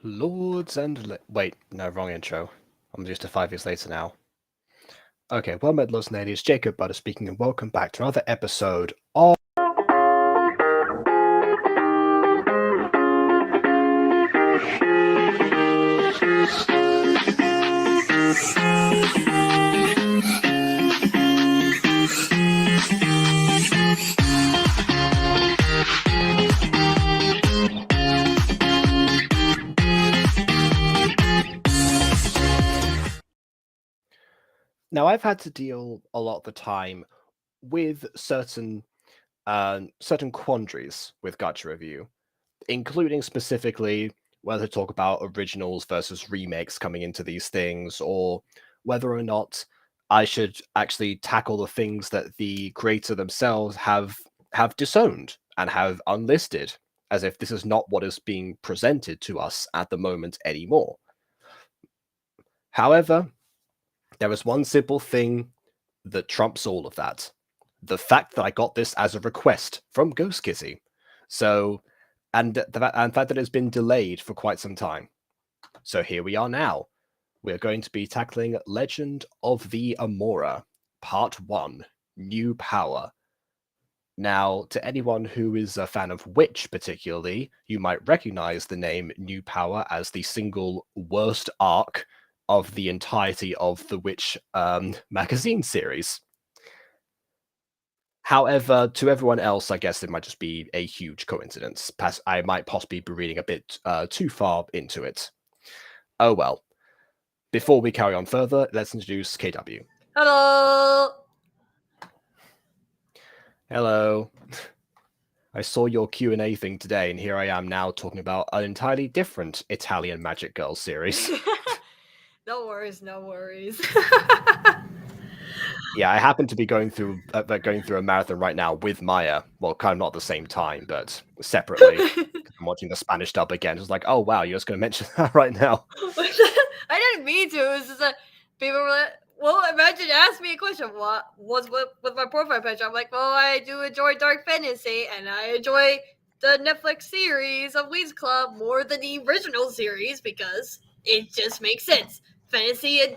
Lords and wait, no, wrong intro. I'm just to 5 years later now. Okay, well met, lords and ladies. Jacob Butter speaking, and welcome back to another episode of. Now, I've had to deal a lot of the time with certain quandaries with Gacha Review, including specifically whether to talk about originals versus remakes coming into these things, or whether or not I should actually tackle the things that the creator themselves have disowned and have unlisted, as if this is not what is being presented to us at the moment anymore. However, there is one simple thing that trumps all of that. The fact that I got this as a request from Ghost Kitty. So, and the fact that it's been delayed for quite some time. So here we are now. We're going to be tackling Legend of the Amora, Part 1, New Power. Now, to anyone who is a fan of Witch particularly, you might recognize the name New Power as the single worst arc of the entirety of the Witch magazine series. However, to everyone else, I guess it might just be a huge coincidence. I might possibly be reading a bit too far into it. Oh well. Before we carry on further, let's introduce KW. Hello! Hello. I saw your Q&A thing today, and here I am now talking about an entirely different Italian Magic Girl series. No worries. Yeah, I happen to be going through a marathon right now with Maya. Well, kind of not at the same time, but separately. I'm watching the Spanish dub again. It's like, oh wow, you're just going to mention that right now. I didn't mean to. It was just that people were like, well, imagine ask me a question. What was with my profile picture? I'm like, well, I do enjoy dark fantasy, and I enjoy the Netflix series of Weeds Club more than the original series because it just makes sense. Fantasy, and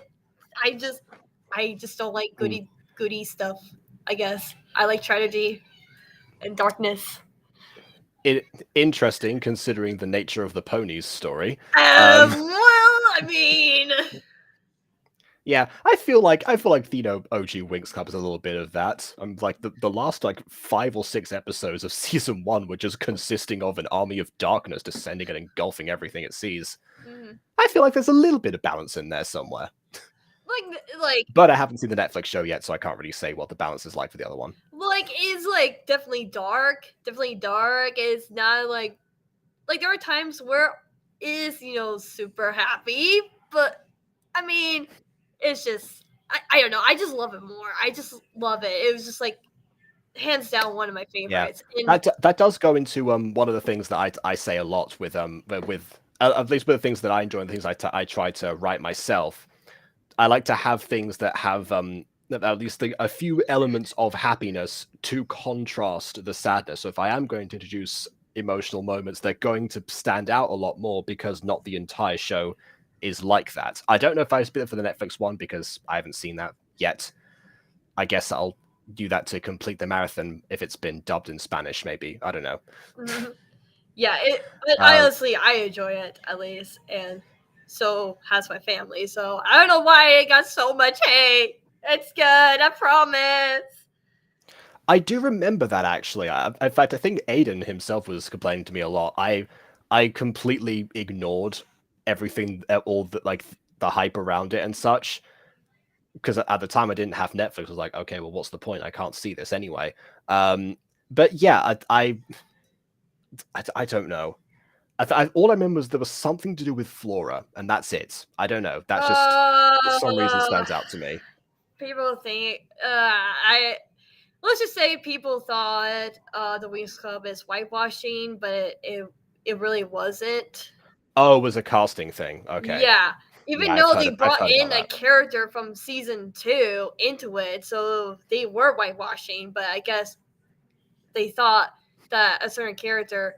I just don't like goody stuff. I guess I like tragedy and darkness. Interesting, considering the nature of the ponies story. Well, I mean, yeah, I feel like OG Winx Club is a little bit of that. Like the last 5 or 6 episodes of season 1 were just consisting of an army of darkness descending and engulfing everything it sees. I feel like there's a little bit of balance in there somewhere. like, but I haven't seen the Netflix show yet, so I can't really say what the balance is like for the other one. It's definitely dark. It's not like there are times where it is super happy, but I mean, it's just I don't know. I just love it more. I just love it. It was just like hands down one of my favorites. Yeah, that does go into one of the things that I say a lot with at least with the things that I enjoy and the things I try to write myself. I like to have things that have at least a few elements of happiness to contrast the sadness. So if I am going to introduce emotional moments, they're going to stand out a lot more because not the entire show is like that. I don't know if I split it for the Netflix one because I haven't seen that yet. I guess I'll do that to complete the marathon if it's been dubbed in Spanish, maybe. I don't know. Yeah, but honestly, I enjoy it at least, and so has my family. So I don't know why it got so much hate. It's good, I promise. I do remember that actually. In fact, I think Aiden himself was complaining to me a lot. I completely ignored everything, all the hype around it and such, because at the time I didn't have Netflix. I was like, okay, well, what's the point? I can't see this anyway. But yeah, I don't know. All I remember was there was something to do with Flora, and that's it. I don't know. That just for some reason stands out to me. People think let's just say people thought the Wings Club is whitewashing, but it really wasn't. Oh, it was a casting thing. Okay. Yeah. Even though they brought in a character from season 2 into it, so they were whitewashing, but I guess they thought that a certain character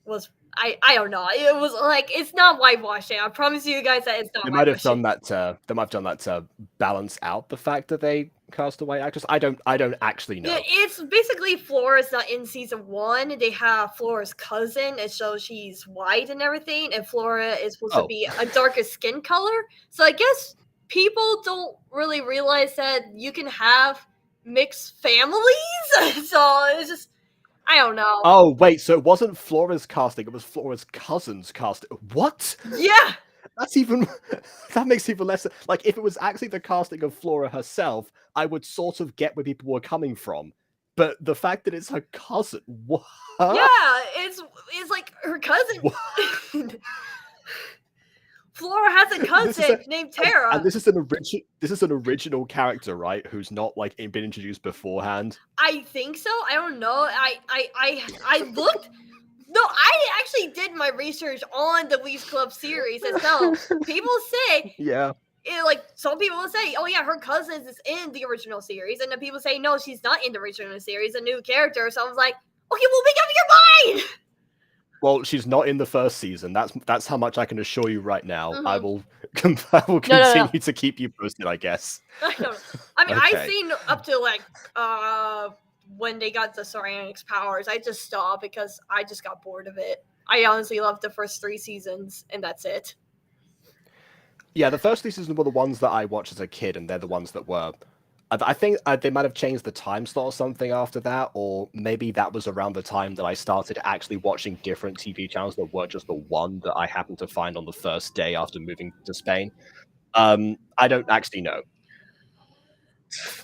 was I don't know. It was like it's not whitewashing. I promise you guys that it's not They might have whitewashing. done that to balance out the fact that they cast a white actress. I don't actually know. Yeah, it's basically Flora's not in season 1. They have Flora's cousin, and so she's white and everything, and Flora is supposed to be a darker skin color. So I guess people don't really realize that you can have mixed families. So it's just I don't know. Oh wait, so it wasn't Flora's casting; it was Flora's cousin's casting. What? Yeah. That's even that makes even less like if it was actually the casting of Flora herself, I would sort of get where people were coming from. But the fact that it's her cousin, what? Yeah, it's like her cousin. What? Flora has a cousin named Tara. And this is an original character, right? Who's not like been introduced beforehand. I think so. I don't know. I looked. No, I actually did my research on the Leaves Club series itself. People say, Yeah. Like some people will say, "Oh yeah, her cousin is in the original series," and then people say, "No, she's not in the original series, a new character." So I was like, "Okay, well, make up your mind." Well, she's not in the first season. That's how much I can assure you right now. Mhm. I will continue to keep you posted, I guess. I don't know. I mean, Okay. I've seen up to like when they got the Psionics powers. I just stopped because I just got bored of it. I honestly loved the first 3 seasons, and that's it. Yeah, the first 3 seasons were the ones that I watched as a kid, and they're the ones that were. I think they might have changed the time slot or something after that, or maybe that was around the time that I started actually watching different TV channels that weren't just the one that I happened to find on the first day after moving to Spain. I don't actually know.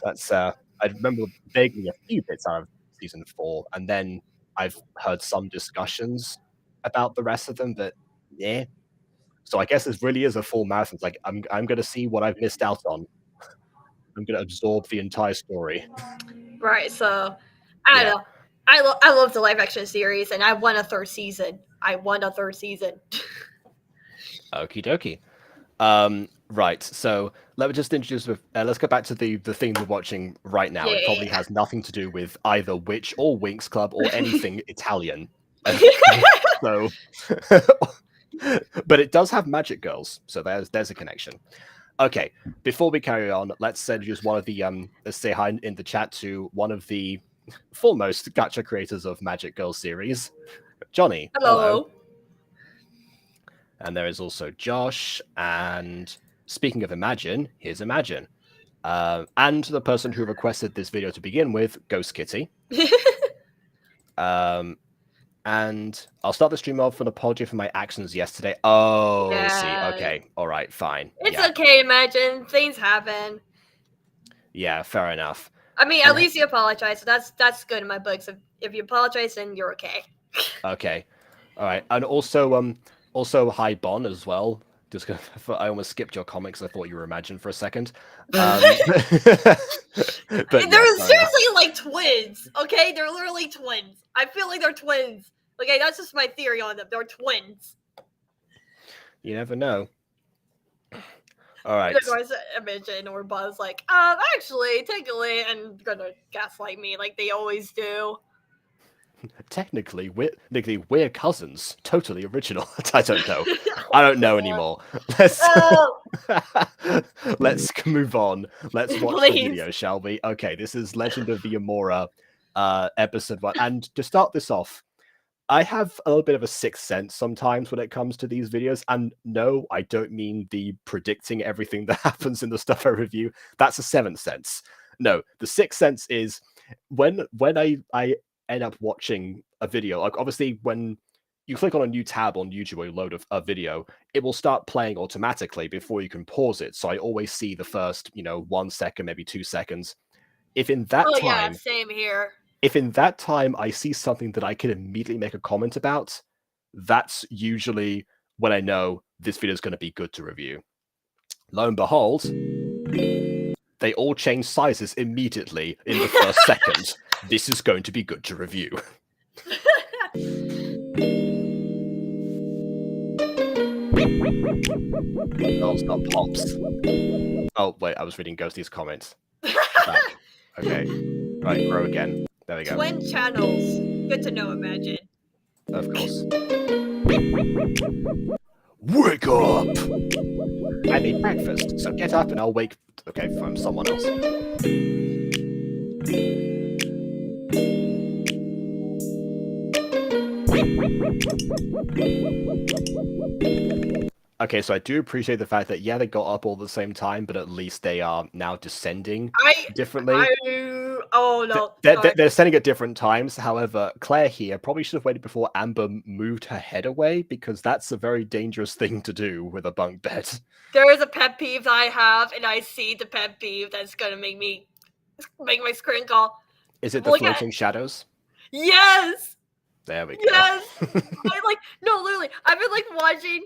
That's I remember vaguely a few bits out of season 4, and then I've heard some discussions about the rest of them, but yeah. So I guess this really is a full marathon. It's like I'm gonna see what I've missed out on. I'm gonna absorb the entire story. Right. So I don't know. I love the live action series, and I won a 3rd season. Okie dokie. Right. So let me just introduce. Let's go back to the thing we're watching right now. It probably has nothing to do with either Witch or Winx Club or anything Italian. So, but it does have magic girls, so there's a connection. Okay, before we carry on, let's introduce one of the let's say hi in the chat to one of the foremost gacha creators of Magic Girl series, Johnny. Hello. And there is also Josh. And speaking of Imagine, here's Imagine. And the person who requested this video to begin with, Ghost Kitty. And I'll start the stream off with an apology for my actions yesterday. Oh, Yeah. see. Okay. All right. Fine. It's okay, Imagine. Things happen. Yeah, fair enough. I mean, at least you apologize. So that's good in my books. If you apologize, then you're okay. Okay. All right. And also hi Bon as well. Just gonna, I almost skipped your comics. I thought you were Imagine for a second. But they're seriously like twins. Okay, they're literally twins. I feel like they're twins. Okay, that's just my theory on them. They're twins. You never know. All right. Of course, Imagine or Buzz like, actually, technically, and gonna gaslight me like they always do. Technically, we're cousins. Totally original. I don't know. I don't know anymore. Let's move on. Let's watch the video, shall we? Okay, this is Legend of the Amora, episode 1. And to start this off, I have a little bit of a sixth sense sometimes when it comes to these videos. And no, I don't mean the predicting everything that happens in the stuff I review. That's a seventh sense. No, the sixth sense is when I end up watching a video, like obviously when you click on a new tab on YouTube or you load a video, it will start playing automatically before you can pause it. So I always see the first, 1 second, maybe 2 seconds. If in that time, yeah, same here. If in that time I see something that I can immediately make a comment about, that's usually when I know this video is going to be good to review. Lo and behold, they all change sizes immediately in the first second. This is going to be good to review. Oh, it's not Pops. Oh, wait, I was reading Ghosty's comments. Back. Okay. Right, grow again. There we go. Twin channels. Good to know, Imagine. Of course. Wake up! I made breakfast, so get up and I'll wake... Okay, from someone else. Okay, so I do appreciate the fact that, yeah, they got up all at the same time, but at least they are now descending differently. Oh, no. They're descending at different times. However, Claire here probably should have waited before Amber moved her head away, because that's a very dangerous thing to do with a bunk bed. There is a pet peeve that I have, and I see the pet peeve that's going to make my screen call. Is it the floating shadows? Yes! There we go. Yes! No, literally, I've been, watching,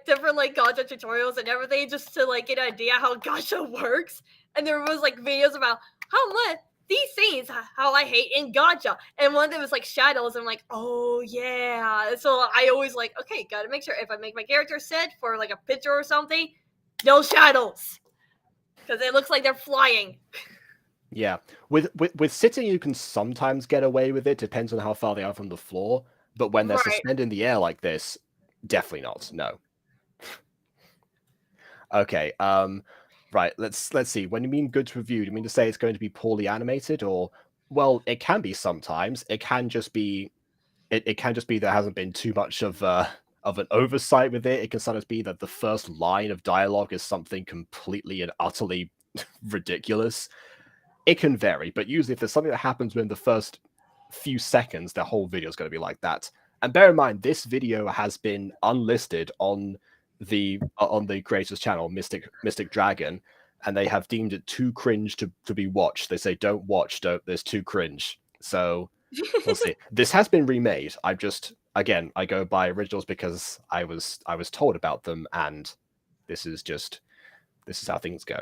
different, gacha tutorials and everything just to, get an idea how gacha works. And there was, videos about how much these things, how I hate in gacha. And one of them was, shadows. And I'm like, oh, yeah. So I always, okay, gotta make sure if I make my character sit for, a picture or something, no shadows. Because it looks like they're flying. Yeah, with sitting, you can sometimes get away with it. Depends on how far they are from the floor. But when they're suspended in the air like this, definitely not. No. Okay. Right. Let's see. When you mean good to review, do you mean to say it's going to be poorly animated, or well, it can be sometimes. It can just be. It can just be there hasn't been too much of an oversight with it. It can sometimes be that the first line of dialogue is something completely and utterly ridiculous. It can vary, but usually if there's something that happens within the first few seconds, the whole video is going to be like that. And bear in mind, this video has been unlisted on the creator's channel, Mystic Dragon, and they have deemed it too cringe to be watched. They say, don't watch, there's too cringe. So we'll see. This has been remade. Again, I go by originals because I was told about them, and this is how things go.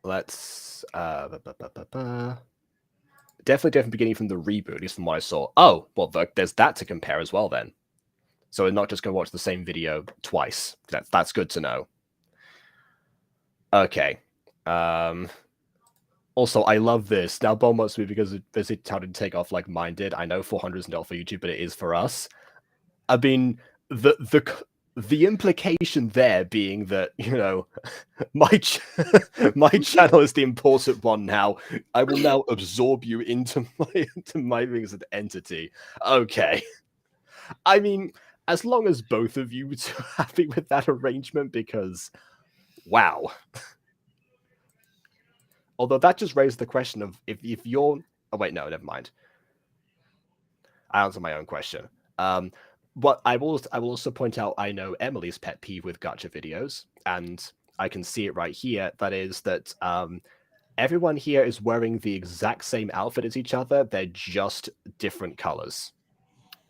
Let's definitely different beginning from the reboot, at least from what I saw. Oh, well, there's that to compare as well then. So we're not just going to watch the same video twice. That's good to know. Okay. Also, I love this. Now, Bon wants me because it's how to take off like mine did. I know 400 is not for YouTube, but it is for us. I mean, the implication there being that, my channel is the important one now. I will now absorb you into my thing as an entity. Okay. I mean, as long as both of you are happy with that arrangement, because, wow. Although that just raised the question of if you're... Oh, wait, no, never mind. I answered my own question. But I will also point out, I know Emily's pet peeve with gacha videos, and I can see it right here. That is that everyone here is wearing the exact same outfit as each other. They're just different colors.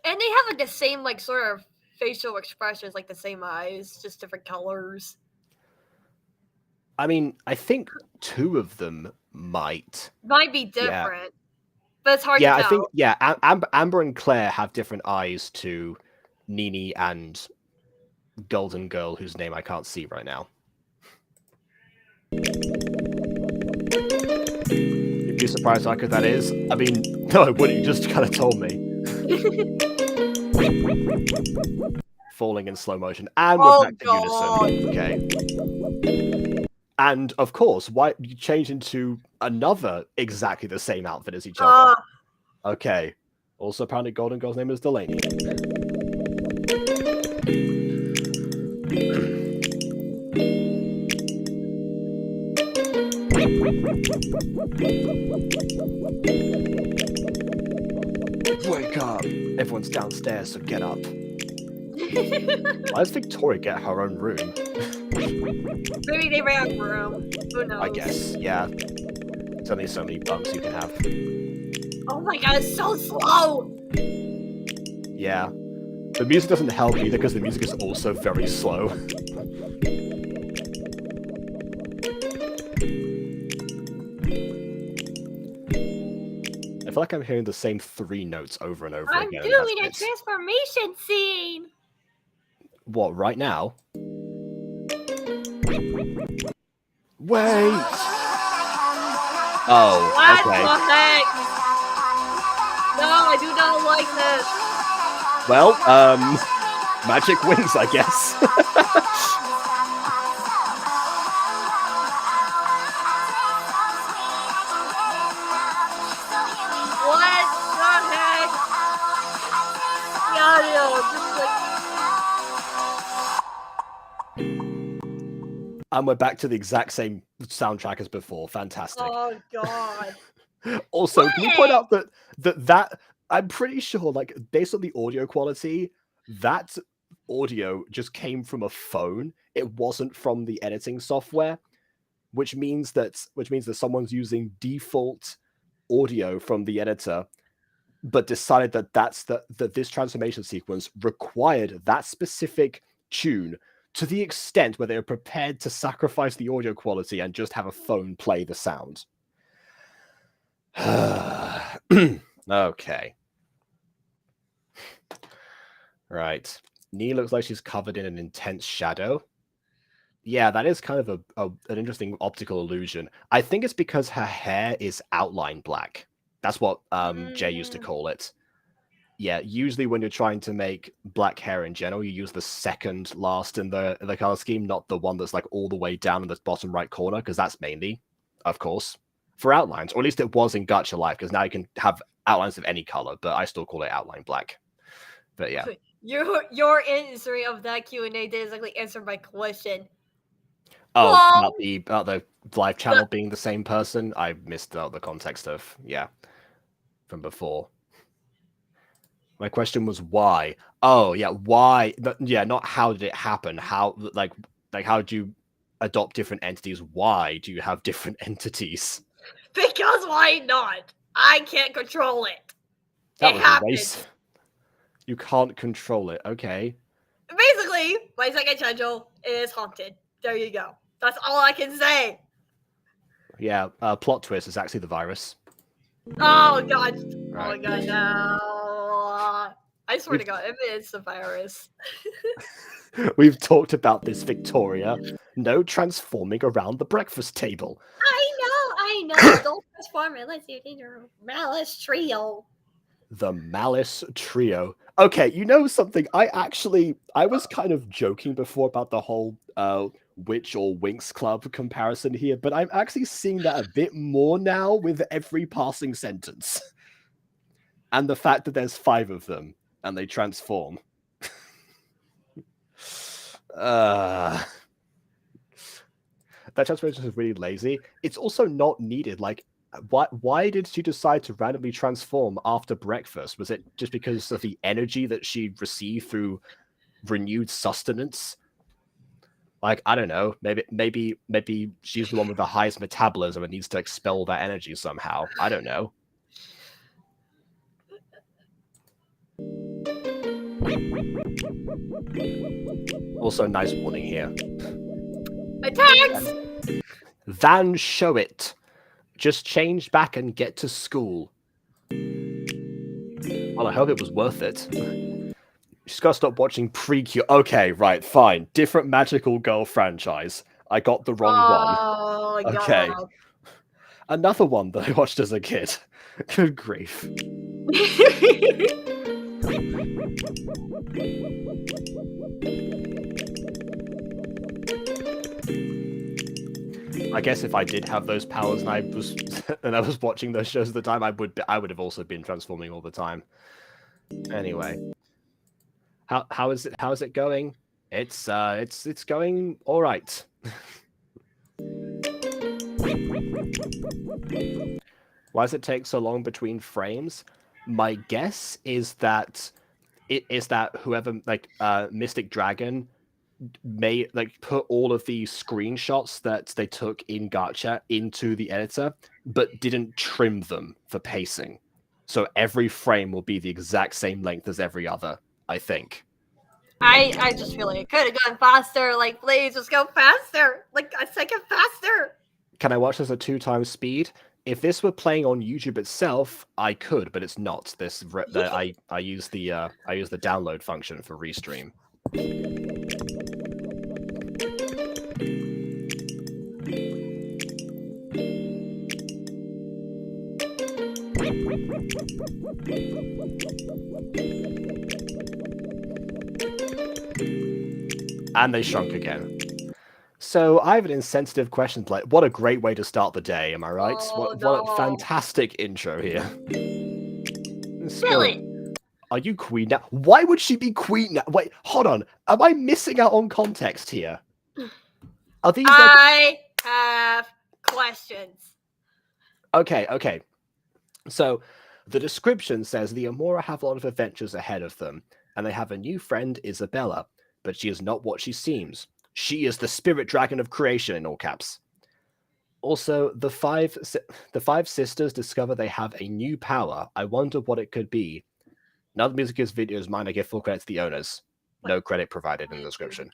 And they have the same sort of facial expressions, the same eyes, just different colors. I mean, I think two of them might be different, but it's hard to tell. I think Amber and Claire have different eyes to Nini and Golden Girl, whose name I can't see right now. You'd be surprised how good that is. I mean, no, I wouldn't. You just kind of told me. Falling in slow motion, and we're back to unison. Okay. And of course, why you change into another exactly the same outfit as each other? Okay. Also, apparently, Golden Girl's name is Delaney. Wake up! Everyone's downstairs, so get up. Why does Victoria get her own room? Maybe they ran a room. Who knows? I guess, yeah. There's only so many bumps you can have. Oh my god, it's so slow! Yeah. The music doesn't help either, because the music is also very slow. I feel like I'm hearing the same 3 notes over and over again. I'm doing a transformation scene! What, right now? Wait! Oh, what okay. the heck? No! I do not like this. Well, magic wings, I guess. What the heck? Yeah, And we're back to the exact same soundtrack as before. Fantastic. oh god. Also, can we point What? out that I'm pretty sure, like, based on the audio quality, that audio just came from a phone. It wasn't from the editing software, which means that someone's using default audio from the editor, but decided that that this transformation sequence required that specific tune to the extent where they are prepared to sacrifice the audio quality and just have a phone play the sound. Okay. Right. Nee looks like she's covered in an intense shadow. Yeah, that is kind of an interesting optical illusion. I think it's because her hair is outline black. That's what Jay used to call it. Yeah, usually when you're trying to make black hair in general, you use the second last in the color scheme, not the one that's like all the way down in the bottom right corner, because that's mainly, of course, for outlines. Or at least it was in Gacha Life, because now you can have outlines of any color, but I still call it outline black. But yeah. Your answering of that Q&A didn't exactly answer my question. Oh, Well, about the live channel being the same person? I missed the context of, yeah, from before. My question was why. Oh, yeah, why? Yeah, not how did it happen? How, like how did you adopt different entities? Why do you have different entities? because why not? I can't control it. That It was happens. a race. You can't control it. Okay. Basically, my second channel is haunted. There you go. That's all I can say. Yeah, plot twist is actually the virus. Oh god. Right. Oh god, no. I swear to god, if it's the virus. We've talked about this, Victoria. No transforming around the breakfast table. I know. Don't transform it. Let's see your malice trio. The Malice Trio. Okay, you know something? I was kind of joking before about the whole Witch or Winx Club comparison here, but I'm actually seeing that a bit more now with every passing sentence. And the fact that there's 5 of them and they transform. That transformation is really lazy. It's also not needed. Like, why did she decide to randomly transform after breakfast? Was it just because of the energy that she received through renewed sustenance? Like, I don't know. Maybe she's the one with the highest metabolism and needs to expel that energy somehow. I don't know. Also, nice warning here. Attacks! Van show it. Just change back and get to school. Well, I hope it was worth it. She's got to stop watching Precure. Okay, right, fine. Different magical girl franchise. I got the wrong one. Oh, Okay. god. Another one that I watched as a kid. Good grief. I guess if I did have those powers and I was watching those shows at the time, I would have also been transforming all the time. Anyway, how is it going? It's going all right. Why does it take so long between frames? My guess is that whoever Mystic Dragon may put all of the screenshots that they took in Gacha into the editor, but didn't trim them for pacing. So every frame will be the exact same length as every other, I think. I just feel like it could have gone faster. Like, please just go faster. Like a second faster. Can I watch this at 2 times speed? If this were playing on YouTube itself, I could, but it's not. I use the download function for restream. And they shrunk again. So I have an insensitive question. Like, what a great way to start the day, am I right? Oh, What a no. fantastic intro here. Kill it. Are you queen now? Why would she be queen now? Wait, hold on. Am I missing out on context here? Are these like... I have questions. Okay. So the description says the Amora have a lot of adventures ahead of them, and they have a new friend, Isabella, but she is not what she seems. She is the spirit dragon of creation, in all caps. Also, the five sisters discover they have a new power. I wonder what it could be. None of the music is videos mine. I give full credit to the owners. No credit provided in the description.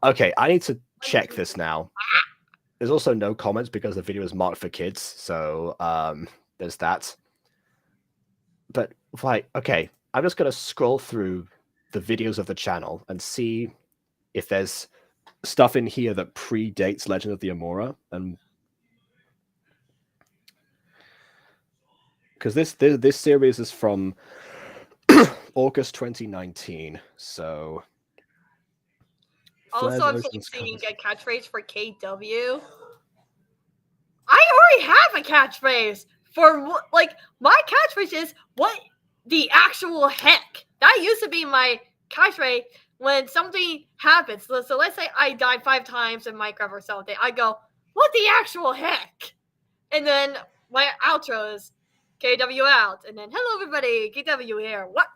Okay, I need to check this now. There's also no comments because the video is marked for kids, so there's that. But like, okay, I'm just gonna scroll through the videos of the channel and see if there's stuff in here that predates Legend of the Amora, and because this series is from August 2019, so Also, I'm seeing a catchphrase for KW. I already have a catchphrase for like my catchphrase is what the actual heck. That used to be my catchphrase when something happens. So let's say I die 5 times in Minecraft or something. I go, what the actual heck? And then my outro is KW out, and then hello everybody, KW here. What?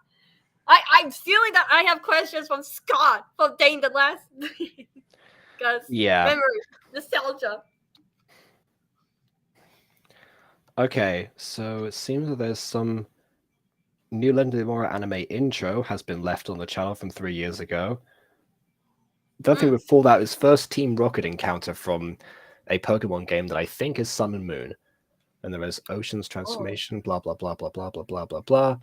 I'm feeling that I have questions from Scott from Dane the Last. Because memory, nostalgia. Okay, so it seems that there's some new Legend of the Amora anime intro has been left on the channel from 3 years ago. The other thing before that is first Team Rocket encounter from a Pokemon game that I think is Sun and Moon. And there is Ocean's transformation, blah, blah, blah, blah, blah, blah, blah, blah, blah.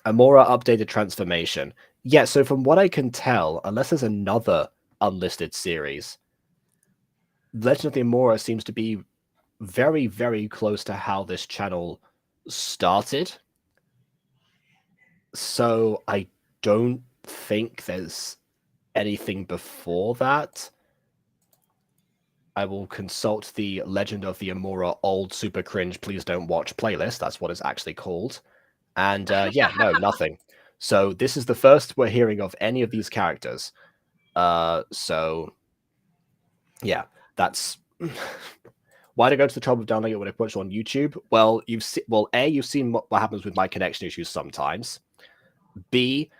Amora updated transformation. Yeah, so from what I can tell, unless there's another unlisted series, Legend of the Amora seems to be very, very close to how this channel started. So I don't think there's anything before that. I will consult the Legend of the Amora Old Super Cringe Please Don't Watch playlist. That's what it's actually called. And yeah, no, nothing. So this is the first we're hearing of any of these characters. So yeah, that's why to go to the trouble of downloading it when I put it on YouTube. Well, you've seen what happens with my connection issues sometimes. B,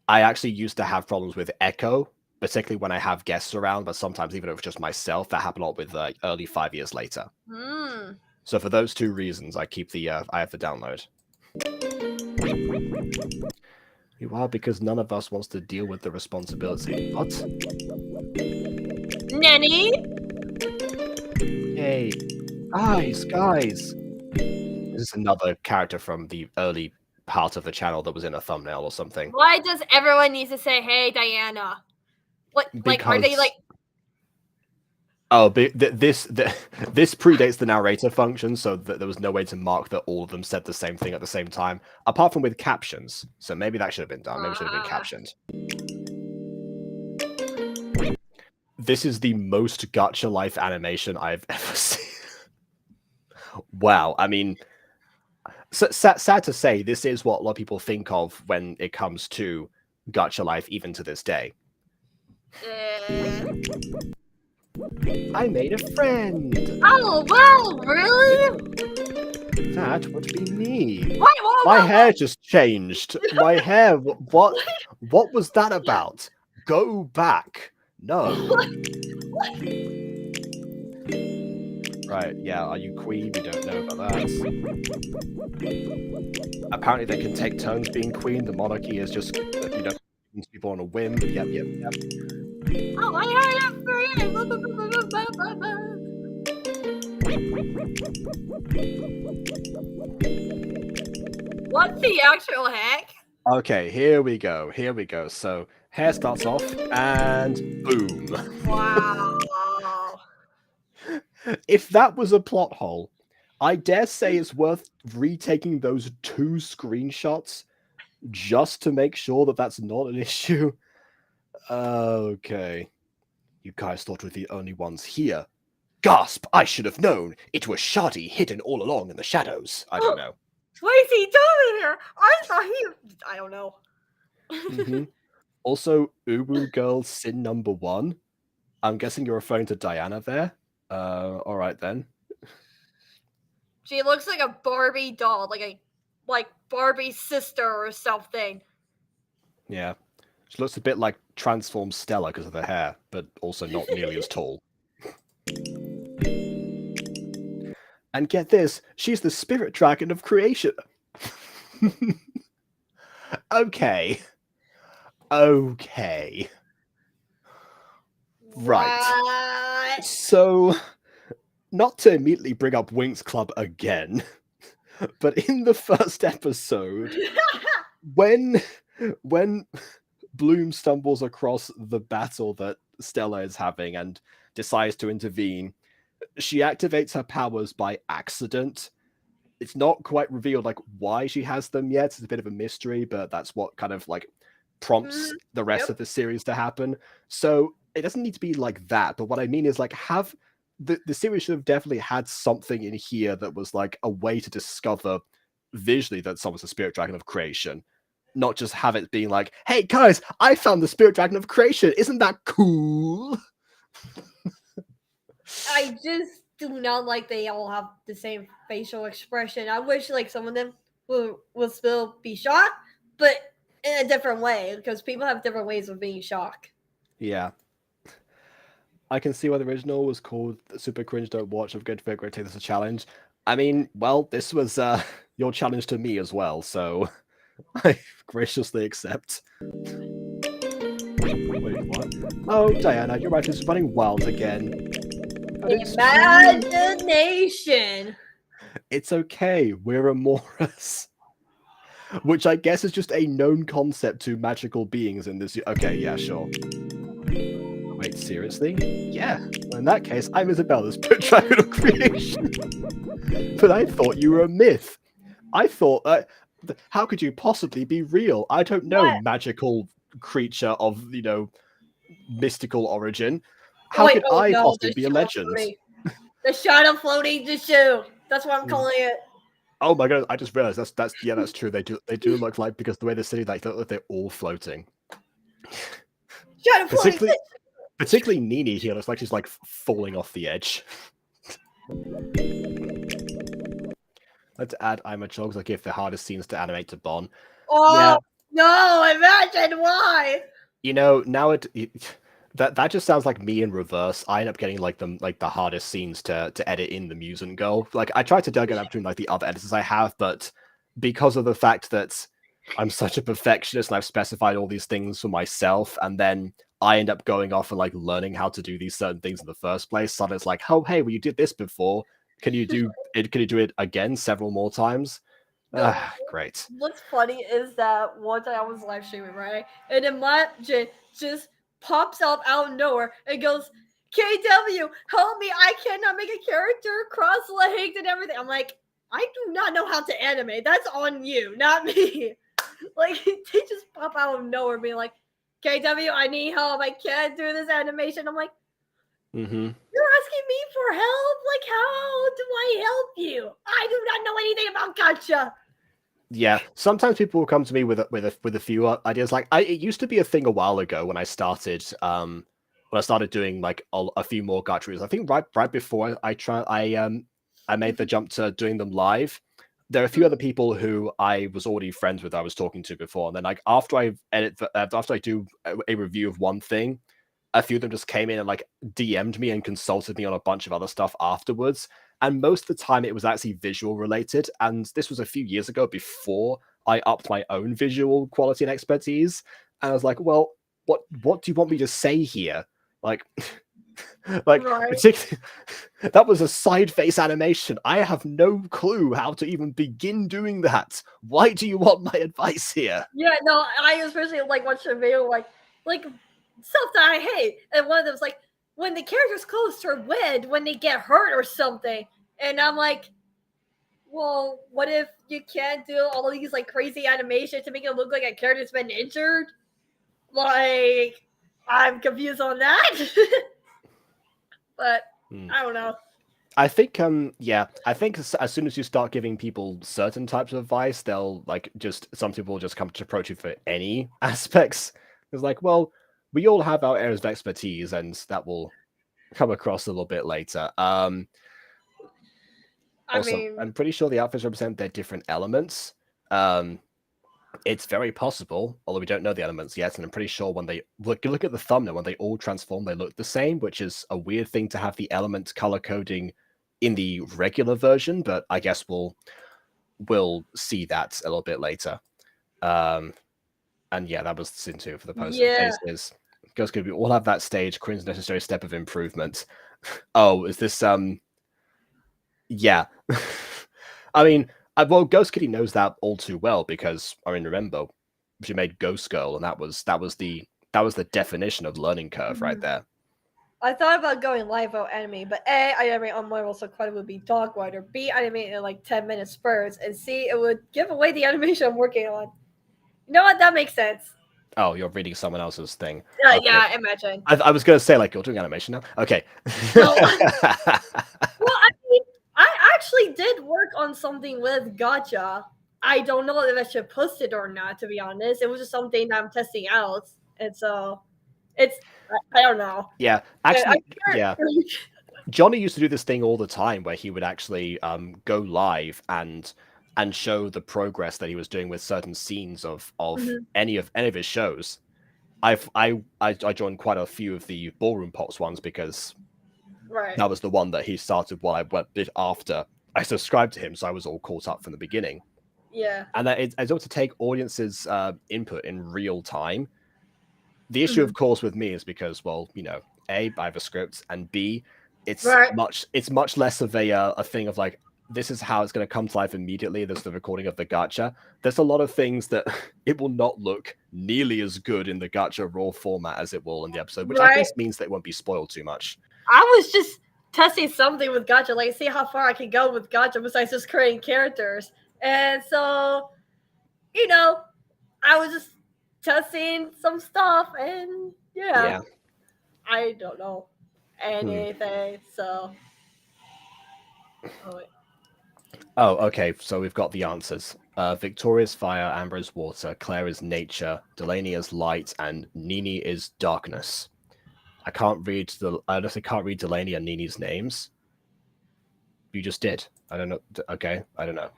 I actually used to have problems with echo, particularly when I have guests around, but sometimes even if it's just myself, that happened a lot with early 5 years later. So for those 2 reasons, I keep the I have the download. Well, because none of us wants to deal with the responsibility. What? Nanny? Hey, guys. This is another character from the early part of the channel that was in a thumbnail or something. Why does everyone need to say, hey, Diana? What, like, are they like... Oh, this predates the narrator function, so that there was no way to mark that all of them said the same thing at the same time, apart from with captions. So maybe that should have been done. Maybe it should have been captioned. This is the most gacha life animation I've ever seen. Wow, I mean, sad to say, this is what a lot of people think of when it comes to gacha life, even to this day. I made a friend. Oh, wow, really? That would be me. What? My hair just changed. My hair. What was that about? Go back. No. Right, yeah, are you queen? We don't know about that. Apparently they can take turns being queen. The monarchy is just, people on a whim. Yep. Oh, I have a friend. What's the actual heck? Okay, here we go. So, hair starts off, and boom. Wow. If that was a plot hole, I dare say it's worth retaking those 2 screenshots just to make sure that that's not an issue. Okay. You guys thought we were the only ones here. Gasp! I should have known. It was Shardy hidden all along in the shadows. I don't know. What's he doing here? I thought he. I don't know. Mm-hmm. Also, Uwu Girl Sin number 1. I'm guessing you're referring to Diana there. Alright then. She looks like a Barbie doll, like Barbie's sister or something. Yeah. She looks a bit like transformed Stella because of her hair, but also not nearly as tall. And get this, she's the spirit dragon of creation. Okay. Okay. Right. What? So, not to immediately bring up Winx Club again, but in the first episode, when Bloom stumbles across the battle that Stella is having and decides to intervene, she activates her powers by accident. It's not quite revealed like why she has them yet. It's a bit of a mystery, but that's what kind of like prompts the rest of the series to happen. So it doesn't need to be like that. But what I mean is like have the series should have definitely had something in here that was like a way to discover visually that someone's the spirit dragon of creation. Not just have it being like, hey guys, I found the spirit dragon of creation. Isn't that cool? I just do not like they all have the same facial expression. I wish like some of them will still be shocked, but in a different way because people have different ways of being shocked. Yeah. I can see why the original was called Super Cringe Don't Watch. I'm going to figure out take this as a challenge. I mean, well, this was your challenge to me as well, so I graciously accept. Wait, what? Oh, Diana, your writing is running wild again. Imagination. It's okay, we're Amoras. Which I guess is just a known concept to magical beings in this. Okay, yeah, sure. Wait, seriously? Yeah. In that case, I'm Isabella's spirit dragon of creation. But I thought you were a myth. I thought, how could you possibly be real? I don't know, What? magical creature of, mystical origin. How could I possibly be a legend? The shadow floating the shoe. That's what I'm calling it. Oh my god! I just realized that's true. They do look like, because the way they're sitting, like they're all floating. Shadow floating. Particularly Nini here looks like she's like falling off the edge. Let's add I'm a Chog, because I give the hardest scenes to animate to Bon. Oh yeah. No! Imagine why. Now that just sounds like me in reverse. I end up getting like the hardest scenes to edit in the Muse and Go. Like I tried to delegate that between like the other editors I have, but because of the fact that I'm such a perfectionist and I've specified all these things for myself, and then I end up going off and like learning how to do these certain things in the first place. So it's like, oh hey, well you did this before. Can you do it? Can you do it again several more times? Great. What's funny is that one time I was live streaming, right? And then Imagine just pops up out of nowhere and goes, KW, help me, I cannot make a character cross-legged and everything. I'm like, I do not know how to animate. That's on you, not me. Like, they just pop out of nowhere being like, KW, I need help. I can't do this animation. I'm like, you're asking me for help? Like, how do I help you? I do not know anything about gacha. Yeah, sometimes people will come to me with a few ideas. Like, it used to be a thing a while ago when I started doing like a few more gacha reviews. I think right before I made the jump to doing them live. There are a few other people who I was already friends with, I was talking to before, and then like after I do a review of one thing, a few of them just came in and like DM'd me and consulted me on a bunch of other stuff afterwards. And most of the time it was actually visual related. And this was a few years ago before I upped my own visual quality and expertise. And I was like, well, what do you want me to say here? Like, particularly, that was a side face animation. I have no clue how to even begin doing that. Why do you want my advice here? Yeah, no, I especially like watch a video like stuff that I hate. And one of them was like, when the character's close to wind, when they get hurt or something. And I'm like, well, what if you can't do all these like crazy animations to make it look like a character's been injured? Like, I'm confused on that. But I don't know. I think, yeah, I think as soon as you start giving people certain types of advice, they'll some people will just come to approach you for any aspects. It's like, well, we all have our areas of expertise, and that will come across a little bit later. I Also, mean, I'm pretty sure the outfits represent their different elements. It's very possible, although we don't know the elements yet, and I'm pretty sure when they look at the thumbnail, when they all transform, they look the same, which is a weird thing to have the element color coding in the regular version, but I guess we'll see that a little bit later. And yeah, that was scene 2 for the poster. yeah. Faces. Ghost Kitty, we all have that stage. Cringe necessary step of improvement. Oh, is this yeah. I mean, well, Ghost Kitty knows that all too well because I mean, remember, she made Ghost Girl, and that was the definition of learning curve right there. I thought about going live out anime, but A, I animate on my so quite would be Dog Rider. B, I animate in like 10-minute spurts, and C, it would give away the animation I'm working on. You know what? That makes sense. Oh, you're reading someone else's thing. Yeah, Okay. yeah, imagine. I was gonna say like you're doing animation now. Okay. No. Well, I mean, I actually did work on something with Gacha. I don't know if I should post it or not. To be honest, it was just something that I'm testing out, and so it's I don't know. Yeah, actually, yeah. Johnny used to do this thing all the time where he would actually go live and show the progress that he was doing with certain scenes of any of his shows. I joined quite a few of the Ballroom Pops ones because that was the one that he started while I went a bit after I subscribed to him, so I was all caught up from the beginning. Yeah. And that it's able to take audiences' input in real time. The issue, of course, with me is because, well, you know, A, I have a script, and B, it's much less of a thing of like, this is how it's going to come to life immediately. There's the recording of the gacha. There's a lot of things that it will not look nearly as good in the gacha raw format as it will in the episode, which I guess means that it won't be spoiled too much. I was just testing something with gacha, like see how far I can go with gacha besides just creating characters. And so, you know, I was just testing some stuff, and yeah. I don't know anything. So, oh, okay. So we've got the answers. Victoria is fire, Amber is water, Claire is nature, Delaney is light, and Nini is darkness. I can't read I honestly can't read Delaney and Nini's names. You just did. I don't know. Okay, I don't know.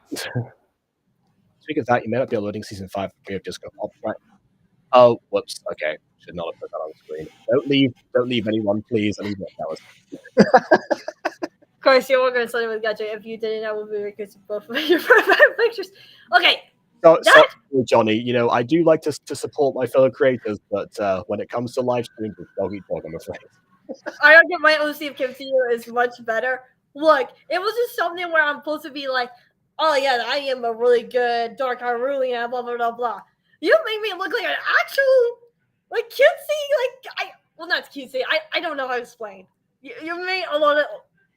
Speaking of that, you may not be uploading season 5 of Disco Pop, right? Oh, whoops. Okay, should not have put that on screen. Don't leave anyone, please. I need that was. Of course, you were going to start with gacha. If you didn't, I would be because both of your profile pictures. Okay. So, Johnny, you know, I do like to support my fellow creators, but when it comes to live streams, it's dog eat dog, I'm afraid. I don't get my OC of Kim Teo is much better. Look, it was just something where I'm supposed to be like, oh yeah, I am a really good Dark Haruli and blah blah blah blah. You make me look like an actual like cutesy, not cutesy. I don't know how to explain. You made a lot of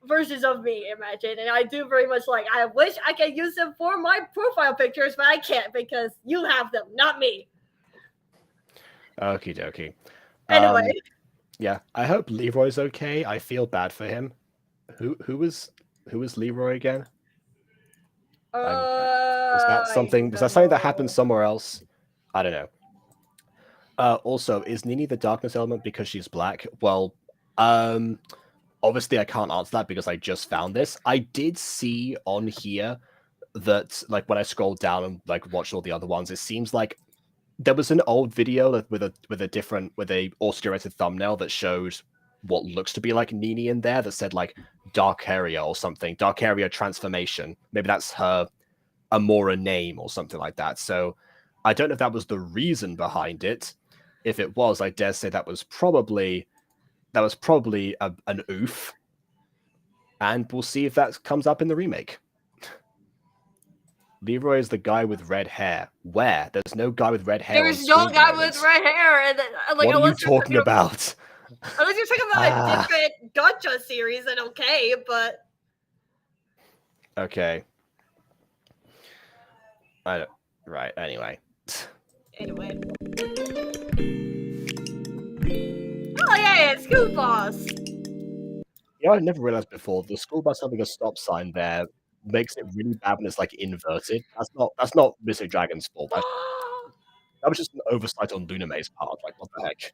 versions of me, imagine, and I do very much like. I wish I could use them for my profile pictures, but I can't because you have them, not me. Okie dokie. Anyway. Yeah, I hope Leroy's okay. I feel bad for him. Who was Leroy again? Was that something that happened somewhere else? I don't know. Also, is Nini the darkness element because she's black? Well, obviously I can't answer that because I just found this. I did see on here that like when I scrolled down and like watched all the other ones, it seems like there was an old video with a auto-generated thumbnail that showed what looks to be like Nini in there that said like Dark Area or something, Dark Area transformation. Maybe that's her Amora name or something like that. So I don't know if that was the reason behind it. If it was, I dare say that was probably an oof. And we'll see if that comes up in the remake. Leroy is the guy with red hair. Where? There's no guy with red hair. There's no guy with red hair. And like, what are you talking about? Unless you're talking about a different gacha series, then okay, but... Okay. I don't... Right, anyway. Anyway. man, school bus. Yeah, I never realized before the school bus having a stop sign there makes it really bad when it's like inverted. That's not Mr. Dragon's fault. That was just an oversight on Luname's part. Like, what the heck?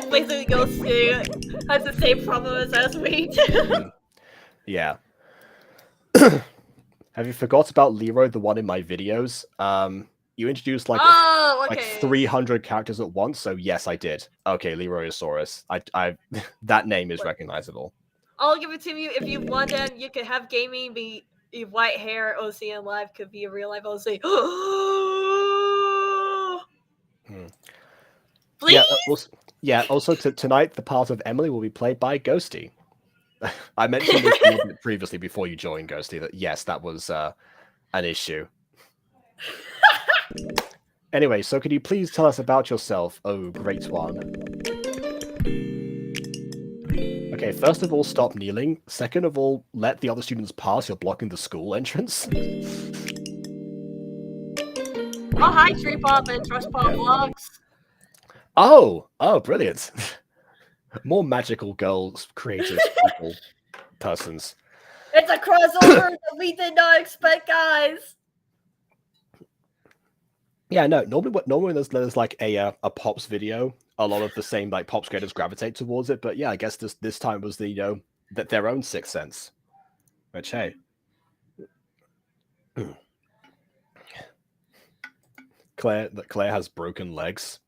Basically, Ghosty has the same problem as me. Yeah. Have you forgot about Leroy, the one in my videos? You introduced like like 300 characters at once, so yes, I did. Okay, Leroyosaurus. I that name is recognizable. I'll give it to you if you want. Then you can have gaming be white hair. OC in live could be a real life OC. Please? Yeah. Also, tonight the part of Emily will be played by Ghosty. I mentioned this a little bit previously before you joined, Ghosty. That yes, that was an issue. Anyway, so could you please tell us about yourself, oh great one? Okay, first of all, stop kneeling. Second of all, let the other students pass. You're blocking the school entrance. Oh, hi, Tree Pop and Trust Pop Vlogs. Oh, brilliant. More magical girls, creators, people, persons. It's a crossover that we did not expect, guys. Yeah, no. Normally when there's like a Pops video, a lot of the same like Pops creators gravitate towards it. But yeah, I guess this time was the that their own sixth sense. Which hey, Claire has broken legs.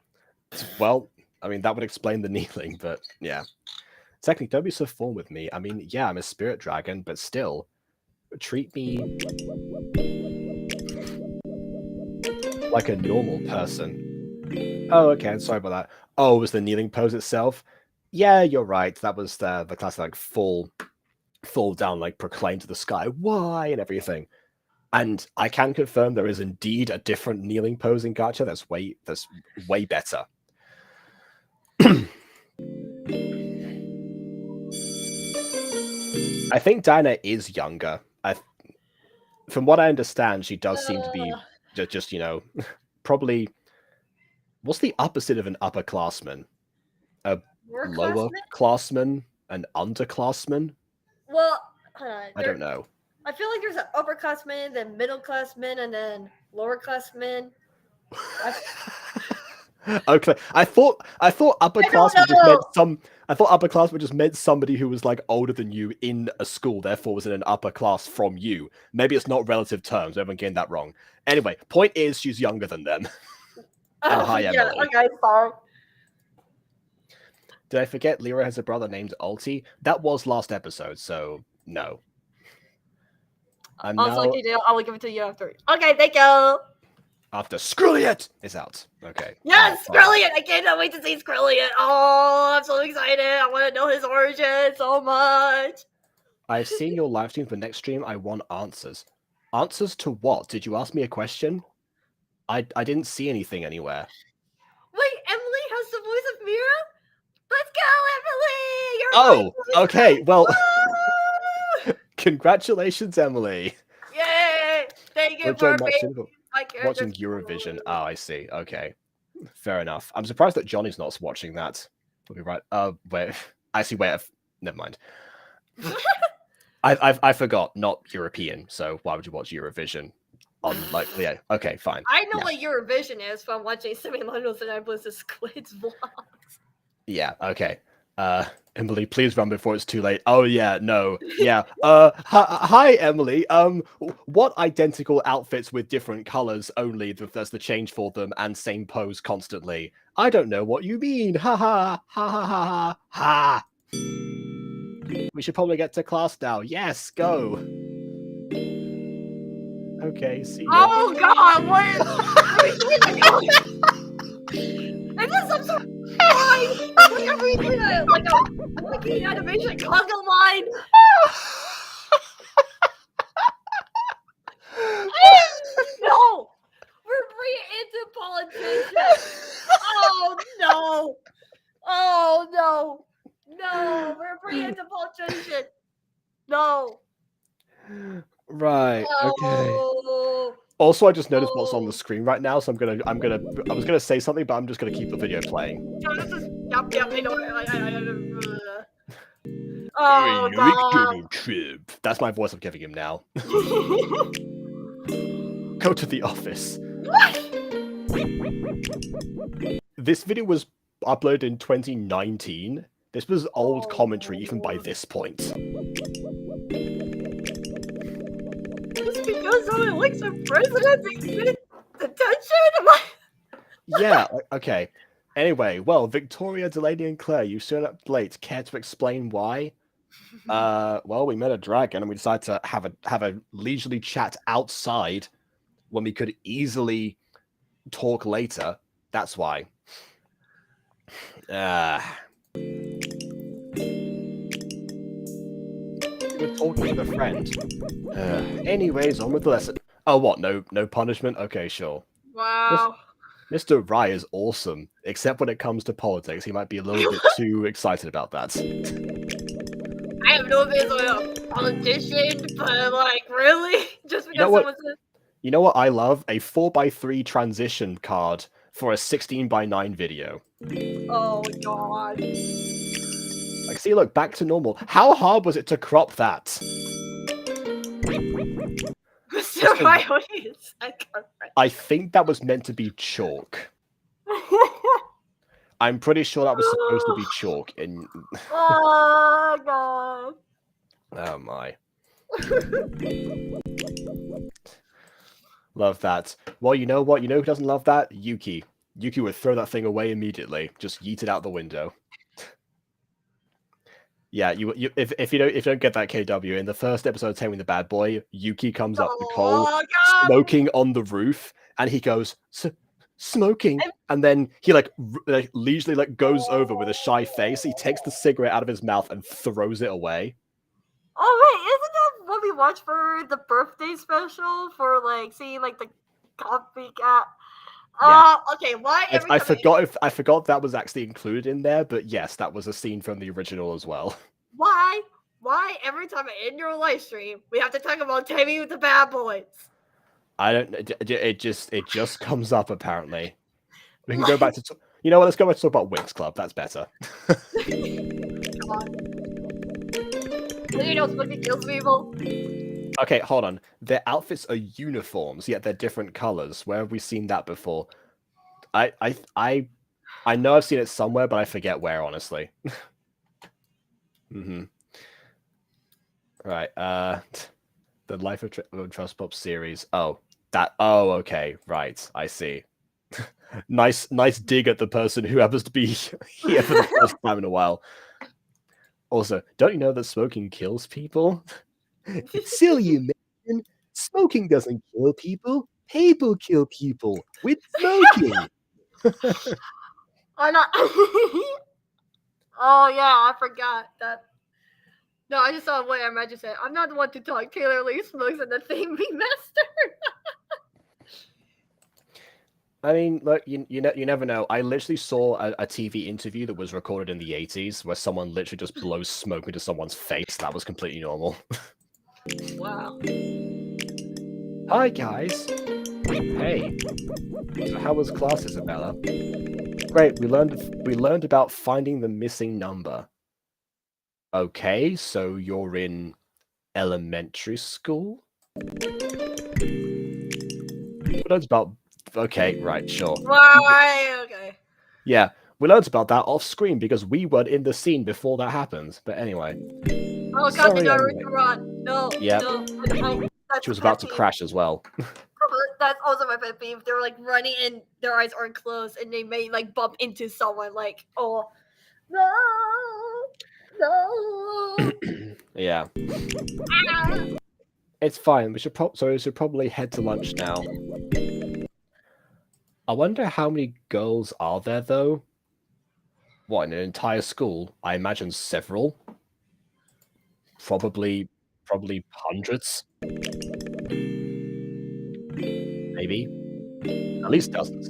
Well, I mean that would explain the kneeling, but yeah. Technically, don't be so formal with me. I mean, yeah, I'm a spirit dragon, but still, treat me like a normal person. Oh, okay, I'm sorry about that. Oh, it was the kneeling pose itself? Yeah, you're right. That was the classic like fall down, like proclaim to the sky, why, and everything. And I can confirm there is indeed a different kneeling pose in Gacha that's way better. I think Dinah is younger. From what I understand, she does seem to be just probably. What's the opposite of an upperclassman? A lower classman? An underclassman? Well, I don't know. I feel like there's an upperclassman, then middle classman, and then lower classman. Okay, I thought upperclassman just meant I thought upperclassman just meant somebody who was like older than you in a school, therefore was in an upper class from you. Maybe it's not relative terms. Everyone getting that wrong. Anyway, point is she's younger than them. And hi, Emily. Yeah, okay, sorry. Did I forget Lyra has a brother named Ulti? That was last episode, so no. I will give it to you after. Okay, thank you. After Skrilliot is out. Okay. Yes, Skrilliot! I cannot wait to see Skrilliot. Oh, I'm so excited. I want to know his origin so much. I've seen your live stream for next stream. I want answers. Answers to what? Did you ask me a question? I didn't see anything anywhere. Wait, Emily has the voice of Mira? Let's go, Emily! Oh, okay. Well, congratulations, Emily. Yay! Thank you for watching Eurovision. Oh, I see. Okay, fair enough. I'm surprised that Johnny's not watching that. We'll be right. Wait. I see. Wait. Never mind. I forgot. Not European. So why would you watch Eurovision? Yeah. Okay. Fine. I know what Eurovision is from watching Similonials and I Blizz's Squid's vlogs. Yeah. Okay. Emily, please run before it's too late. Oh yeah, no, yeah. Hi Emily. What identical outfits with different colors only? There's the change for them and same pose constantly. I don't know what you mean. Ha ha ha ha ha ha. We should probably get to class now. Yes, go. Okay. See ya. Oh God! What is this some sort of Whenever we do like an animation conga line. No! We're bringing into politicians. Oh no! Oh no! No! We're bringing into politicians. No. Right. No. Okay. Also, I just noticed what's on the screen right now, so I was gonna say something, but I'm just gonna keep the video playing. Yep, I know. Oh god. Trip. That's my voice I'm giving him now. Go to the office. What? This video was uploaded in 2019. This was old commentary even by this point. Just because someone likes a president, they get attention? Yeah, okay. Anyway, well, Victoria, Delaney, and Claire, you showed up late. Care to explain why? Well, we met a dragon and we decided to have a leisurely chat outside when we could easily talk later. That's why. You were talking with a friend. Anyways, on with the lesson. Oh, what? No punishment? Okay, sure. Wow. Mr. Rye is awesome, except when it comes to politics. He might be a little bit too excited about that. I have no business with a politician, but like, really? Just because You know what? someone said. You know what I love? A 4x3 transition card for a 16:9 video. Oh god. Like, see, look, back to normal. How hard was it to crop that? Mr. Rye is I think that was meant to be chalk. I'm pretty sure that was supposed to be chalk. Oh god. Oh my. Love that. Well, you know what? You know who doesn't love that? Yuki. Yuki would throw that thing away immediately. Just yeet it out the window. Yeah, if you don't get that, KW, in the first episode of Taming the Bad Boy, Yuki comes up the coal, smoking on the roof, and he goes, smoking, and then he leisurely goes over with a shy face. He takes the cigarette out of his mouth and throws it away. Oh wait, isn't that what we watched for the birthday special for seeing the copycat? Yeah. Okay, why I forgot that was actually included in there, but yes, that was a scene from the original as well. Why every time in your live stream we have to talk about Taming with the Bad Boys? I don't. It just comes up apparently. We can go back to. You know what? Let's go back to talk about Winx Club. That's better. You know, smoking kills people. Okay, hold on. Their outfits are uniforms, yet they're different colors. Where have we seen that before? I know I've seen it somewhere, but I forget where, honestly. Right. The Life of Trust Pop series. Oh, that. Oh, okay. Right. I see. Nice dig at the person who happens to be here for the first time in a while. Also, don't you know that smoking kills people? Silly man. Smoking doesn't kill people. People kill people with smoking. I'm not. Oh yeah, I forgot that. No, I just saw what I just said. I'm not the one to talk. Taylor Lee smokes and the thing we mastered. I mean, look, you never know. I literally saw a TV interview that was recorded in the 80s where someone literally just blows smoke into someone's face. That was completely normal. Wow. Hi, guys. Hey. So how was class, Isabella? Great. We learned about finding the missing number. Okay, so you're in elementary school? We learned about. Okay, right, sure. Why? Okay. Yeah, we learned about that off screen because we weren't in the scene before that happened. But anyway. Oh, God, you run. No. Yeah. No. She was about to crash as well. That's also my pet peeve. They're running and their eyes aren't closed and they may bump into someone oh no. Yeah. It's fine. We should probably head to lunch now. I wonder how many girls are there though? What, in an entire school? I imagine several. Probably hundreds. Maybe. At least dozens.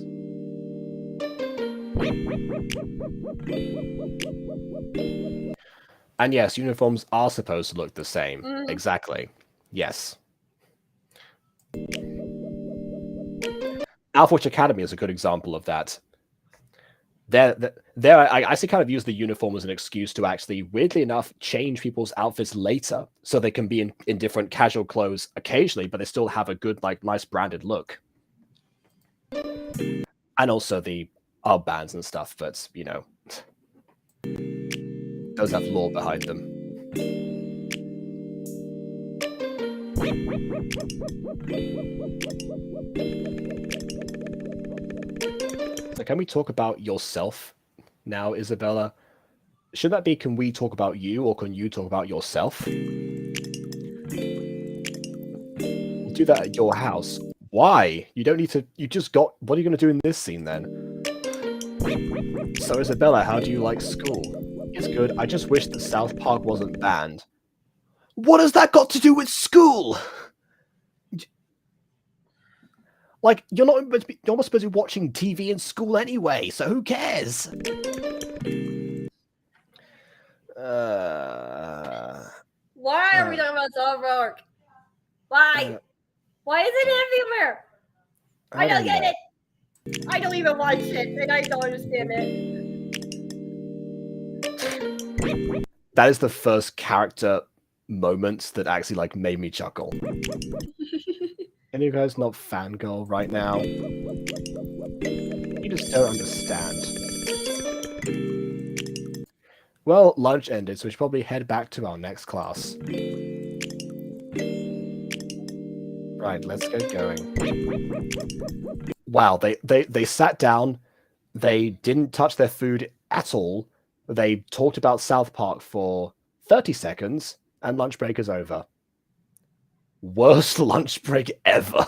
And yes, uniforms are supposed to look the same. Exactly. Yes. Alphawitch Academy is a good example of that. I actually kind of use the uniform as an excuse to actually, weirdly enough, change people's outfits later so they can be in different casual clothes occasionally, but they still have a good, like, nice branded look. And also the bands and stuff, but you know, those have lore behind them. So can we talk about yourself now, Isabella? Should that be, can we talk about you, or can you talk about yourself? We'll do that at your house. Why? You don't need to. You just got. What are you going to do in this scene then? So, Isabella, how do you like school? It's good. I just wish that South Park wasn't banned. What has that got to do with school? Like, you're not supposed to be watching TV in school anyway, so who cares? Why are we talking about South Park? Why? Why is it everywhere? I don't get it. I don't even watch it, and I don't understand it. That is the first character moments that actually, like, made me chuckle. Any of you guys not fangirl right now? You just don't understand. Well, lunch ended, so we should probably head back to our next class. Right, let's get going. Wow, they sat down, they didn't touch their food at all, they talked about South Park for 30 seconds, and lunch break is over. Worst lunch break ever.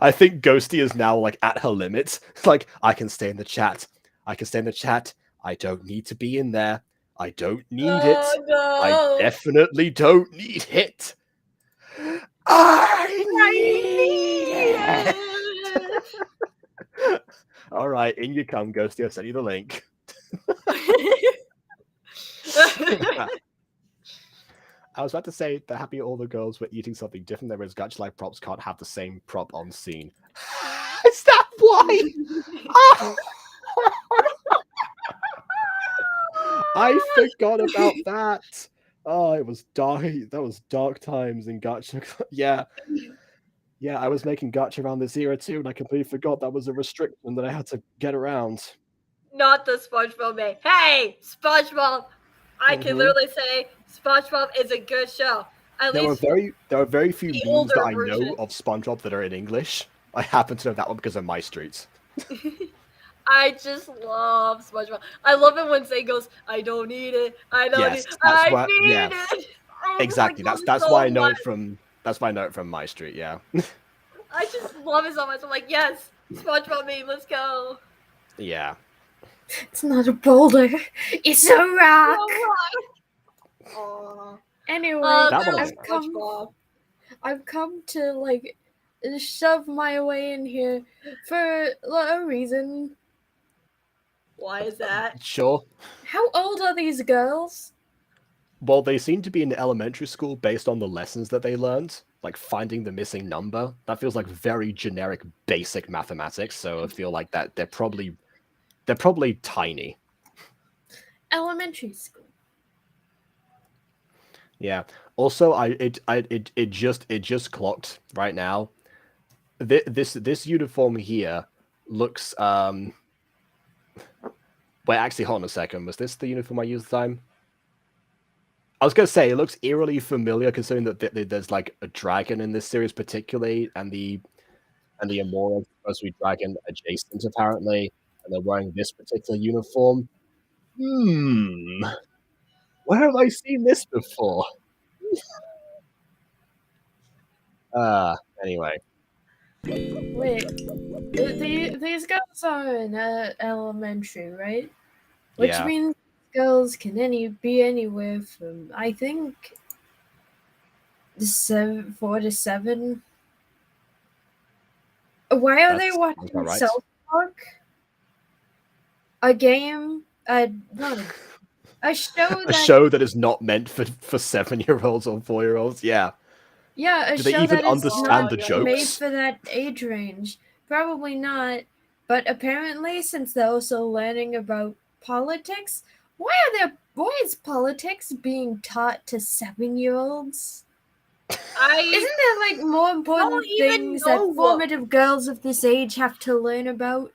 I think Ghosty is now, like, at her limit. It's like, I can stay in the chat. I can stay in the chat. I don't need to be in there. I don't need it. No. I definitely don't need it. I need it. All right, in you come, Ghosty. I'll send you the link. I was about to say that happy all the girls were eating something different, whereas Gacha Life props can't have the same prop on scene. Is that why? I forgot about that. Oh, it was dark. That was dark times in Gacha. Yeah. Yeah, I was making Gacha around this era too, and I completely forgot that was a restriction that I had to get around. Not the SpongeBob man. Hey, SpongeBob! I can literally say SpongeBob is a good show. There are very few memes that I know of SpongeBob that are in English. I happen to know that one because of My Streets. I just love SpongeBob. I love it when Zay goes, "I don't need it. I don't need it. I need it." Oh, exactly. That's why I know it from. That's why I know it from My Street. Yeah. I just love it so much. I'm like, yes, SpongeBob meme. Let's go. Yeah. It's not a boulder. It's a rock. Anyway, I've come to, like, shove my way in here for a reason. Why is that? Sure. How old are these girls? Well, they seem to be in elementary school based on the lessons that they learned, like finding the missing number. That feels like very generic, basic mathematics. So I feel like that they're probably tiny. Elementary school. Yeah. Also, it just clocked right now. This uniform here looks Wait, actually, hold on a second. Was this the uniform I used the time? I was gonna say it looks eerily familiar, considering that there's like a dragon in this series, particularly, and the Amora is supposed to be dragon adjacent, apparently, and they're wearing this particular uniform. Where have I seen this before? Anyway. Wait, these girls are in elementary, right? Which means girls can be anywhere from, I think, 4 to 7. Why are they watching South Park? A game? Not a show that is not meant for 7-year-olds or 4-year-olds. Yeah. Yeah, do they even understand the jokes? Made for that age range. Probably not. But apparently, since they're also learning about politics, why is politics being taught to 7-year-olds? I Isn't there like more important even things know. that formative girls of this age have to learn about?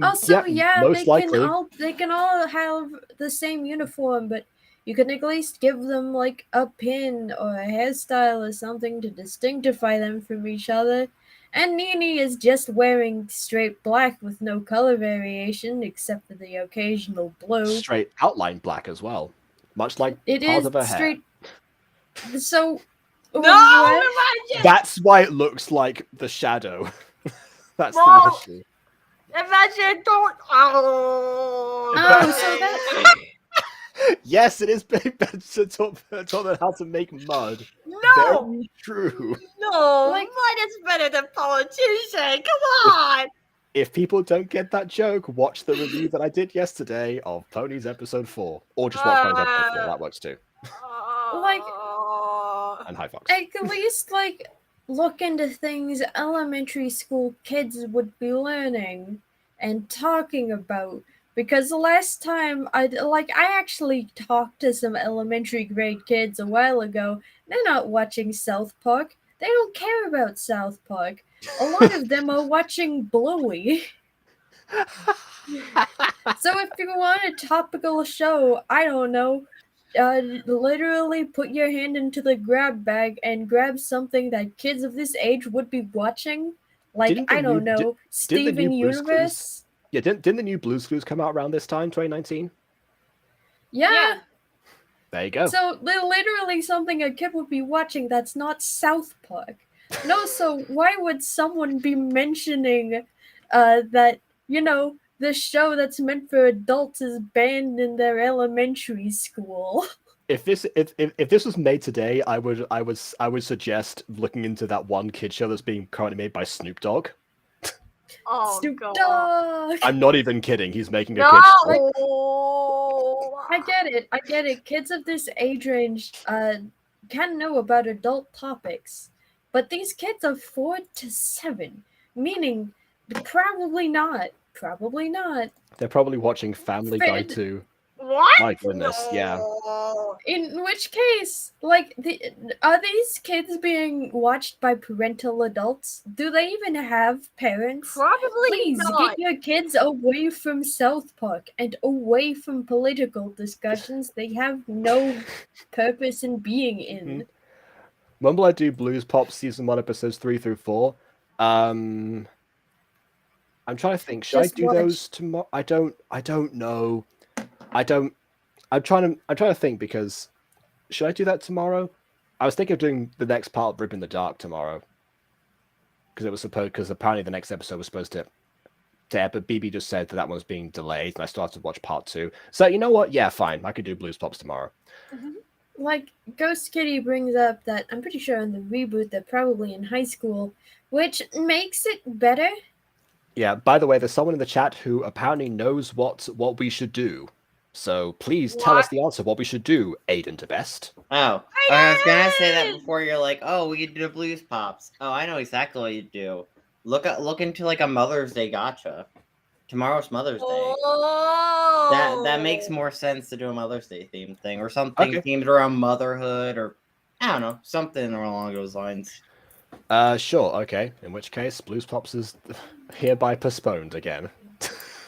Also, yeah, most likely. they can all have the same uniform, but you can at least give them like a pin or a hairstyle or something to distinctify them from each other. And Nini is just wearing straight black with no color variation except for the occasional blue. Straight outline black as well. Much like It part is of her hair. straight. So, No, what? imagine. That's why it looks like the shadow. That's Well, the issue. Imagine don't. Oh, Oh, so that. Yes, it is being better to talk about how to make mud. No, Very true. no, Like- mine is better than politician. Come on. If people don't get that joke, watch the review that I did yesterday of Ponies episode 4. Or just watch Ponies episode 4, that works too. Like- And Hi Fox. At least like look into things elementary school kids would be learning and talking about, because the last time I actually talked to some elementary grade kids a while ago. They're not watching South Park. They don't care about South Park. A lot of them are watching Bluey. So if you want a topical show, I don't know, literally put your hand into the grab bag and grab something that kids of this age would be watching. Like, Didn't the I don't new- know, Steven new Blue's Clues- Universe? Yeah, didn't the new Blue's Clues come out around this time, 2019? Yeah. There you go. So they're literally something a kid would be watching that's not South Park. No, so why would someone be mentioning that, you know, the show that's meant for adults is banned in their elementary school? If this was made today, I would suggest looking into that one kid show that's being currently made by Snoop Dogg. Oh, Snoop God. Dogg! I'm not even kidding. He's making a No. kid show. I get it. Kids of this age range can know about adult topics. But these kids are 4 to 7, meaning probably not. Probably not. They're probably watching Family Guy Fed. too. What? My goodness, yeah. No. In which case, like, are these kids being watched by parental adults? Do they even have parents? Probably Please not. get your kids away from South Park and away from political discussions they have no purpose in being in. When will I do Blues Pop season 1 episodes 3 through 4? I'm trying to think. Should Just I do watch. those tomorrow? I don't know. I'm trying to think, because should I do that tomorrow? I was thinking of doing the next part of Rip in the Dark tomorrow. Because apparently the next episode was supposed to air, but BB just said that one was being delayed, and I still have to watch part 2. So you know what? Yeah, fine. I could do Blues Pops tomorrow. Like, Ghost Kitty brings up that I'm pretty sure in the reboot they're probably in high school, which makes it better. Yeah, by the way, there's someone in the chat who apparently knows what we should do. So please tell us the answer, what we should do, Aiden to Best. Oh, I was gonna say that before. You're like, oh, we could do the Blues Pops. Oh, I know exactly what you'd do. Look into like a Mother's Day gotcha. Tomorrow's Mother's Day. Oh. That makes more sense to do a Mother's Day themed thing, or something Okay. themed around motherhood, or I don't know, something along those lines. Sure, okay. In which case, Blues Pops is hereby postponed again.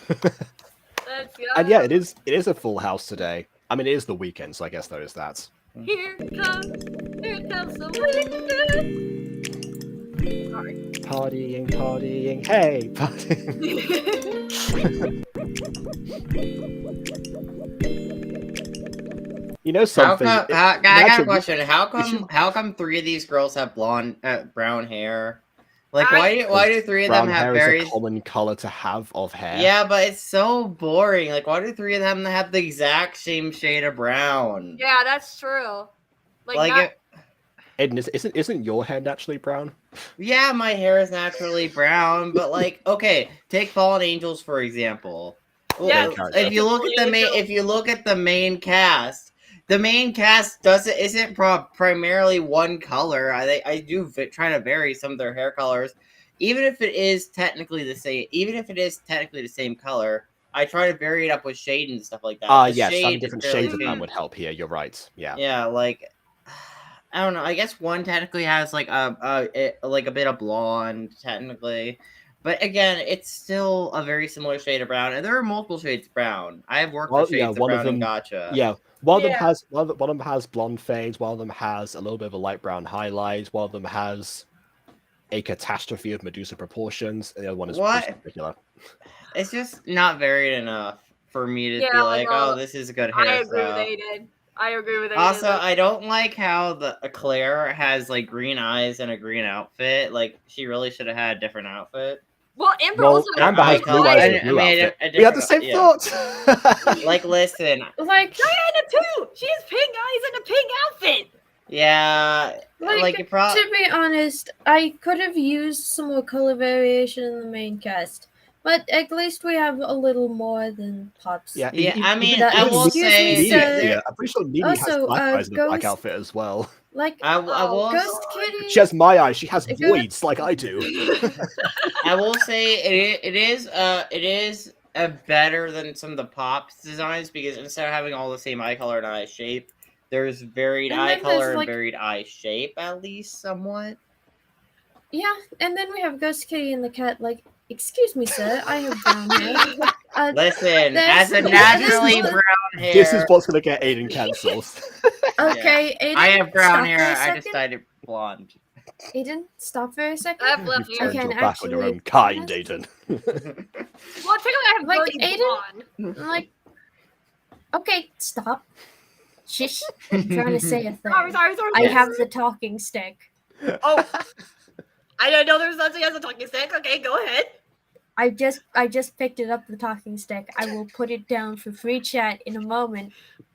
Let's go. And yeah, it is a full house today. I mean, it is the weekend, so I guess there is that. Here comes the weekend. Sorry. Partying, hey, You know something? I got a Imagine- question. How should- come 3 of these girls have brown hair? Like, I- why do 3 of them Brown have hair very is a common color to have of hair. Yeah, but it's so boring. Like, why do 3 of them have the exact same shade of brown? Yeah, that's true. Like Like, not- Aiden, isn't your hair naturally brown? yeah, my hair is naturally brown, but like, okay, take Fallen Angels for example. Yeah, If you look at the main cast, the main cast isn't primarily one color. I do try to vary some of their hair colors. even if it is technically the same color, I try to vary it up with shade and stuff like that. The Yes, having shade different barely shades of that changes. would help here. You're right. Yeah. Yeah, like I don't know. I guess one technically has like a bit of blonde technically, but again, it's still a very similar shade of brown, and there are multiple shades of brown. I have worked Well, with shades of one of brown in them. Gacha. Yeah, one of them Yeah. has one of them has blonde fades. One of them has a little bit of a light brown highlight. One of them has a catastrophe of Medusa proportions. And the other one is What? ridiculous. It's just not varied enough for me to Yeah, be like, no, oh, this is a good I agree with hairstyle. Aiden. I agree with Aiden. Also, I don't like how Claire has like green eyes and a green outfit. Like she really should have had a different outfit. well, Amber Well, also has Amber has eye green blue color. eyes eyes. and a blue outfit. A We had the different- same yeah. thought. Like, listen, Like, Diana too. She has pink eyes and a pink outfit. yeah, like you probably. to be honest, I could have used some more color variation in the main cast, but at least we have a little more than Pops. Yeah, Yeah, I mean, That- I will excuse me, say, sir. yeah, I'm pretty sure Nini has Also, black eyes in a black Ghost- outfit as well. Like, I will. Ghost Kitty. She has my eyes. She has Go- voids like I do. I will say it is better than some of the Pops designs because instead of having all the same eye color and eye shape, there's varied And eye then there's, color and like- varied eye shape at least somewhat. Yeah, and then we have Ghost Kitty and the cat. Like, excuse me, sir, I have brown hair. Listen, there's- as a there's- naturally there's- brown hair, This is what's gonna get Aiden cancelled. Okay, Aiden, I have brown stop hair. for a I second. just dyed it blonde. Aiden, stop for a second. I have left You've ear. turned can your back on your actually own kind, honest- Aiden. Well, technically, I have Like, burgundy Aiden- blonde. Like, okay, stop. Shush. I'm trying to say a thing. Sorry. I have the talking stick. Oh, I didn't know there was such thing as a talking stick. Okay, go ahead. I just picked it up, the talking stick. I will put it down for free chat in a moment.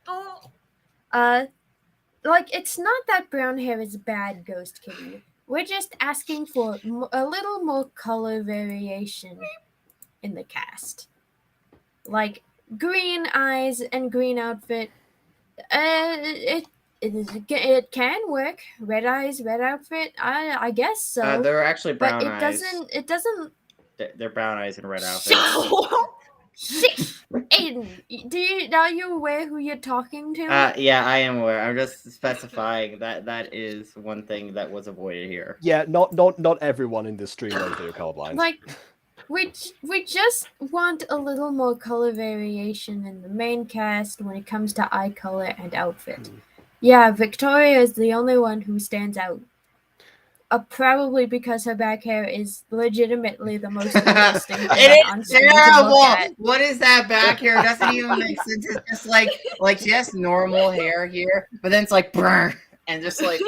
Oh, Like, it's not that brown hair is bad, Ghost Kitty. We're just asking for a little more color variation in the cast. Like, green eyes and green outfit. It can work. Red eyes, red outfit. I guess so. They're actually brown but eyes. It doesn't. They're brown eyes and red outfits. Shit, Aiden, are you aware who you're talking to? Yeah, I am aware. I'm just specifying that is one thing that was avoided here. Yeah, not everyone in this stream knows that you're colorblind. Like, we just want a little more color variation in the main cast when it comes to eye color and outfit. Yeah, Victoria is the only one who stands out. Probably because her back hair is legitimately the most interesting thing on It is screen to look terrible. at. What is that back hair? It doesn't even make sense. It's just like she has normal hair here, but then it's like brr, and just like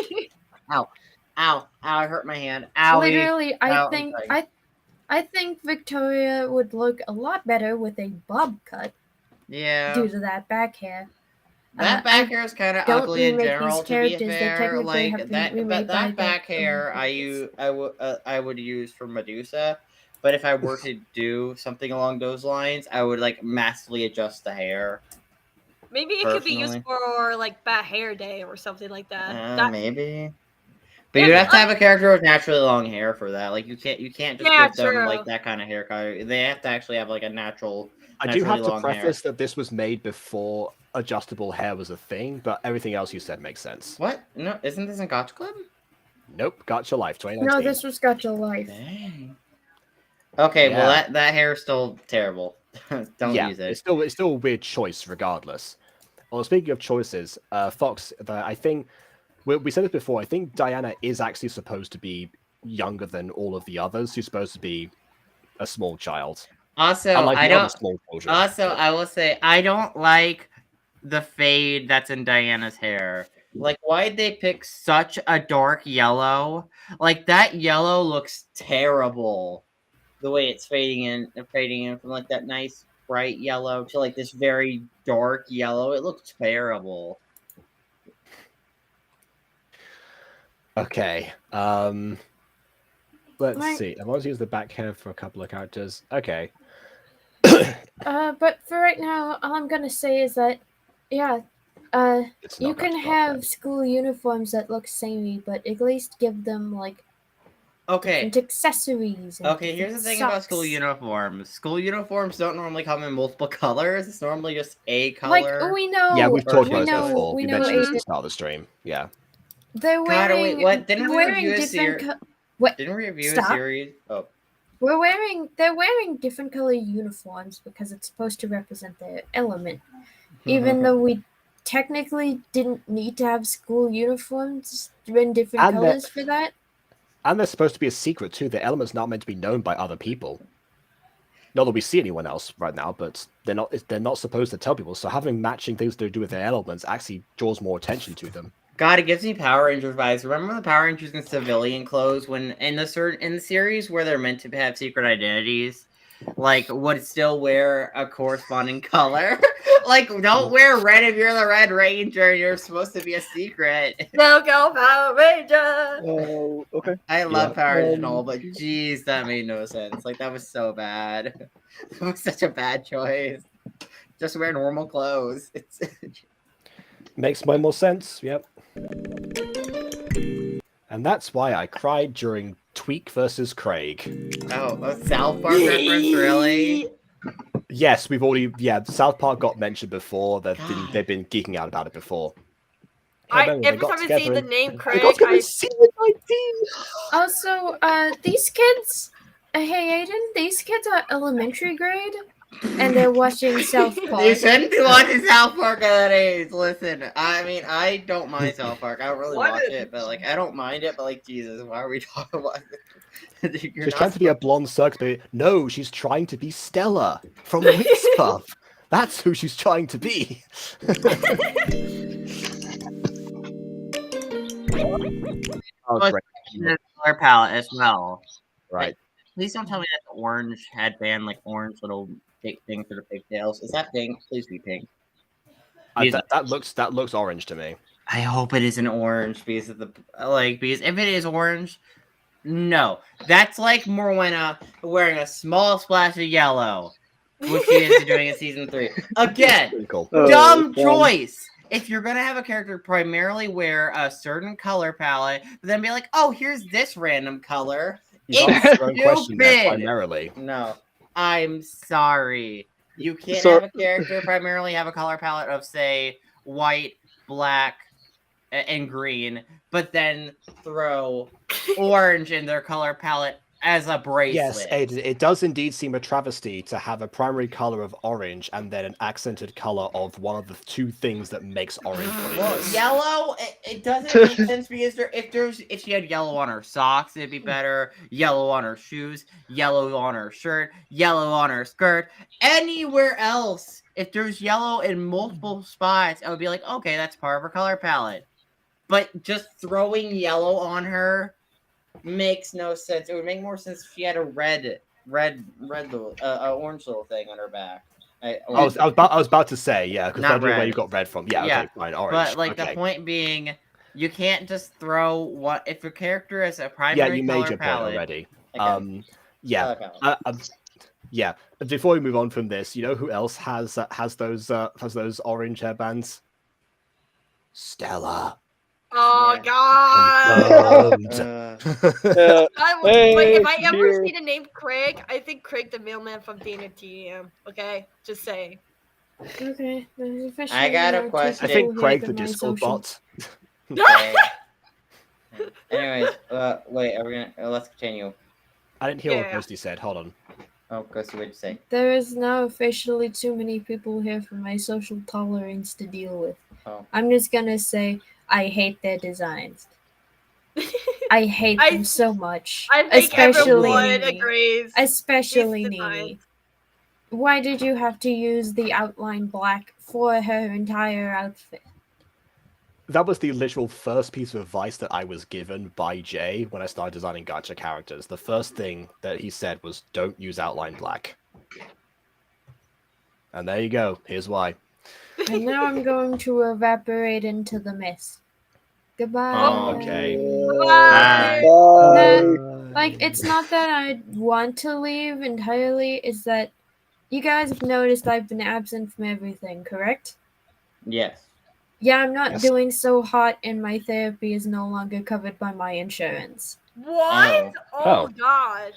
ow, I hurt my hand. Ow. Literally, Ow, I think Victoria would look a lot better with a bob cut Yeah. due to that back hair. That back hair is kind of don't ugly in remake general. these To be characters, they fair, technically like have been remade by that the back hair, I would use for Medusa. But if I were to do something along those lines, I would like massively adjust the hair. maybe it could be used Personally. for like Bad Hair Day or something like that. Maybe. But you'd have to have a character with naturally long hair for that. Like you can't just Yeah, give them true. like that kind of hair color. They have to actually have like a natural. I do have naturally to long hair. preface that this was made before adjustable hair was a thing, but everything else you said makes sense. What? No, isn't this in Gotcha Club? Nope, Gotcha Life 2019. No, this was Gotcha Life. Dang. Okay, well Yeah. that hair is still terrible. Don't yeah, use it. It's still a weird choice regardless. Well, speaking of choices, Fox, I think we said it before. I think Diana is actually supposed to be younger than all of the others. She's supposed to be a small child. Also, Unlike I the other don't. small children. Also, I will say I don't like the fade that's in Diana's hair. Like, why'd they pick such a dark yellow? Like that yellow looks terrible. The way it's fading in from like that nice bright yellow to like this very dark yellow. It looks terrible. Okay. Let's Right. see. I want to use the back hair for a couple of characters. Okay. But for right now, all I'm gonna say is that, yeah, It's you not can Gotcha Life have then. school uniforms that look samey, but at least give them like Okay. different accessories. And Okay, here's the thing about school socks. uniforms. School uniforms don't normally come in multiple colors. It's normally just a Like color. we know, Yeah, we've talked about we this know, before. we We know, mentioned this at Aiden. the start of the stream. Yeah. They're God, wearing. wait, what? Didn't they're we wearing review a different. series? What? Didn't we review Stop. a series? Oh. They're wearing different color uniforms because it's supposed to represent their element. Even though we technically didn't need to have school uniforms in different And colors for that. And they're supposed to be a secret too. The element's not meant to be known by other people. Not that we see anyone else right now, but they're not supposed to tell people. So having matching things to do with their elements actually draws more attention to them. God, it gives me Power Rangers vibes. Remember the Power Rangers in civilian clothes when in the series where they're meant to have secret identities, like would still wear a corresponding color. Like, don't wear red if you're the Red Ranger. You're supposed to be a secret. Go Power Ranger! Oh, okay. I love Power Rangers and all, Um, but geez, that made no sense. Like, that was so bad. That was such a bad choice. Just wear normal clothes. It's Makes way more sense. Yep. And that's why I cried during Tweak versus Craig. oh, a South Park reference, really? Yes, we've already. Yeah, South Park got mentioned before. They've been geeking out about it before. Every time I see the name Craig, got together in season 19. Also, these kids. Hey, Aiden, these kids are elementary grade, and they're watching South Park. You shouldn't be watching South Park at that age. Listen, I mean, I don't mind South Park. I don't really watch it, but like, I don't mind it. But like, Jesus, why are we talking about it? She's trying to be a blonde circus baby. No, she's trying to be Stella from Wigspuff. That's who she's trying to be. Oh, great. The color palette as well. Right. Please don't tell me that the orange headband, like orange little big thing for the pigtails. Is that pink? Please be pink. That looks orange to me. I hope it isn't orange because of because if it is orange, no, that's like Morwenna wearing a small splash of yellow, which she is doing in season 3. Again, Pretty cool. dumb choice. If you're gonna have a character primarily wear a certain color palette, but then be like, oh, here's this random color. You've asked your own question there, stupid. primarily. No, I'm sorry. You can't So- have a character primarily have a color palette of, say, white, black, and green, but then throw orange in their color palette as a bracelet. Yes, it does indeed seem a travesty to have a primary color of orange and then an accented color of one of the two things that makes orange what it Well, is. yellow, it doesn't make sense because if she had yellow on her socks, it'd be better. Yellow on her shoes, yellow on her shirt, yellow on her skirt. Anywhere else, if there's yellow in multiple spots, I would be like, okay, that's part of her color palette. But just throwing yellow on her makes no sense. It would make more sense if she had a orange little thing on her back. I was about to say, yeah, because Not that's where red. you got red from. Yeah, Yeah, okay, fine, orange. But like okay. the point being, you can't just throw what if your character is a Yeah, primary you color made your point palette. already. Okay. Yeah. Color palette. Yeah. Before we move on from this, you know who else has those orange hairbands? Stella. Oh Yeah. God! Confirmed. Wait, if I ever here. see the name Craig, I think Craig the mailman from Dana TM. Okay, just saying. Okay, there's officially I got a no question. I people think here Craig than the my Discord social- bot. Okay. Anyways, wait, are we gonna let's continue. I didn't hear what Yeah. Ghosty said. Hold on. Oh, Ghosty, what'd you say? There is now officially too many people here for my social tolerance to deal with. Oh. I'm just gonna say I hate their designs. I hate I- them so much. I think especially everyone Nini. agrees. Especially These Nini. designs. Why did you have to use the outline black for her entire outfit? That was the literal first piece of advice that I was given by Jay when I started designing gacha characters. The first thing that he said was, don't use outline black. And there you go. Here's why. And now I'm going to evaporate into the mist. Goodbye. Oh, okay. Bye. Bye. Like, it's not that I want to leave entirely, it's that you guys have noticed I've been absent from everything, correct? Yes. Yeah, I'm not Yes. doing so hot and my therapy is no longer covered by my insurance. What? Oh, Oh. God.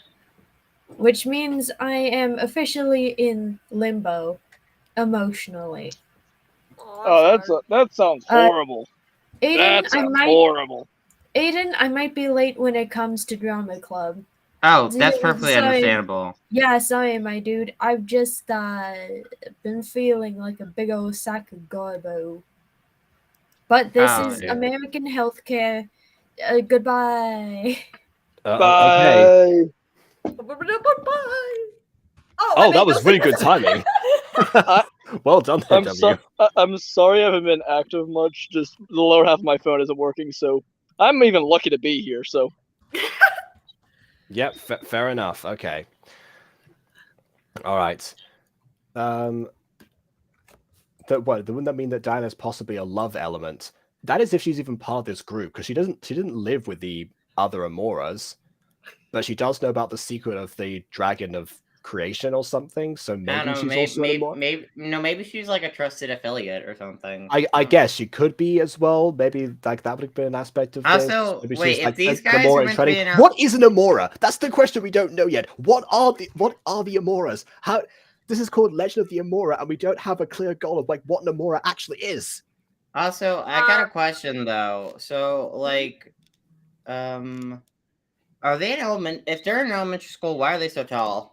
Which means I am officially in limbo emotionally. Oh, I'm sorry. that sounds horrible. Aiden, That sounds horrible. Aiden, I might be late when it comes to drama club. Oh, that's perfectly Sorry. understandable. Yeah, sorry, my dude. I've just been feeling like a big old sack of garbo. But this Oh, is yeah. American healthcare. Goodbye. Okay. Bye. Bye. Oh, that was really good timing. Well done there, W. I'm sorry I haven't been active much. Just the lower half of my phone isn't working, so I'm even lucky to be here. So Yep, fair enough. Okay. All right. Wouldn't that mean that Diana's possibly a love element? That is if she's even part of this group, because she didn't live with the other Amoras, but she does know about the secret of the dragon of creation or something. So maybe she's also an Amora. Maybe she's like a trusted affiliate or something. I guess she could be as well. Maybe like that would have been an aspect of this. Also, Maybe wait, she's if like these an guys Amora are in meant to training. be in What is an Amora? That's the question we don't know yet. What are the Amoras? How this is called Legend of the Amora, and we don't have a clear goal of like what an Amora actually is. Also, I got a question though. So, like, are they if they're in elementary school, why are they so tall?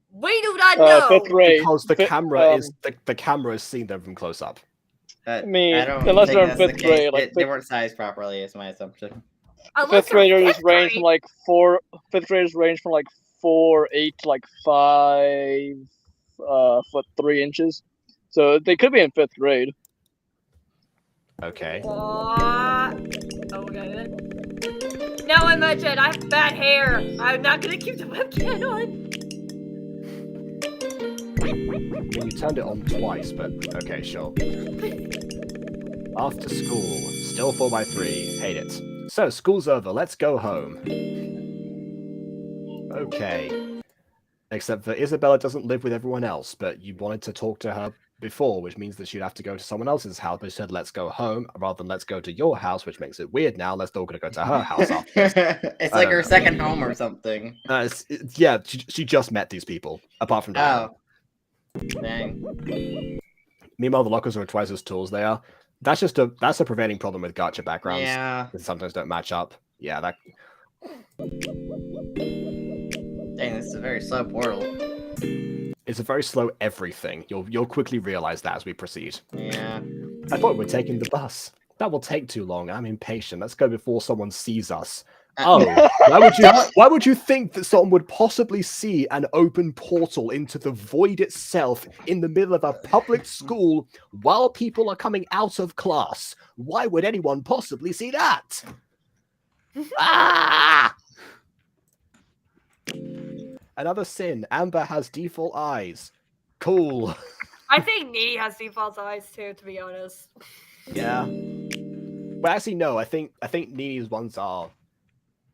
We do not know. 5th grade. Because the camera is the camera is seeing them from close up. I mean, I don't unless think they're in that's the 5th grade, case. like They weren't sized properly, is my assumption. Fifth graders range from like 4'8" to like 5'3" So they could be in 5th grade. Okay. Okay then. Now imagine I have bad hair. I'm not gonna keep the webcam on. I mean, you turned it on twice, but okay, sure. After school, still 4x3, hate it. So, school's over, let's go home. Okay. Except that Isabella doesn't live with everyone else, but you wanted to talk to her before, which means that she'd have to go to someone else's house, but she said, let's go home, rather than let's go to your house, which makes it weird now. Let's all gonna go to her house after this. It's like her second home or something. Yeah, she just met these people, apart from Diana. Oh. Dang. Meanwhile, the lockers are twice as tall as they are. That's a prevailing problem with gacha backgrounds. Yeah. They sometimes don't match up. Yeah, that. Dang, this is a very slow portal. It's a very slow everything. You'll quickly realize that as we proceed. Yeah. I thought we were taking the bus. That will take too long. I'm impatient. Let's go before someone sees us. Oh, why would you think that someone would possibly see an open portal into the void itself in the middle of a public school while people are coming out of class? Why would anyone possibly see that? Ah! Another sin. Amber has default eyes. Cool. I think Needy has default eyes too, to be honest. Yeah. Well, actually, no. I think Nini's ones are.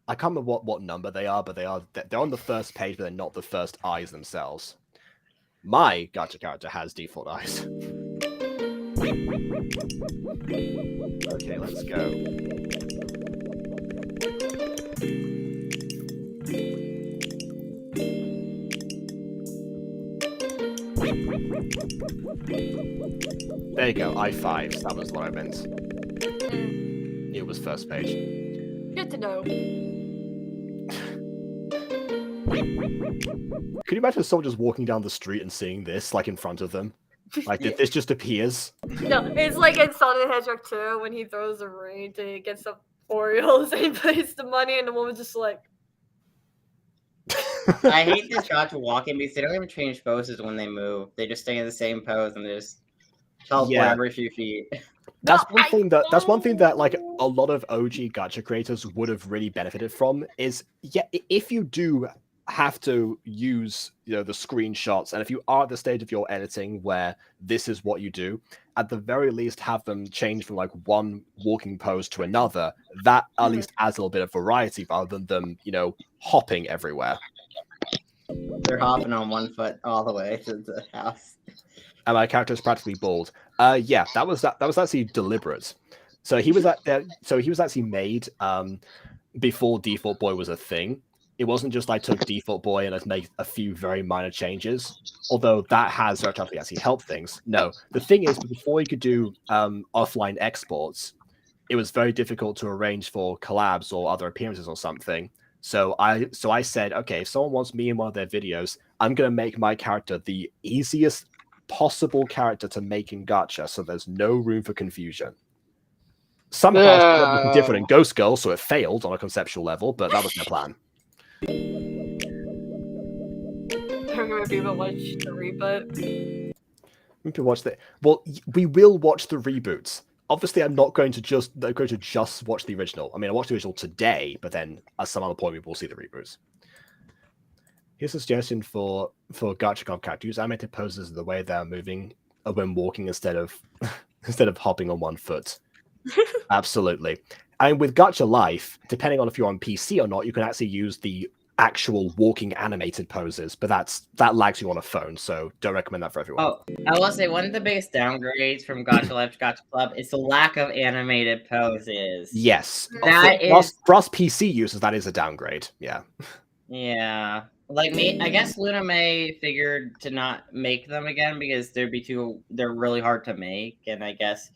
I can't remember what number they are, but they're on the first page, but they're not the first eyes themselves. My gacha character has default eyes. Okay, let's go. There you go, I5s. That was what I meant. It was first page. Good to know. Could you imagine someone just walking down the street and seeing this, like, in front of them? Like, this just appears? No, it's like in Sonic the Hedgehog 2 when he throws a ring to get some Oreos and he puts the money and the woman's just like... I hate this gacha walking because they don't even change poses when they move. They just stay in the same pose and they just teleport every few feet. That's one thing that like a lot of OG gacha creators would have really benefited from is, yeah, if you do have to use, you know, the screenshots, and if you are at the stage of your editing where this is what you do, at the very least have them change from like one walking pose to another. That at least adds a little bit of variety rather than them, you know, hopping everywhere. They're hopping on one foot all the way to the house. And my character is practically bald. Yeah, that was actually deliberate. So he was actually made before Default Boy was a thing. It wasn't just I took Default Boy and I've made a few very minor changes, although that has actually helped things. No, the thing is, before you could do offline exports, it was very difficult to arrange for collabs or other appearances or something. So I said, okay, if someone wants me in one of their videos, I'm going to make my character the easiest possible character to make in Gacha, so there's no room for confusion. Somehow it's looking different in Ghost Girl, so it failed on a conceptual level, but that was their plan. I'm gonna be able to watch the reboot. We can watch the. Well, we will watch the reboots. Obviously, I'm not going to just watch the original. I mean, I watched the original today, but then at some other point we will see the reboots. Here's a suggestion for GachaCon characters. Use animated poses the way they're moving when walking instead of hopping on one foot. Absolutely. And with Gacha Life, depending on if you're on PC or not, you can actually use the actual walking animated poses, but that lags you on a phone, so don't recommend that for everyone. Oh, I will say one of the biggest downgrades from Gacha Life to Gacha Club is the lack of animated poses. Yes. That for us PC users, that is a downgrade. Yeah. Yeah. Like me, I guess Luna May figured to not make them again because they're really hard to make, and I guess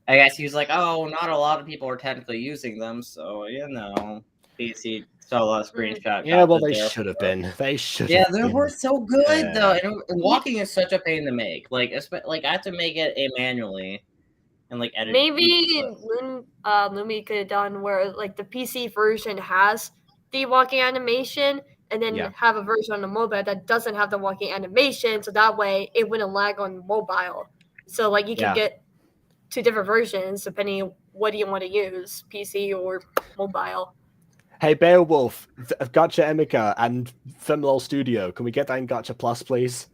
he was like, oh, not a lot of people are technically using them, so PC saw a screenshot. Yeah, well, they should have been. They should. Yeah, they were so good though. And walking is such a pain to make. Like I have to make it manually, and like edit. Maybe Lumi could have done where like the PC version has the walking animation, and then have a version on the mobile that doesn't have the walking animation, so that way it wouldn't lag on mobile. So like you can get two different versions depending on what do you want to use, PC or mobile. Hey, Beowulf, Gacha Emika, and Femlol Studio, can we get that in Gacha Plus, please?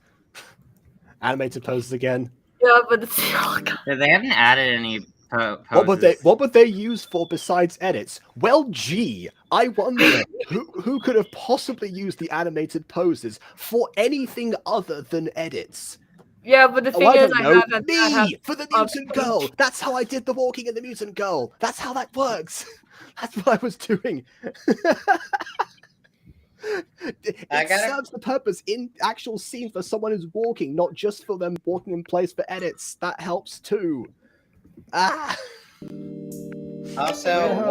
Animated poses again. Yeah, but they haven't added any poses. What would they use for besides edits? Well, gee, I wonder who could have possibly used the animated poses for anything other than edits. Yeah, but the thing is, I have for the mutant girl. That's how I did the walking in the mutant girl. That's how that works. That's what I was doing. It serves the purpose in actual scenes for someone who's walking, not just for them walking in place for edits. That helps too. Also,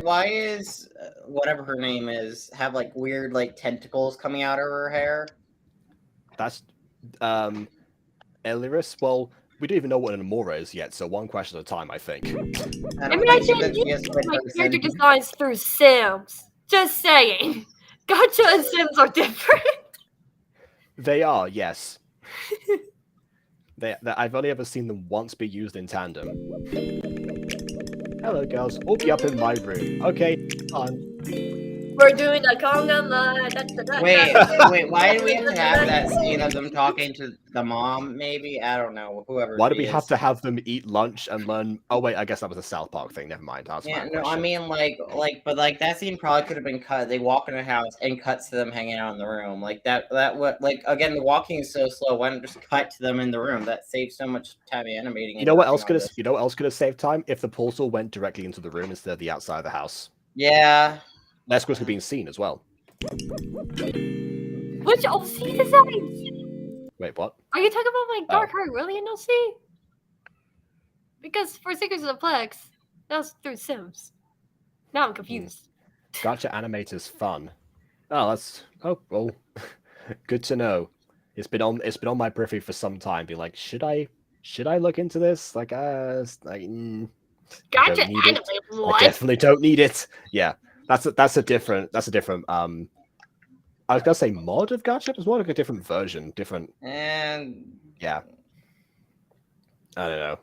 why is whatever her name is have like weird like tentacles coming out of her hair? That's Eliris. Well, we don't even know what an Amora is yet, so one question at a time, I think. I mean, I can't use my character designs through Sims. Just saying. Gacha and Sims are different. They are, yes. I've only ever seen them once be used in tandem. Hello, girls. We'll be up in my room. Okay, on. We're doing a Konga line. Wait, why do we have to have that scene of them talking to the mom, maybe? I don't know, whoever. Why do we have to have them eat lunch and learn? Oh, wait, I guess that was a South Park thing. Never mind. I mean, but that scene probably could have been cut. They walk in a house and cuts to them hanging out in the room. Like, again, the walking is so slow. Why don't just cut to them in the room? That saves so much time animating. You know what else could have saved time? If the portal went directly into the room instead of the outside of the house. Yeah. Less risk of being seen as well. Which OC designs? Wait, what? Are you talking about my Dark Heart really in OC? Because for Secrets of the Plex, that was through Sims. Now I'm confused. Gacha animator's fun. Oh, well, good to know. It's been on my periphery for some time. Being like, should I look into this? Like, Gacha animator. I definitely don't need it. Yeah. That's a different I was gonna say mod of Gacha, but it's more like a different version, and yeah. I don't know.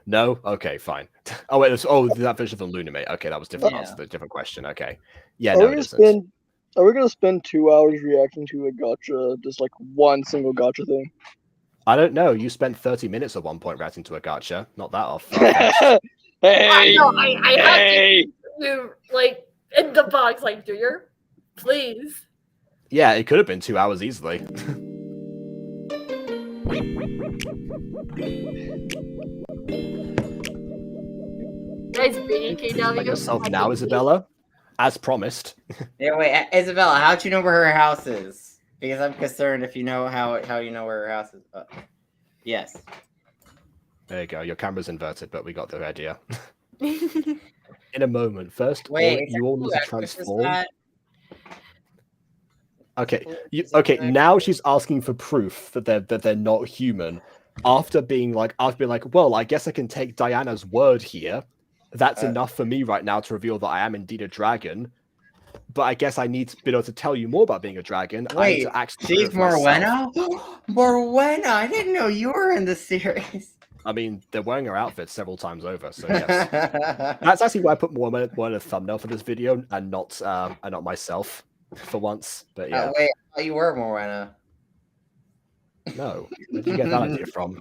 No? Okay, fine. Oh wait, that version of Lunamate. Okay, that was different answer, the different question. Okay. Yeah, no, it isn't. Are we gonna spend 2 hours reacting to a Gacha, just like one single Gacha thing? I don't know. You spent 30 minutes at one point reacting to a Gacha. Not that off. Hey! I have to like in the box, like, do you? Please. Yeah, it could have been 2 hours easily. Guys, BKW. Yourself now, Isabella. as promised. Yeah, wait, Isabella, how'd you know where her house is? Because I'm concerned if you know how you know where her house is. Yes. There you go. Your camera's inverted, but we got the idea. In a moment. First, Wait, you all need to is transform. that? Okay. Okay. Now she's asking for proof that they're not human. After being like, well, I guess I can take Diana's word here. That's enough for me right now to reveal that I am indeed a dragon. But I guess I need to be able to tell you more about being a dragon. Wait, I need to actually she's prove myself. Morwenna? Morwenna, I didn't know you were in the series. I mean, they're wearing her outfit several times over, so yes. That's actually why I put more in a thumbnail for this video and not myself for once. But yeah. Wait, I thought you were Morwenna. No. Where did you get that idea from?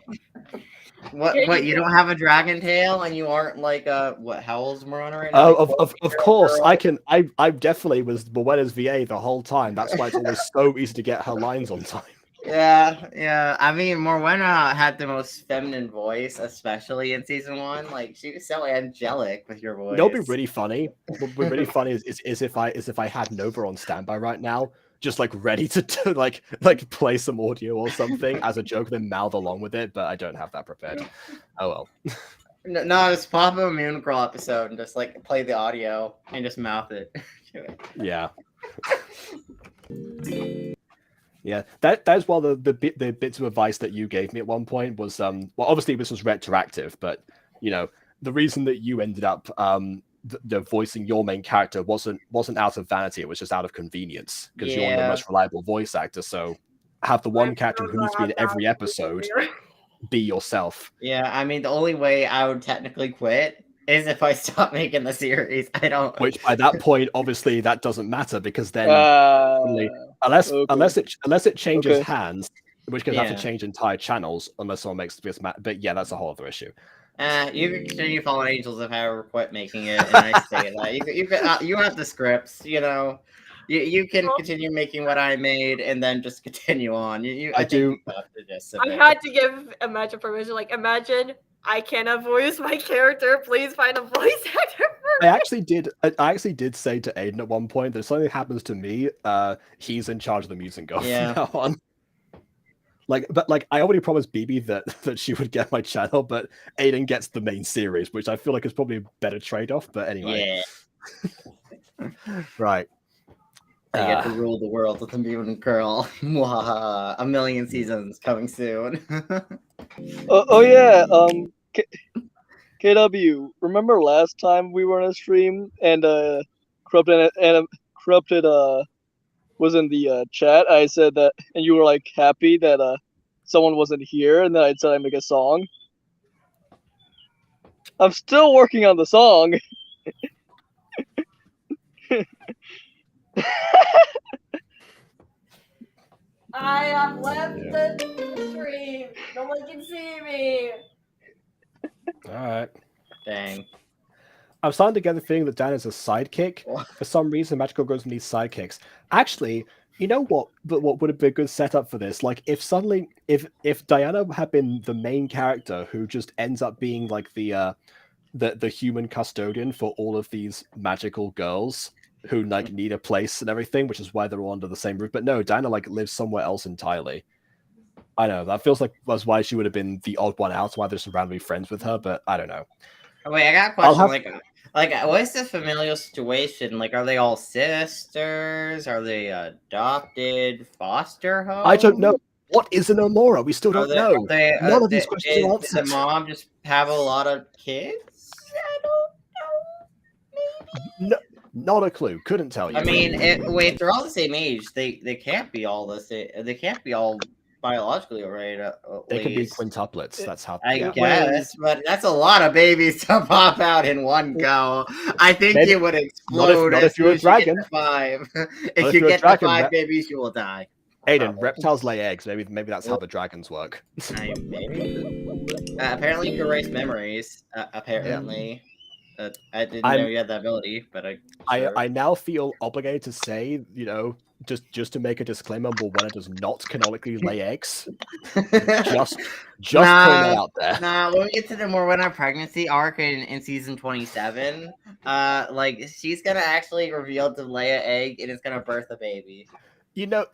What? You don't have a dragon tail, and you aren't like what? How old's Morwenna right now? Of course, girl? I definitely was Morwenna's VA the whole time. That's why it's always so easy to get her lines on time. Yeah. I mean, Morwenna had the most feminine voice, especially in season 1. Like, she was so angelic with your voice. You know what'd be really funny? What would be really funny is if I had Nova on standby right now, just like ready to like play some audio or something as a joke, then mouth along with it. But I don't have that prepared. Oh well. No, just pop a Moon Girl episode and just like play the audio and just mouth it. Yeah. Yeah, that's one of the bits of advice that you gave me at one point was well, obviously this was retroactive, but you know the reason that you ended up the voicing your main character wasn't out of vanity, it was just out of convenience because you're the most reliable voice actor. So have the one character who needs to be in every episode be yourself. Yeah, I mean the only way I would technically quit is if I stop making the series. I don't. Which by that point, obviously, that doesn't matter because then unless it changes hands, in which case I have to change entire channels unless someone makes this matter. But yeah, that's a whole other issue. You can continue Fallen Angels if I ever quit making it, and I say that you have the scripts, you know. You can continue making what I made and then just continue on. I do. I had to give Imagine permission. Like, Imagine, I cannot voice my character. Please find a voice actor for me. I actually did say to Aiden at one point that if something happens to me, he's in charge of the music go from now on. But I already promised BB that she would get my channel, but Aiden gets the main series, which I feel like is probably a better trade-off. But anyway, right. I get to rule the world with a mutant girl. A million seasons coming soon. Yeah. KW, remember last time we were on a stream and Corrupted was in the chat? I said that, and you were like happy that someone wasn't here, and then I said I'd make a song. I'm still working on the song. I have left the stream. No one can see me. All right. Dang. I'm starting to get the feeling that Dan is a sidekick. For some reason, Magical Girls need sidekicks. Actually, you know what? But what would have been a good setup for this? Like, if suddenly, if Diana had been the main character who just ends up being like the human custodian for all of these magical girls who like need a place and everything, which is why they're all under the same roof. But no, Diana like lives somewhere else entirely. I know that feels like that's why she would have been the odd one out. Why they're randomly friends with her, but I don't know. Wait, I got a question. Like, what is the familial situation? Like, are they all sisters? Are they adopted foster home? I don't know. What is an Amora? We still don't know. None of these questions are answered. Did the mom just have a lot of kids? I don't know. Maybe. No, not a clue. Couldn't tell you. I mean, wait, they're all the same age. They can't be all the same. They can't be all biologically related. They could be quintuplets. That's how. I guess, but that's a lot of babies to pop out in one go. I think it would explode. Not if you're a dragon. 5. If you get to 5 babies, you will die. Aiden, reptiles lay eggs. Maybe that's how the dragons work. Maybe. Apparently, you can erase memories. Apparently. I didn't know you had that ability, but I now feel obligated to say, you know, just to make a disclaimer, Morwenna does not canonically lay eggs. just putting it out there. Nah, when we get to the Morwenna pregnancy arc in season 27, Like she's gonna actually reveal to lay an egg and it's gonna birth a baby. You know,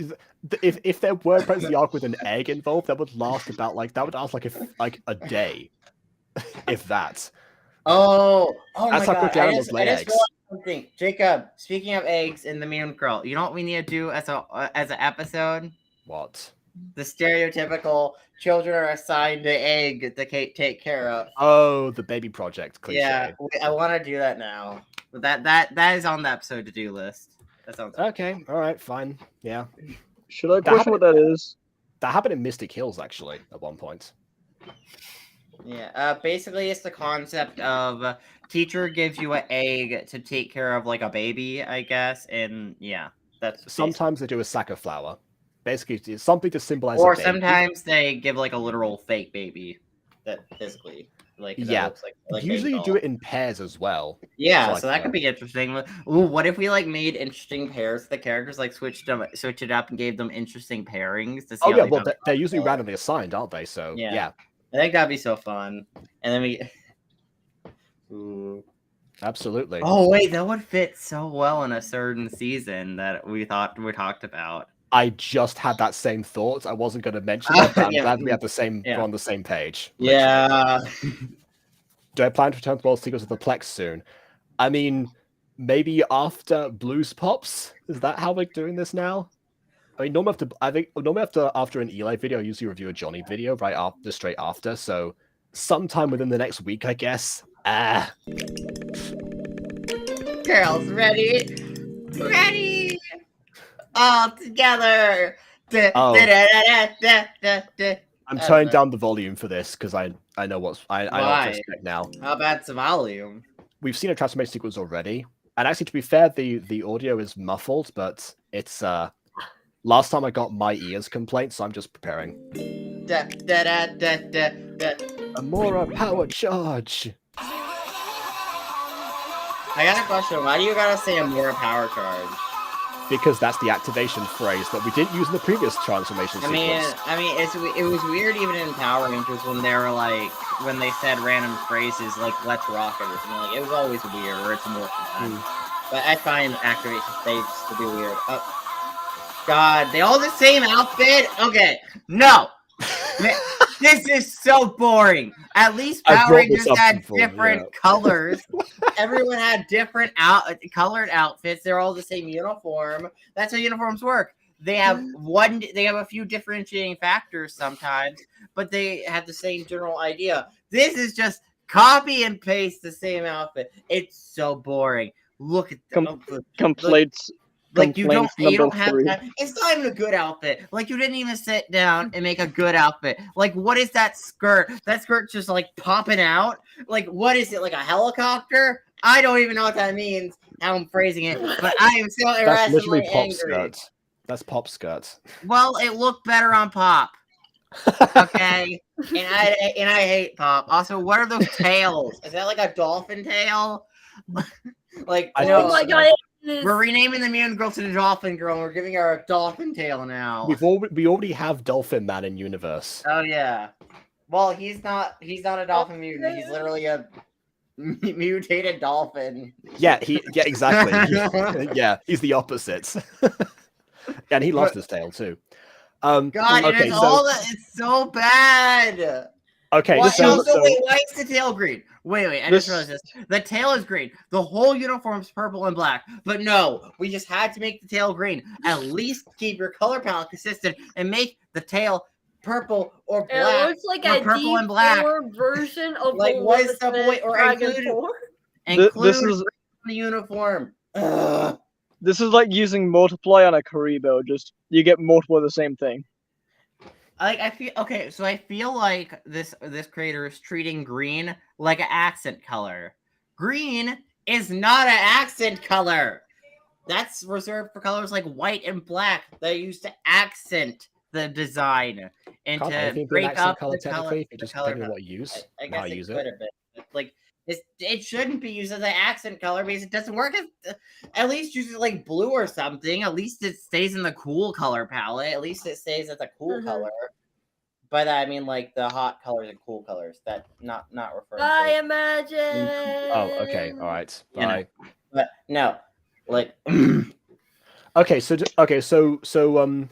if there were pregnancy arc with an egg involved, that would last about like a day, if that. Oh That's my how god! quickly I animals just lay eggs. realized something. Jacob, speaking of eggs in the Mean Girl, you know what we need to do as an episode? What? The stereotypical children are assigned an egg to take care of. Oh, the baby project cliche. Yeah, I want to do that now. But that is on the episode to-do list. That sounds Okay, all right, fine. Yeah, Should I question what that is? that happened in Mystic Hills actually at one point. Yeah, basically it's the concept of teacher gives you an egg to take care of like a baby, I guess, and yeah, that's Sometimes they do a sack of flour. Basically, it's something to symbolize or a baby. sometimes they give like a literal fake baby that physically that looks like usually you do it in pairs as well. Yeah, like so that could be interesting. Ooh, what if we like made interesting pairs of the characters, like switch it up and gave them interesting pairings to see? Oh how yeah, they well bounce they're off usually each other. randomly assigned, aren't they? So yeah. I think that'd be so fun. And then we Ooh. Absolutely. Oh wait, that would fit so well in a certain season that we talked about. I just had that same thought. I wasn't going to mention it, but I'm Yeah. glad we have we're on the same page. literally. Yeah. Do I plan to return to World Sequels of the Plex soon? I mean, maybe after Blues Pops? Is that how we're doing this now? I mean, normally after an Eli video, I usually review a Johnny video straight after. So sometime within the next week, I guess. Girls, ready? Ready! All together! Oh. Da-da-da-da-da-da. I'm turning down the volume for this because I know I know what Why? to expect now. How about the volume? We've seen a transformation sequence already, and actually, to be fair, the audio is muffled, but it's last time I got my ears complaint, so I'm just preparing. Da-da-da-da-da. Amora power charge. I got a question. Why do you gotta say Amora power charge? Because that's the activation phrase that we didn't use in the previous transformation sequence. I mean, it was weird even in Power Rangers when they were like, when they said random phrases like "Let's rock" it or something. Like, it was always weird, or it's more fun. But I find activation states to be weird. Oh, God, they all the same outfit? Okay, no! This is so boring. At least Power Rangers had different colors. Everyone had different colored outfits. They're all the same uniform. That's how uniforms work. They have a few differentiating factors sometimes, but they have the same general idea. This is just copy and paste the same outfit. It's so boring. Look at complaints. Like you don't have 3. time. It's not even a good outfit. Like you didn't even sit down and make a good outfit. Like what is that skirt? That skirt's just like popping out. Like what is it? Like a helicopter? I don't even know what that means. How I'm phrasing it, but I am so That's literally irrationally pop angry. skirts. That's pop skirts. Well, it looked better on Pop. Okay, and I hate Pop. Also, what are those tails? Is that like a dolphin tail? Like Oh my god! We're renaming the Mean Girl to the Dolphin Girl, and we're giving her a dolphin tail now. We already have Dolphin Man in universe. Oh yeah. Well, he's not a dolphin mutant. He's literally a mutated dolphin. Yeah, exactly. Yeah, he's the opposite. And he lost his tail too. God, okay, it's so bad. Okay, why, so why is the tail green? Wait, I just realized this. The tail is green. The whole uniform's purple and black. But no, we just had to make the tail green. At least keep your color palette consistent and make the tail purple or black. It looks like a purple and black version of like what is the point? Or include the uniform. Ugh. This is like using multiply on a Karibo. Just you get multiple of the same thing. I feel like this creator is treating green like an accent color. Green is not an accent color. That's reserved for colors like white and black that are used to accent the design and to break up the color. Just depending on what you use. I guess it could have been. Like it shouldn't be used as an accent color because it doesn't work. At least use it like blue or something. At least it stays in the cool color palette. At least it stays as a cool color. By that I mean like the hot colors and cool colors. That not referring I to. imagine. Oh, okay, all right. You know. Bye. But no, like Okay, so so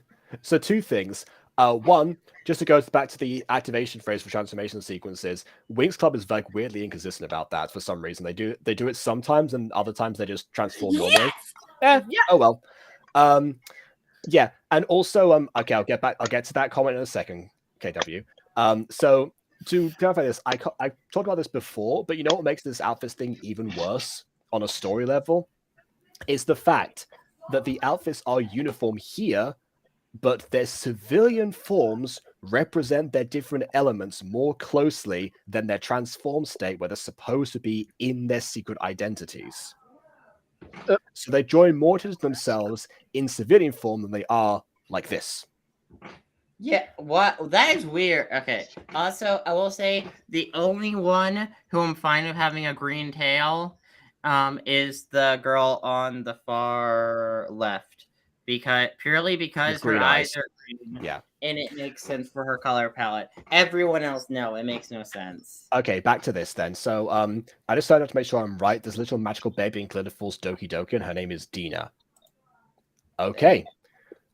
two things. One, just to go back to the activation phrase for transformation sequences, Winx Club is like weirdly inconsistent about that for some reason. They do it sometimes, and other times they just transform normally. Yeah. Oh well. Yeah, and also okay, I'll get to that comment in a second, KW. So to clarify this, I talked about this before, but you know what makes this outfits thing even worse on a story level is the fact that the outfits are uniform here, but their civilian forms represent their different elements more closely than their transformed state, where they're supposed to be in their secret identities. So they join more to themselves in civilian form than they are like this. yeah, what? That is weird. Okay. Also, I will say the only one who I'm fine with having a green tail, is the girl on the far left, purely because her green eyes eyes. are green. Yeah. And it makes sense for her color palette. Everyone else, no, it makes no sense. Okay, back to this then. So I decided to make sure I'm right. There's a little magical baby in Glitter Force Doki Doki, and her name is Dina. Okay.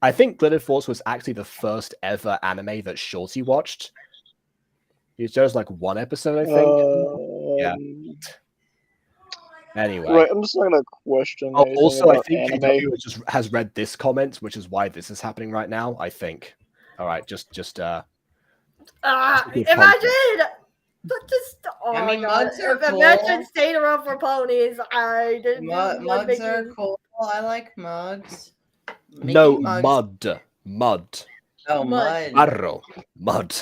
I think Glitter Force was actually the first ever anime that Shorty watched. He chose like one episode, I think. Yeah. Anyway. Right, I'm just not gonna question anything Also, I about think anime. KW has read this comment, which is why this is happening right now, I think. All right, just imagine. Oh I mean, my God. mugs are If cool. Imagine stayed around for ponies. I didn't. Mugs are cool. I like mugs. No, mugs. mud. Oh, Mud. mud. Barro. Mud.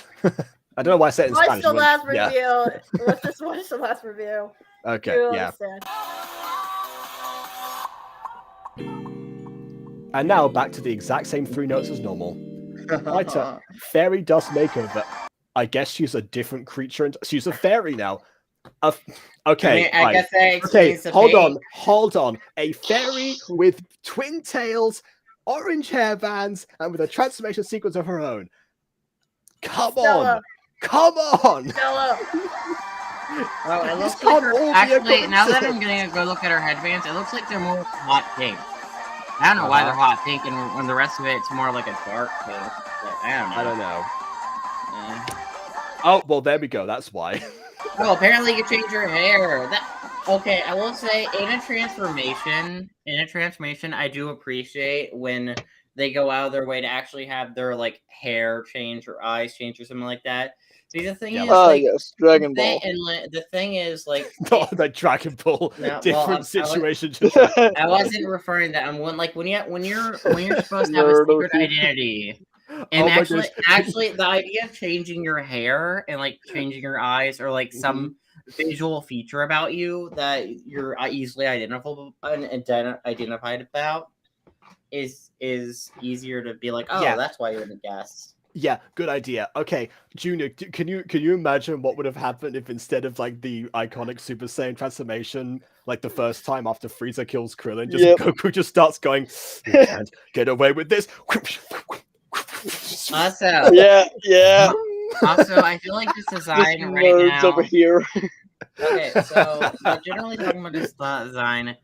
I don't know why I said it in Watch Spanish. the last Yeah. review. Let's just watch the last review. Okay, You'll yeah. understand. And now back to the exact same 3 notes as normal. Right, fairy dust makeover. I guess she's a different creature, and she's a fairy now. Okay, I guess that explains the hold on. A fairy with twin tails, orange hairbands, and with a transformation sequence of her own. Come on! Stella. Oh, it looks These like can't all be a actually, now that I'm coincidence. getting a good look at her headbands, it looks like they're more hot pink. I don't know why they're hot pink, and when the rest of it's more like a dark pink. But I don't know. Oh, well, there we go. That's why. Oh, apparently you can change your hair. Okay, I will say, in a transformation, I do appreciate when they go out of their way to actually have their like hair change or eyes change or something like that. See, the thing is, like, yes, Dragon Ball. The thing is, like, Not the Dragon Ball. No, Different situation. I wasn't referring to that. I'm like when you're supposed to have a secret identity. And actually, the idea of changing your hair and like changing your eyes or like some visual feature about you that you're easily identified about is easier to be like, oh, that's why you're the guest. Yeah, good idea. Okay, Junior, can you imagine what would have happened if instead of like the iconic Super Saiyan transformation, like the first time after Frieza kills Krillin, Goku just starts going, "You can't get away with this." Also, yeah. Also, I feel like this design right now. Over here. Okay, so generally talking about this design,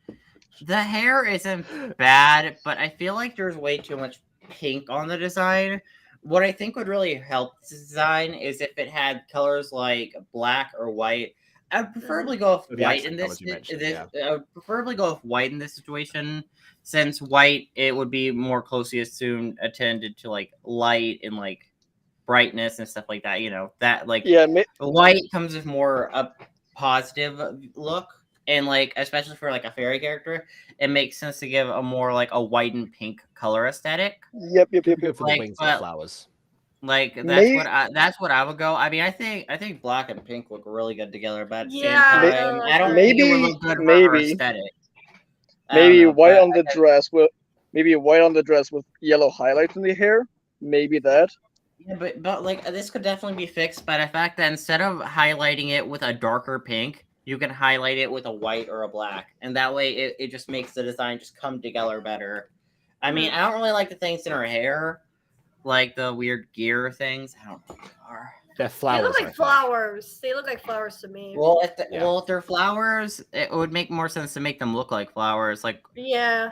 the hair isn't bad, but I feel like there's way too much pink on the design. What I think would really help this design is if it had colors like black or white. I'd preferably go with white in this. I would preferably go with white in this situation, since white it would be more closely attended to like light and like brightness and stuff like that. You know that like white comes with more a positive look, and like especially for like a fairy character, it makes sense to give a more like a white and pink color aesthetic. Yep. For the wings and flowers. Like that's what I would go. I mean, I think black and pink look really good together, but at the same time, I don't think it would look good for her aesthetic. Maybe white on the dress with yellow highlights in the hair. Maybe that. Yeah, but like this could definitely be fixed by the fact that instead of highlighting it with a darker pink, you can highlight it with a white or a black, and that way it just makes the design just come together better. I mean, I don't really like the things in her hair, like the weird gear things. I don't know what they are. They're They flowers. look I like think. flowers. They look like flowers to me. Well, Yeah. well, if they're flowers, it would make more sense to make them look like flowers. Like Yeah.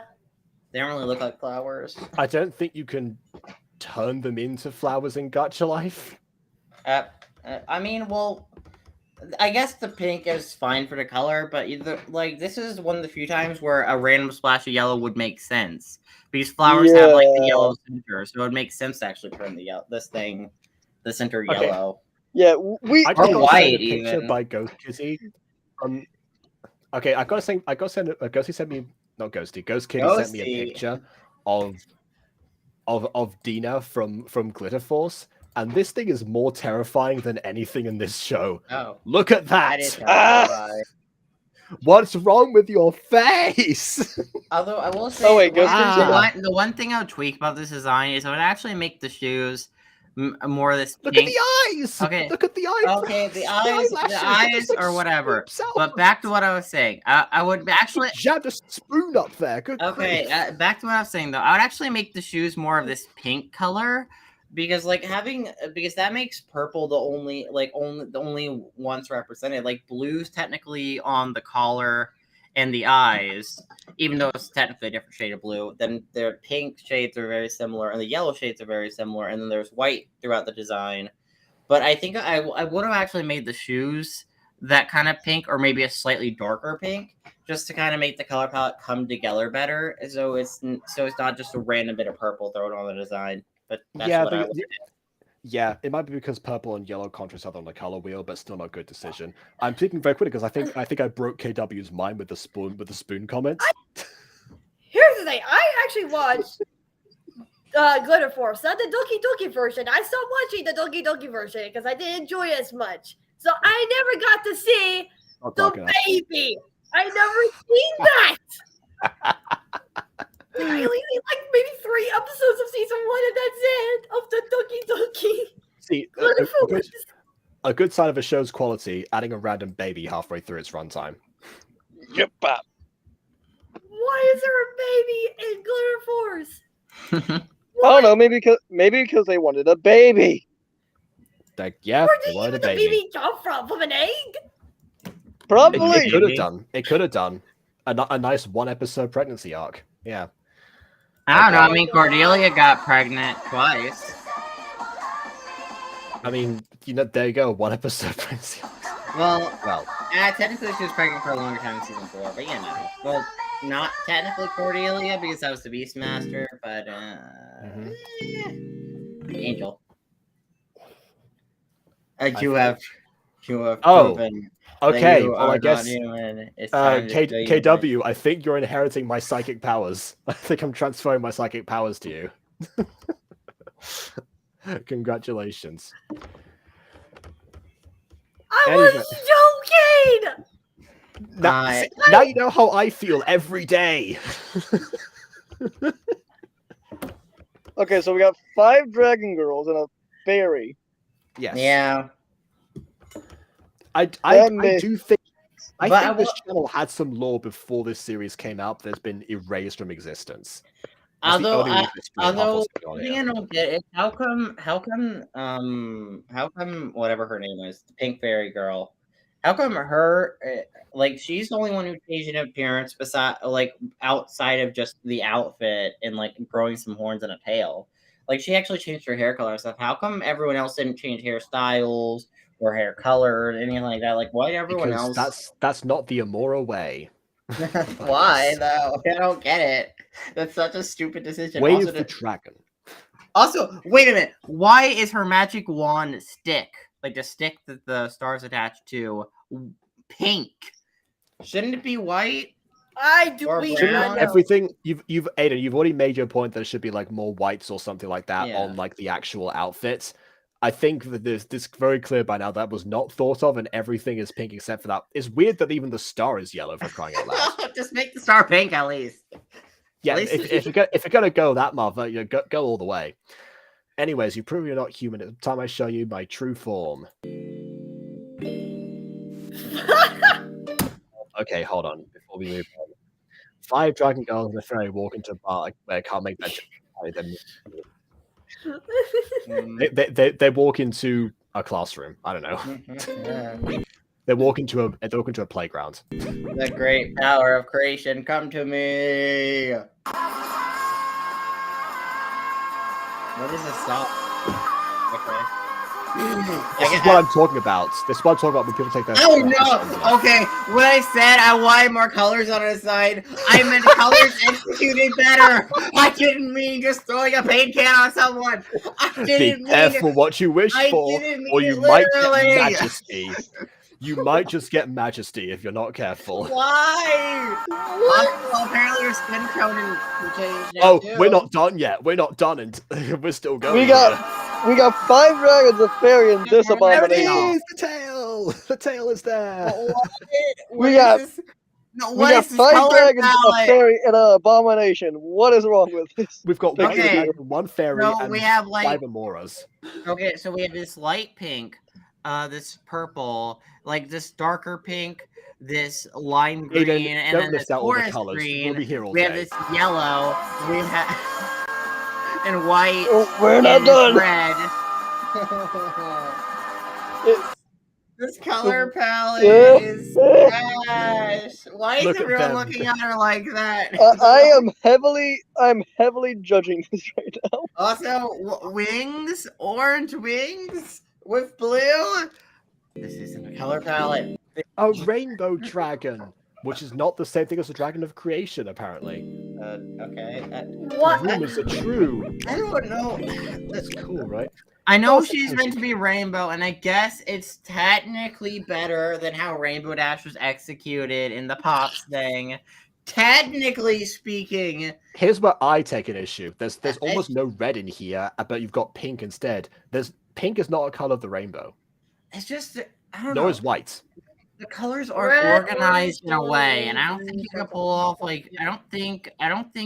they don't really look like flowers. I don't think you can turn them into flowers in Gacha Life. I mean, well, I guess the pink is fine for the color, but like this is one of the few times where a random splash of yellow would make sense because flowers have like the yellow center, so it would make sense to actually turn the the center Okay. yellow. Yeah, we. I Or just got white, sent a picture even. by Ghost Kitty. Okay, I gotta say, Ghosty sent me, not Ghosty, Ghost Kitty sent me a Ghosty. picture of Dina from Glitter Force, and this thing is more terrifying than anything in this show. Oh, Look at that is that! terrifying. What's wrong with your face? Although I will say, Oh, wait, Ghost Kitty said the one thing I would tweak about this design is I would actually make the shoes more of this Look at pink. the eyes! Okay. Look at the eyes! Okay, the eyelashes, eyes it just, like, or whatever. swoops out. But back to what I was saying. I would actually. Jabbed a spoon up there. Good Okay, grief. back to what I was saying though. I would actually make the shoes more of this pink color because because that makes purple the only ones represented. Like blue's technically on the collar and the eyes, even though it's technically a different shade of blue. Then their pink shades are very similar, and the yellow shades are very similar, and then there's white throughout the design. But I think I would have actually made the shoes that kind of pink, or maybe a slightly darker pink, just to kind of make the color palette come together better. So it's not just a random bit of purple thrown on the design. But that's Yeah, what I would do. Yeah, it might be because purple and yellow contrast other on the color wheel, but still not a good decision. I'm speaking very quickly because I think I broke KW's mind with the spoon comment. Here's the thing. I actually watched Glitter Force, not the Doki Doki version. I stopped watching the Doki Doki version because I didn't enjoy it as much. So I never got to see Not the dark enough. baby. I never seen that. I only seen like maybe 3 episodes of season 1, and that's it of the Doki Doki. See, Glitter Force. a good sign of a show's quality, adding a random baby halfway through its runtime. Yep. Why is there a baby in Glitter Force? I don't know. Maybe because they wanted a baby. Like, yeah, Where they did wanted even a the baby. baby come from? From an egg? Probably. It could have done. It could have done a nice 1-episode pregnancy arc. Yeah. I don't know. I Okay. mean, Cordelia got pregnant twice. I mean, there you go, 1-episode pregnancy arc. Well, technically she was pregnant for a longer time in season 4, but well, not technically Cordelia because that was the Beastmaster, but Angel. You have Oh, proven okay, that you well, are I guess not human. It's time to show you KW, I think you're inheriting my psychic powers. I think I'm transferring my psychic powers to you. Congratulations. I was joking! Now you know how I feel every day. Okay, so we got 5 dragon girls and a fairy. Yes. Yeah. I do think this channel had some lore before this series came out that's been erased from existence. Although the thing I don't get it, how come whatever her name is, the pink fairy girl, how come her she's the only one who changed in appearance outside of just the outfit and growing some horns and a tail? Like she actually changed her hair color and stuff. How come everyone else didn't change hairstyles or hair color or anything like that? Like why everyone else? That's not the Amora way. Why though? I don't get it. That's such a stupid decision. Way Also, of the dragon. Also, wait a minute. Why is her magic wand stick, like the stick that the stars attached to, pink? Shouldn't it be white? I do Or we brown? not know. Everything you've Aiden, you've already made your point that it should be more whites or something like that Yeah. on the actual outfits. I think that this very clear by now that was not thought of, and everything is pink except for that. It's weird that even the star is yellow, for crying out loud. Just make the star pink at least. Yeah, At least if you're gonna go that mother, go all the way. Anyways, you prove you're not human. It's time I show you my true form. Okay, hold on. Before we move on, 5 dragon girls and a fairy walk into a bar where I can't make that joke. They walk into a classroom. I don't know. They walk into a playground. The great power of creation, come to me. What is this song? Okay. This is what I'm talking about. This is what I'm talking about when people take their. Oh no! Okay, when I said I wanted more colors on the side, I meant colors executed better. I didn't mean just throwing a paint can on someone. I didn't Be careful what you wish I for, didn't mean or you it might get literally. majesty. You might just get majesty if you're not careful. Why? Well, apparently your skin tone changed now Oh, too. we're not done yet. We're not done, and we're still going. We got 5 dragons, a fairy, and this There it abomination. is, the tail. The tail is there. We got 5 dragons, a palette? fairy, and an abomination. What is wrong with this? We've got one Okay. dragon, one fairy, So and we have like 5 Amoras. okay, so we have this light pink, this purple, like this darker pink, this lime green, Aiden, and don't then this list out all the forest colours. green. We'll be here all We have day. this yellow. We have and white. Oh, we're not and done. red. This color palette is trash. Why is Look at everyone them. looking at her like that? I'm heavily judging this right now. Also, wings, orange wings with blue. This isn't a color palette. A rainbow dragon, which is not the same thing as a dragon of creation, apparently. Okay. What? Rumors are true. I don't know. That's cool, right? I know Also- she's meant to be rainbow, and I guess it's technically better than how Rainbow Dash was executed in the Pops thing. Technically speaking, Here's where I take an issue. There's almost no red in here, but you've got pink instead. Pink is not a color of the rainbow. it's just I don't Nor know. is white. The colors are Red, organized in a orange, way, and I don't blue, think you can purple. pull off like I don't think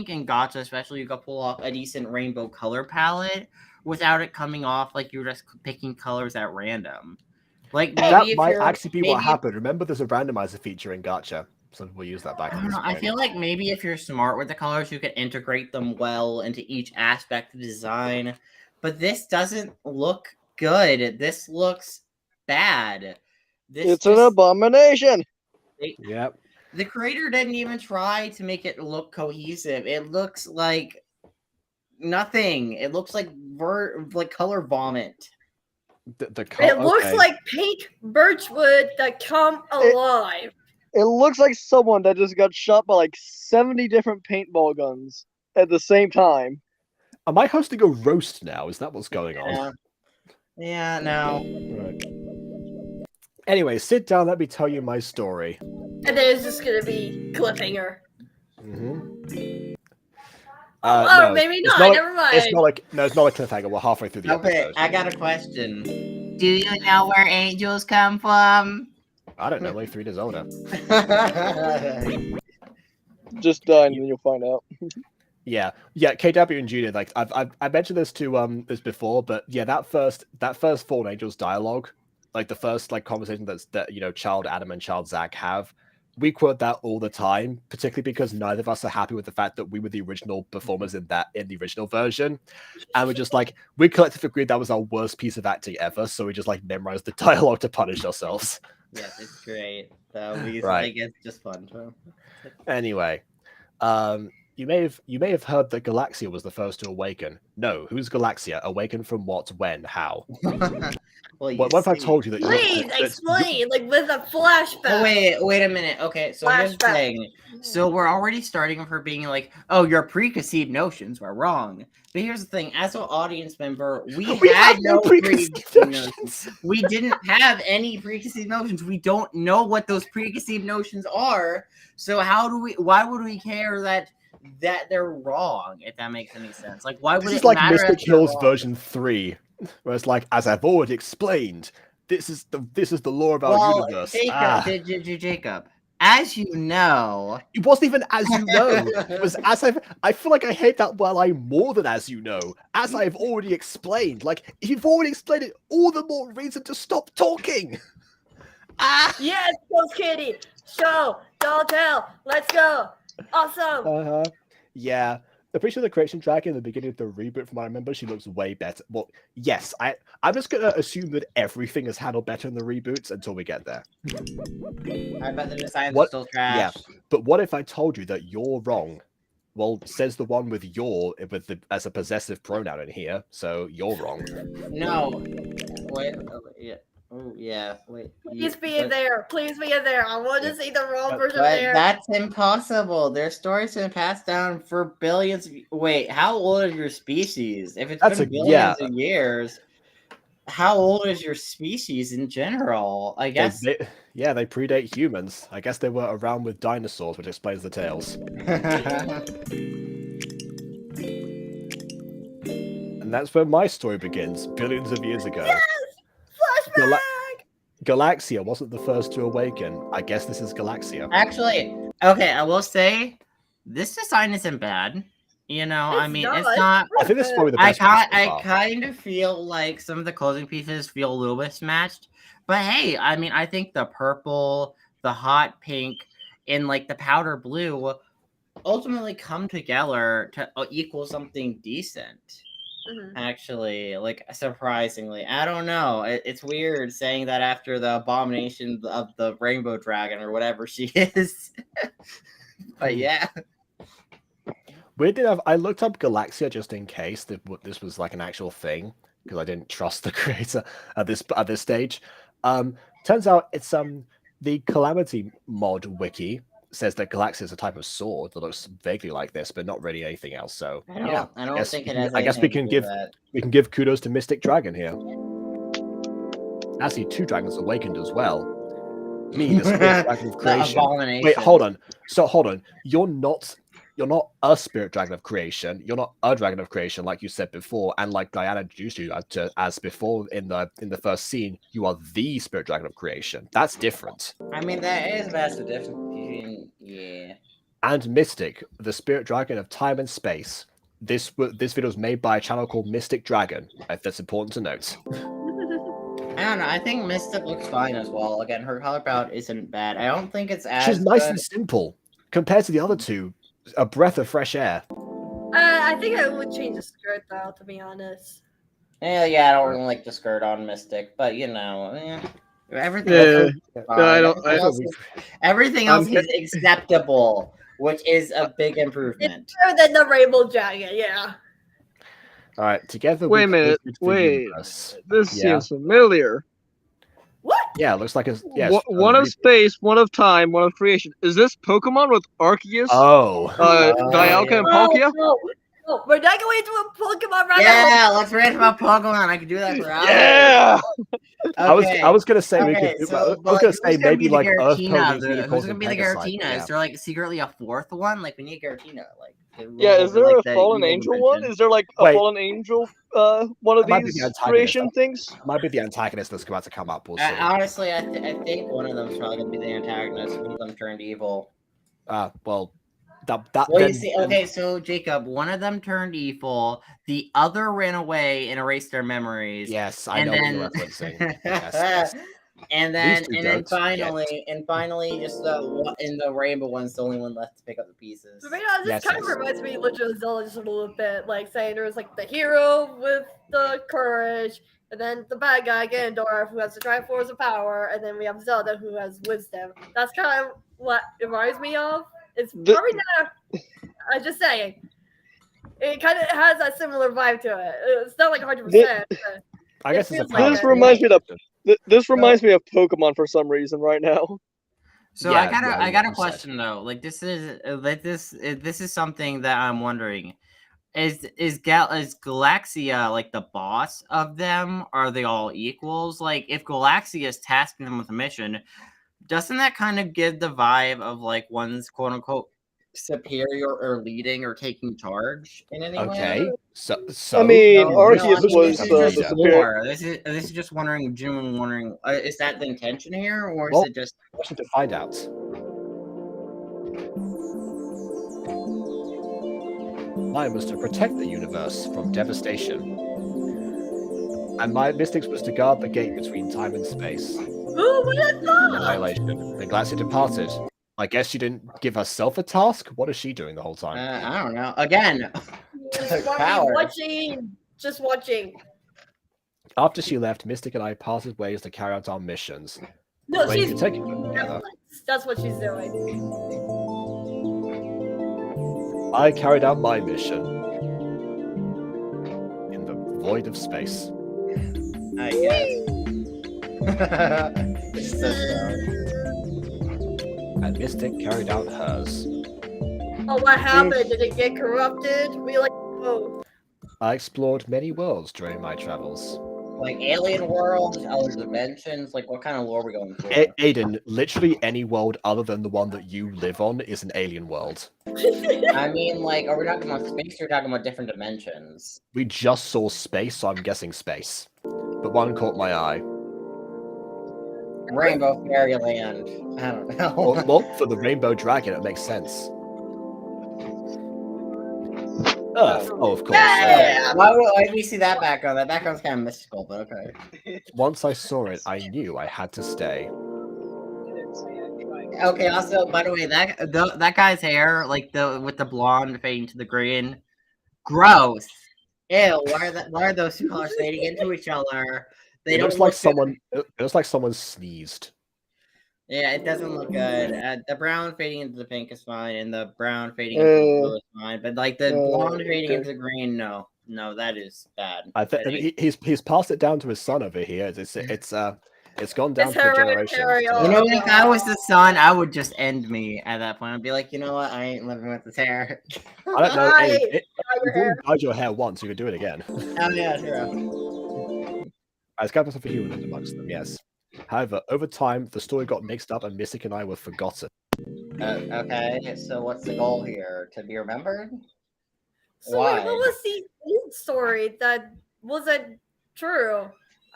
in Gacha especially you can pull off a decent rainbow color palette without it coming off like you're just picking colors at random. Like maybe That if might you're actually be maybe what happened. Remember, there's a randomizer feature in Gacha. So we'll use that back. I at don't this know. I point. feel like maybe if you're smart with the colors, you can integrate them well into each aspect of design. But this doesn't look good. This looks bad. It's an abomination. Yep. The creator didn't even try to make it look cohesive. It looks like nothing. It looks like color vomit. It looks like pink birchwood that come alive. It looks like someone that just got shot by like 70 different paintball guns at the same time. Am I hosting a roast now? Is that what's going on? Yeah, no. Right. Anyway, sit down. Let me tell you my story. And then it's just gonna be cliffhanger. Mm-hmm. Oh, maybe not. Never mind. It's not like it's not a cliffhanger. We're halfway through the Okay, episode. I got a question. Do you know where angels come from? I don't know. Only 3 days older. Just die and then you'll find out. Yeah. KW and Junior. Like I mentioned this to this before, but yeah, that first Fallen Angels dialogue, like the first conversation that Child Adam and Child Zach have. We quote that all the time, particularly because neither of us are happy with the fact that we were the original performers in the original version, and we're just like we collectively agreed that was our worst piece of acting ever, so we just memorized the dialogue to punish ourselves. Yes, it's great. So we Right. it's just fun. So. Anyway, you may have heard that Galaxia was the first to awaken. No, who's Galaxia? Awakened from what? When? How? Well, What if I told you that? Please explain, with a flashback. Oh, wait a minute. Okay, so here's the Flashback. thing. So we're already starting with her being like, "Oh, your preconceived notions were wrong." But here's the thing: as an audience member, we had have no preconceived preconceived notions. notions. We didn't have any preconceived notions. We don't know what those preconceived notions are. So why would we care that they're wrong? If that makes any sense, why would This is it like matter? Mystic if they're Hills wrong? version 3, where it's like, as I've already explained, this is the lore of our universe. Jacob, as you know, It wasn't even as you know. It was as I feel like I hate that line more than as you know. As I've already explained. If you've already explained it, all the more reason to stop talking. Yes, Ghost Kitty. Show, don't tell. Let's go. Awesome. Yeah. I'm pretty sure the creation dragon in the beginning of the reboot, from what I remember, she looks way better. Well, yes, I'm just gonna assume that everything is handled better in the reboots until we get there. I bet the designs are What- still yeah. trash. But what if I told you that you're wrong? Well, says the one with your as a possessive pronoun in here, so you're wrong. No. Wait. Yeah. Oh, yeah. Wait. Please be in there. Please be in there. I want to see the raw version But there. that's impossible. Their stories have been passed down for billions of... Wait, how old is your species? If it's been billions of years, how old is your species in general? I guess... They predate humans. I guess they were around with dinosaurs, which explains the tales. And that's where my story begins, billions of years ago. Yes! Flashback! Galaxia wasn't the first to awaken. I guess this is Galaxia. Actually, okay, I will say, this design isn't bad. You know, It's I mean, not. it's not... I think this is probably the best. I kind of feel like some of the clothing pieces feel a little mismatched. But hey, I mean, I think the purple, the hot pink, and like the powder blue ultimately come together to equal something decent. Actually, like, surprisingly. I don't know. It's weird saying that after the abomination of the rainbow dragon or whatever she is. But yeah. Weirdly enough, I looked up Galaxia just in case this was like an actual thing, because I didn't trust the creator at this stage. Turns out it's the Calamity mod wiki says that Galaxia is a type of sword that looks vaguely like this, but not really anything else. So I don't think it has. I guess we can give kudos to Mystic Dragon here. Actually, 2 dragons awakened as well. Me, the Spirit Dragon of Creation. Wait, hold on. So hold on. You're not a Spirit Dragon of Creation. You're not a Dragon of Creation, like you said before, and like Diana introduced you as before in the first scene. You are the Spirit Dragon of Creation. That's different. I mean, that is massive difference between and Mystic, the Spirit Dragon of Time and Space. This video was made by a channel called Mystic Dragon. If that's important to note. I don't know. I think Mystic looks fine as well. Again, her color palette isn't bad. I don't think it's as She's nice and simple compared to the other two. A breath of fresh air. I think I would change the skirt though, to be honest. Yeah, I don't really like the skirt on Mystic, but you know, everything everything else is acceptable, which is a big improvement. It's better than the rainbow dragon, yeah. All right, together. Wait a minute. This seems familiar. What? Yeah, it looks like a one of space, one of time, one of creation. Is this Pokemon with Arceus? Oh. Dialga and Palkia? No, we're not going to a Pokemon right now. Yeah, let's rant about Pokemon. I can do that for hours. Yeah. Okay. I was gonna say we Okay, could. so, I was gonna say maybe like Earth Giratina. Ponies. Who's gonna be the Giratina? Is there like secretly a fourth one? Like we need Giratina. Like is there a fallen angel one? Is there like a fallen angel? One of these creation things? Might be the antagonist that's about to come up. We'll see. Honestly, I think one of them is probably gonna be the antagonist. One of them turned evil. Well. Okay, so Jacob, one of them turned evil, the other ran away and erased their memories. Yes, I know what you're referencing. Yes. And then finally, just in the rainbow one's the only one left to pick up the pieces. But this kind of reminds me of Legend of Zelda just a little bit, like saying there was like the hero with the courage, and then the bad guy Ganondorf who has the Triforce of Power, and then we have Zelda who has wisdom. That's kind of what it reminds me of. It's probably not. I'm just saying. It kind of has that similar vibe to it. It's not like 100%. I guess this reminds me of Pokemon for some reason right now. So I got a question though. Like this is something that I'm wondering. Is Galaxia like the boss of them? Are they all equals? Like if Galaxia is tasking them with a mission, doesn't that kind of give the vibe of like one's quote unquote superior or leading or taking charge in any way? Okay. So I mean, Arceus was the superior. This is just wondering, genuinely wondering, is that the intention here, or is it just to find out? Mine was to protect the universe from devastation, and my Mystics was to guard the gate between time and space. Ooh, what a thought! Annihilation. The Galaxia departed I guess she didn't give herself a task. What is she doing the whole time? I don't know. Again, Probably watching, just watching. After she left, Mystic and I parted ways to carry out our missions. No, Wait, she's you're taking them together. That's what she's doing. I carried out my mission in the void of space. I guess. It's so dumb. And Mystic carried out hers. Oh, what happened? Did it get corrupted? We like, oh. I explored many worlds during my travels. Like alien worlds, other dimensions. Like what kind of lore are we going for? Aiden, literally any world other than the one that you live on is an alien world. I mean, like, are we talking about space or talking about different dimensions? We just saw space, so I'm guessing space. But one caught my eye. Rainbow Fairyland. I don't know. Well, for the rainbow dragon, it makes sense. Earth. Oh, of course. Yeah. Why do we see that background? That background's kind of mystical, but okay. Once I saw it, I knew I had to stay. Okay. Also, by the way, that guy's hair, like with the blonde fading to the green, gross. Ew. Why are those two colors fading into each other? They It don't looks like look someone. It looks like someone sneezed. Yeah, it doesn't look good. The brown fading into the pink is fine, and the brown fading into the blue is fine. But like the blonde fading into the green, no, that is bad. I think he's passed it down to his son over here. It's gone down to the generation. hereditary. You know, if I was the son, I would just end me at that point. I'd be like, you know what, I ain't living with this hair. I don't know. Hi. You've already dyed your hair once. You could do it again. Oh yeah, sure. It's got myself a human amongst them. Yes. However, over time, the story got mixed up, and Mystic and I were forgotten. Okay, so what's the goal here? To be remembered? So Why? wait, what was the old story that wasn't true?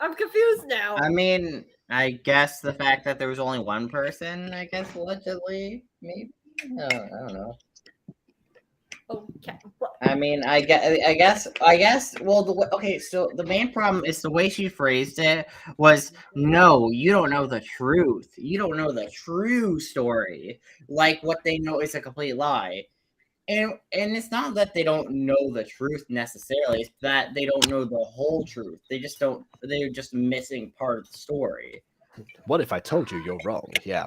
I'm confused now. I mean, I guess the fact that there was only one person, I guess, allegedly, maybe? No, I don't know. Okay. I mean, I guess. Well, okay. So the main problem is the way she phrased it was, "No, you don't know the truth. You don't know the true story. Like what they know is a complete lie." And it's not that they don't know the truth necessarily. It's that they don't know the whole truth. They just don't. They're just missing part of the story. What if I told you you're wrong? Yeah.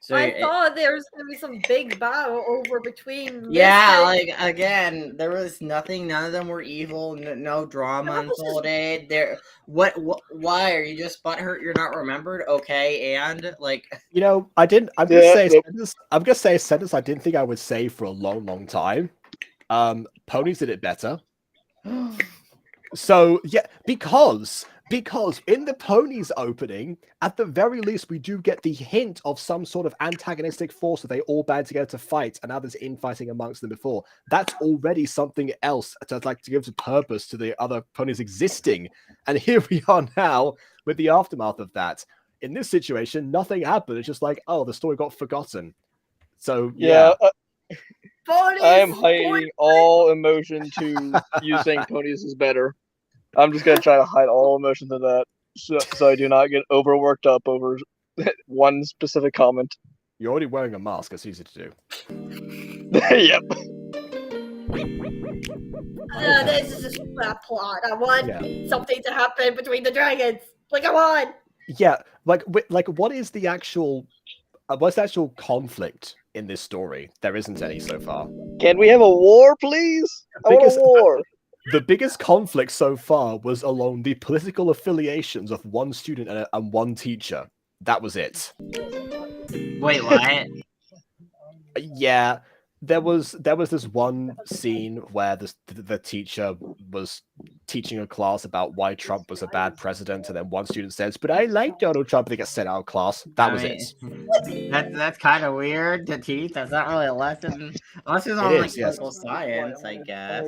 So I thought there was gonna be some big battle over between. yeah, Mystic. like again, there was nothing. None of them were evil. No drama unfolded. There. What? Why are you just butthurt? You're not remembered. Okay, and like. You know, I didn't. I'm gonna say a sentence. I'm gonna say a sentence I didn't think I would say for a long, long time. Ponies did it better. So yeah, because in the ponies opening, at the very least, we do get the hint of some sort of antagonistic force that they all band together to fight, and now there's infighting amongst them before. That's already something else to give a purpose to the other ponies existing. And here we are now with the aftermath of that. In this situation, nothing happened. It's just like, oh, the story got forgotten. So yeah. Ponies, I am hiding all emotion to you saying ponies is better. I'm just gonna try to hide all emotion to that, so I do not get overworked up over one specific comment. You're already wearing a mask. It's easy to do. Yep. This is just a plot. I want something to happen between the dragons. Like, come on. Yeah, like what is the actual what's the actual conflict in this story? There isn't any so far. Can we have a war, please? I want a war. The biggest conflict so far was along the political affiliations of one student and one teacher. That was it. Wait, what? Yeah, there was this one scene where the teacher was teaching a class about why Trump was a bad president, and then one student says, "But I like Donald Trump," and they get sent out of class. That was it. That's kind of weird to teach. That's not really a lesson. Unless it's on like political science, I guess.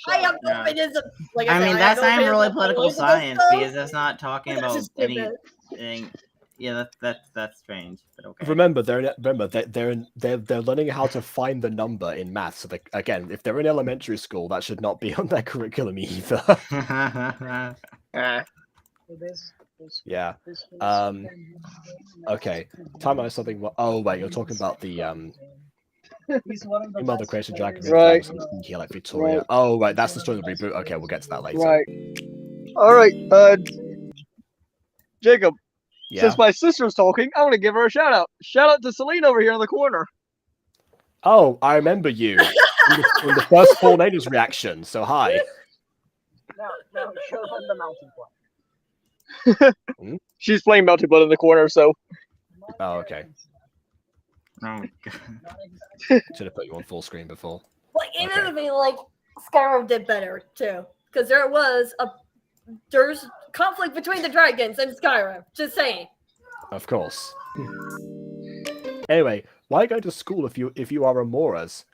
I have no feminism. Like I mean, said, that's not no really feminism. political science So, because that's not talking about just stupid. anything. Yeah, that's strange, but okay. Remember, they're learning how to find the number in math. So again, if they're in elementary school, that should not be on their curriculum either. Yeah. Okay. Time out something. Oh wait, you're talking about the Mother Creation Dragon with Right. some sneaky like Victoria. Right. Oh right, that's the story of the reboot. Okay, we'll get to that later. Right. All right. Jacob. Yeah. Since my sister's talking, I'm gonna give her a shout out. Shout out to Celine over here in the corner. Oh, I remember you from the first Tornadoes reaction. So hi. No, show them the mountain blood. She's playing Mountain Blood in the corner, so Oh, okay. Oh, Should have put you on full screen before. Like, even Okay. if they like Skyrim did better too, because there's conflict between the dragons and Skyrim. Just saying. Of course. Anyway, why go to school if you are Amoras?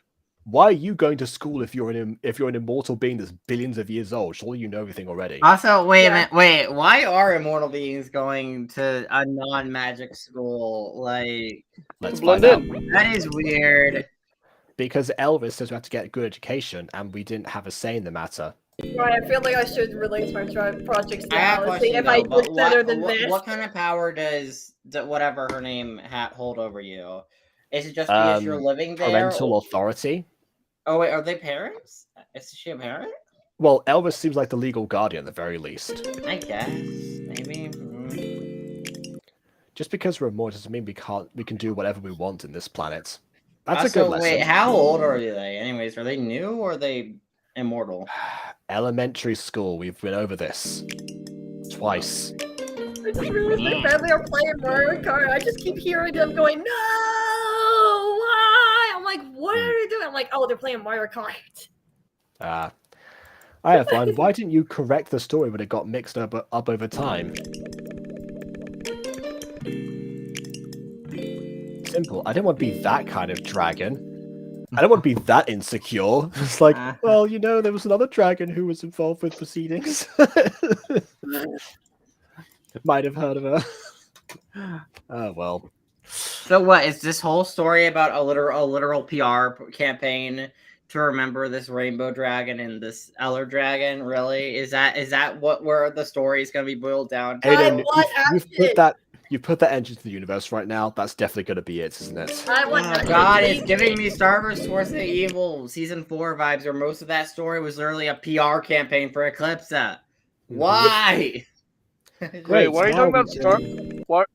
Why are you going to school if you're an immortal being that's billions of years old? Surely you know everything already. Also, wait a Yeah. minute. Wait, why are immortal beings going to a non-magic school? Like, Let's blend find out. in. that is weird. Because Elvis says we have to get a good education, and we didn't have a say in the matter. Right, I feel like I should release my projects I have a now and see question if I though, but did better than this. what kind of power does whatever her name hold over you? Is it just because you're living there? Parental authority. Oh wait, are they parents? Is she a parent? Well, Elvis seems like the legal guardian at the very least. I guess maybe. Just because we're immortal doesn't mean we can do whatever we want in this planet. That's a Also, good lesson. wait, how old are they? Anyways, are they new or are they immortal? Elementary school. We've been over this twice. I just realized my family are playing Mario Kart. I just keep hearing them going, "No, why?" I'm like, "What are they doing?" I'm like, "Oh, they're playing Mario Kart." I have one. Why didn't you correct the story when it got mixed up over time? Simple. I didn't want to be that kind of dragon. I don't want to be that insecure. It's like, well, you know, there was another dragon who was involved with proceedings. Might have heard of her. Oh well. So what is this whole story about a literal PR campaign to remember this rainbow dragon and this Eller dragon? Really, is that where the story is going to be boiled down to? Aiden, want you've put that engine to the universe right now. That's definitely going to be it, isn't it? I want Oh action. God, it's giving me Star Wars Force of Evil season 4 vibes, where most of that story was literally a PR campaign for Eclipse. Why? Wait, what are you now talking about? we Star? can- What?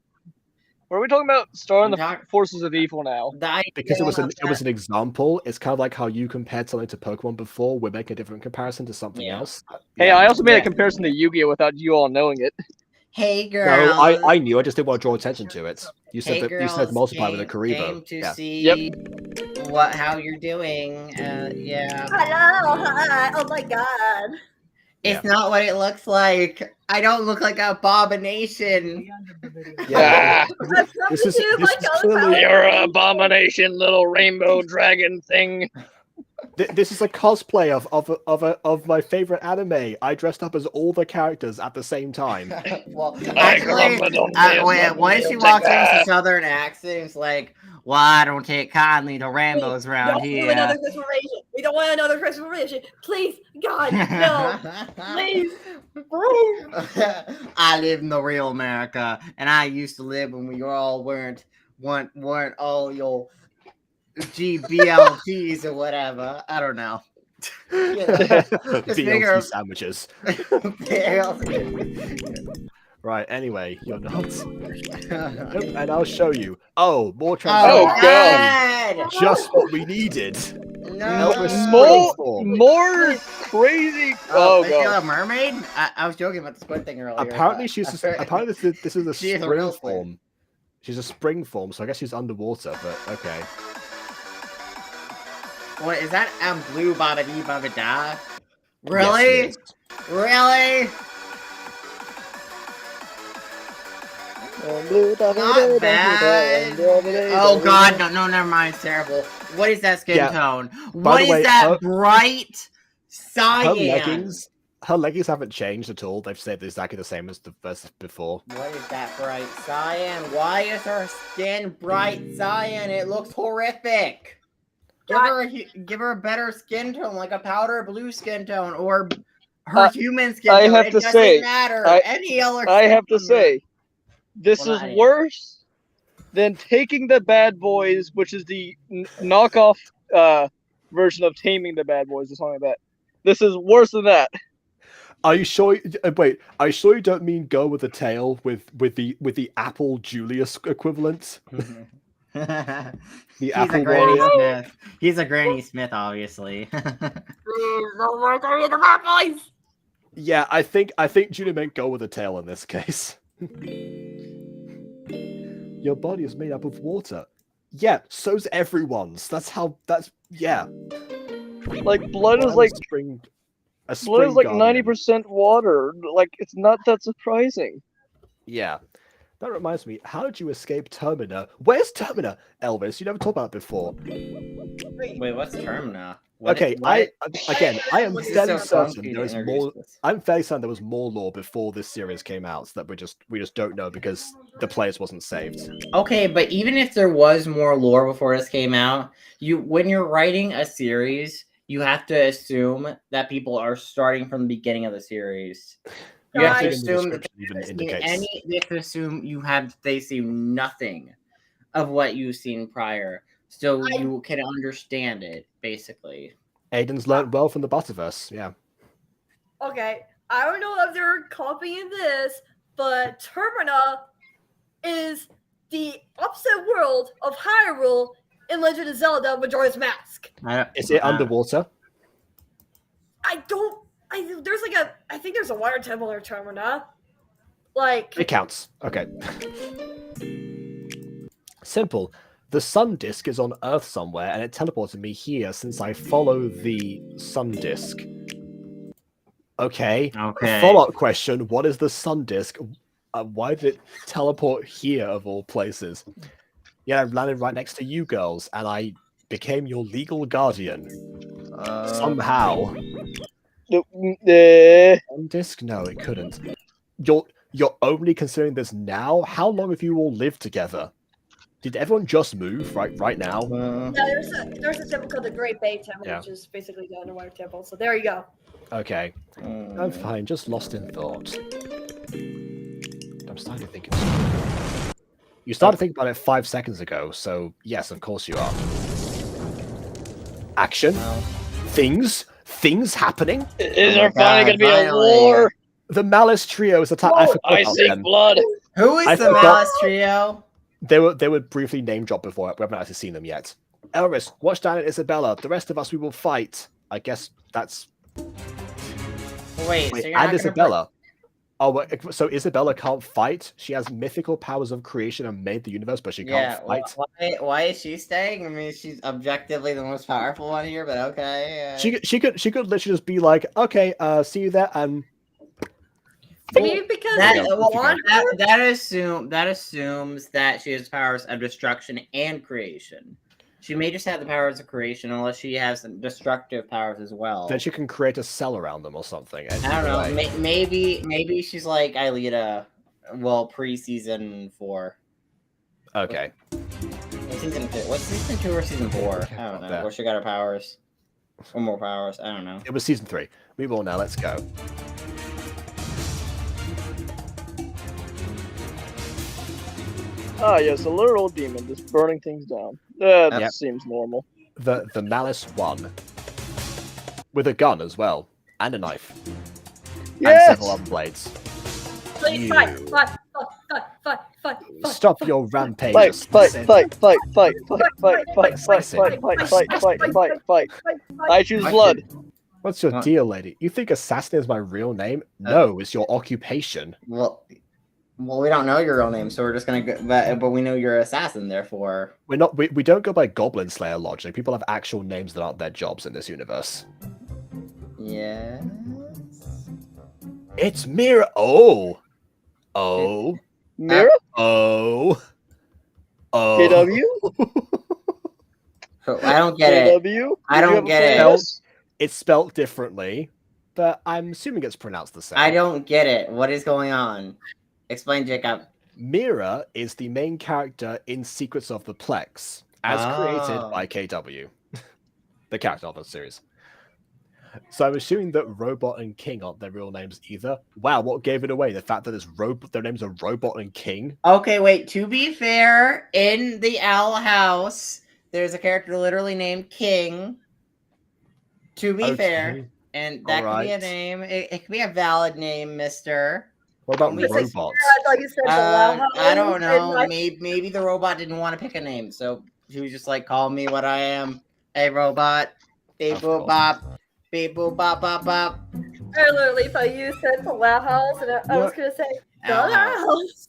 What are we talking about? Star and the I'm talk- Forces of Evil now. Because it was an example. It's kind of like how you compared something to Pokemon before. We're making a different comparison to something Yeah. else. Hey, Yeah. I also made Yeah. a comparison to Yu-Gi-Oh without you all knowing it. Hey No, girls. I knew. I just didn't want to draw attention to it. You said Hey that girls, you said multiply with a came Karibo. to Yeah. see how you're doing. Yeah. Hello, hi. Oh my God. It's not what it looks like. I don't look like an abomination. Yeah. I This is like clearly You're an abomination, little rainbow dragon thing. this is a cosplay of my favorite anime. I dressed up as all the characters at the same time. Well, I actually, grumbled on wait, them, what if she don't walks take in with that. a southern accent? It's like, well, I don't take kindly to Rambos around Don't do here. another transformation. We don't want another transformation. Please, God, no. Please. I live in the real America, and I used to live when we all weren't all your GBLTs or whatever. I don't know. BLT sandwiches. Right, anyway, you're not. Nope, and I'll show you. Oh, more Oh, transformation. God. Just what we needed. No. Elvis More, Springform. more crazy. Oh, Oh, is she God. a mermaid? I was joking about the squid thing earlier. Apparently, but- apparently this is a She is a spring real squid. form. She's a spring form, so I guess she's underwater. But okay. What is that? I'm blue bada dee bada da. Yes, Really? it is. Really? Not bad. Oh God, no, never mind. It's terrible. What is that skin Yeah. tone? By What the is way, that bright cyan? Her leggings haven't changed at all. They've stayed exactly the same as the versus before. What is that bright cyan? Why is her skin bright cyan? It looks horrific. Give her a better skin tone, like a powder blue skin tone, or her human skin. I though. have It to doesn't say, matter. I- Any other. I have to skin say, this Well, is not any. worse than taking the Bad Boys, which is the knockoff version of Taming the Bad Boys or something like that. This is worse than that. Are you sure? Wait, are you sure you don't mean Go with the Tail with the Apple Julius equivalent? The He's Apple a Granny Warrior? Smith. He's a Granny Smith, obviously. Please, no more Theory of the Bad Boys. Yeah, I think Julia meant Go with the Tail in this case. Your body is made up of water. Yeah, so's everyone's. That's yeah. Like blood is I'm like a blood is like guardian. 90% water. Like it's not that surprising. Yeah. That reminds me, how did you escape Termina? Where's Termina? Elvis, you never talked about it before. Wait, what's Termina? Okay, I am This is fairly so certain there is more. I'm fairly certain there was more lore before this series came out that we just don't know because the players wasn't saved. Okay, but even if there was more lore before this came out, when you're writing a series, you have to assume that people are starting from the beginning of the series. You have to Guys, assume that even indicates. they have to assume they see nothing of what you've seen prior, so you can understand it basically. Aiden's learned well from the Butterverse. Yeah. Okay, I don't know if they're copying this, but Termina is the opposite world of Hyrule in Legend of Zelda Majora's Mask. Is it underwater? I think there's a water temple in Termina. Like, It counts. Okay. Simple. The sun disk is on Earth somewhere, and it teleported me here since I follow the sun disk. Okay. Okay. Follow-up question: what is the sun disk? Why did it teleport here of all places? Yeah, I landed right next to you girls, and I became your legal guardian. Somehow. Sun disk? No, it couldn't. You're only considering this now? How long have you all lived together? Did everyone just move right now? yeah, there's a temple called the Great Bay Temple, Yeah. which is basically the underwater temple. So there you go. Okay. I'm fine, just lost in thought. I'm starting to think you started thinking about it 5 seconds ago, so yes, of course you are. Action? Things happening? Is there finally gonna be a war? The Malice Trio is attack. I seek blood. Who is I the forgot- Malice Trio? They were briefly name dropped before. We haven't actually seen them yet. Elris, watch down at Isabella. The rest of us, we will fight. I guess that's. Wait, so Wait, you're not and gonna Isabella. Oh, wait, so Isabella can't fight? She has mythical powers of creation and made the universe, but she can't fight. Why is she staying? I mean, she's objectively the most powerful one here, but okay. She could literally just be like, okay, see you there, and Maybe because that assumes that she has powers of destruction and creation. She may just have the powers of creation, unless she has some destructive powers as well. then she can create a cell around them or something. I don't know. Maybe she's like Aelita. Well, pre-season 4. Okay. Season 2. What's season 2 or season 4? I don't know. That. Where she got her powers. Or more powers. I don't know. It was season 3. Move on now. Let's go. Ah, yes, a literal demon just burning things down. That Yep. seems normal. The Malice 1. With a gun as well. And a knife. And Yes! several other blades. Please You. fight. Stop your rampage. Fight, fight, assassin. fight, fight, fight, fight, fight, fight, fight, fight, fight, fight, fight. I choose blood. What's your deal, lady? You think assassin is my real name? No, it's your occupation. Well, we don't know your real name, so we're just gonna go. But we know you're an assassin, therefore. We don't go by Goblin Slayer logic. People have actual names that aren't their jobs in this universe. Yes. It's Mira. Oh. Mira? Oh. KW? I don't get it. KW? I don't get it. Yes? It's spelt differently, but I'm assuming it's pronounced the same. I don't get it. What is going on? Explain, Jacob. Mira is the main character in Secrets of the Plex, as created by KW, the character of the series. So I'm assuming that Robot and King aren't their real names either. Wow, what gave it away? The fact that their names are Robot and King? Okay, wait. To be fair, in the Owl House, there's a character literally named King. To be fair, and that could be a Alright. name. It could be a valid name, Mister. What about Don't be Robot? I thought you said the Wow House. I don't know. and Maybe the robot didn't want to pick a name, so he was just like, "Call me what I am, a robot." Beep Of boop course. bop, beep boop bop bop bop. I literally thought you said the Wow House, and I was gonna say the Owl Wow House.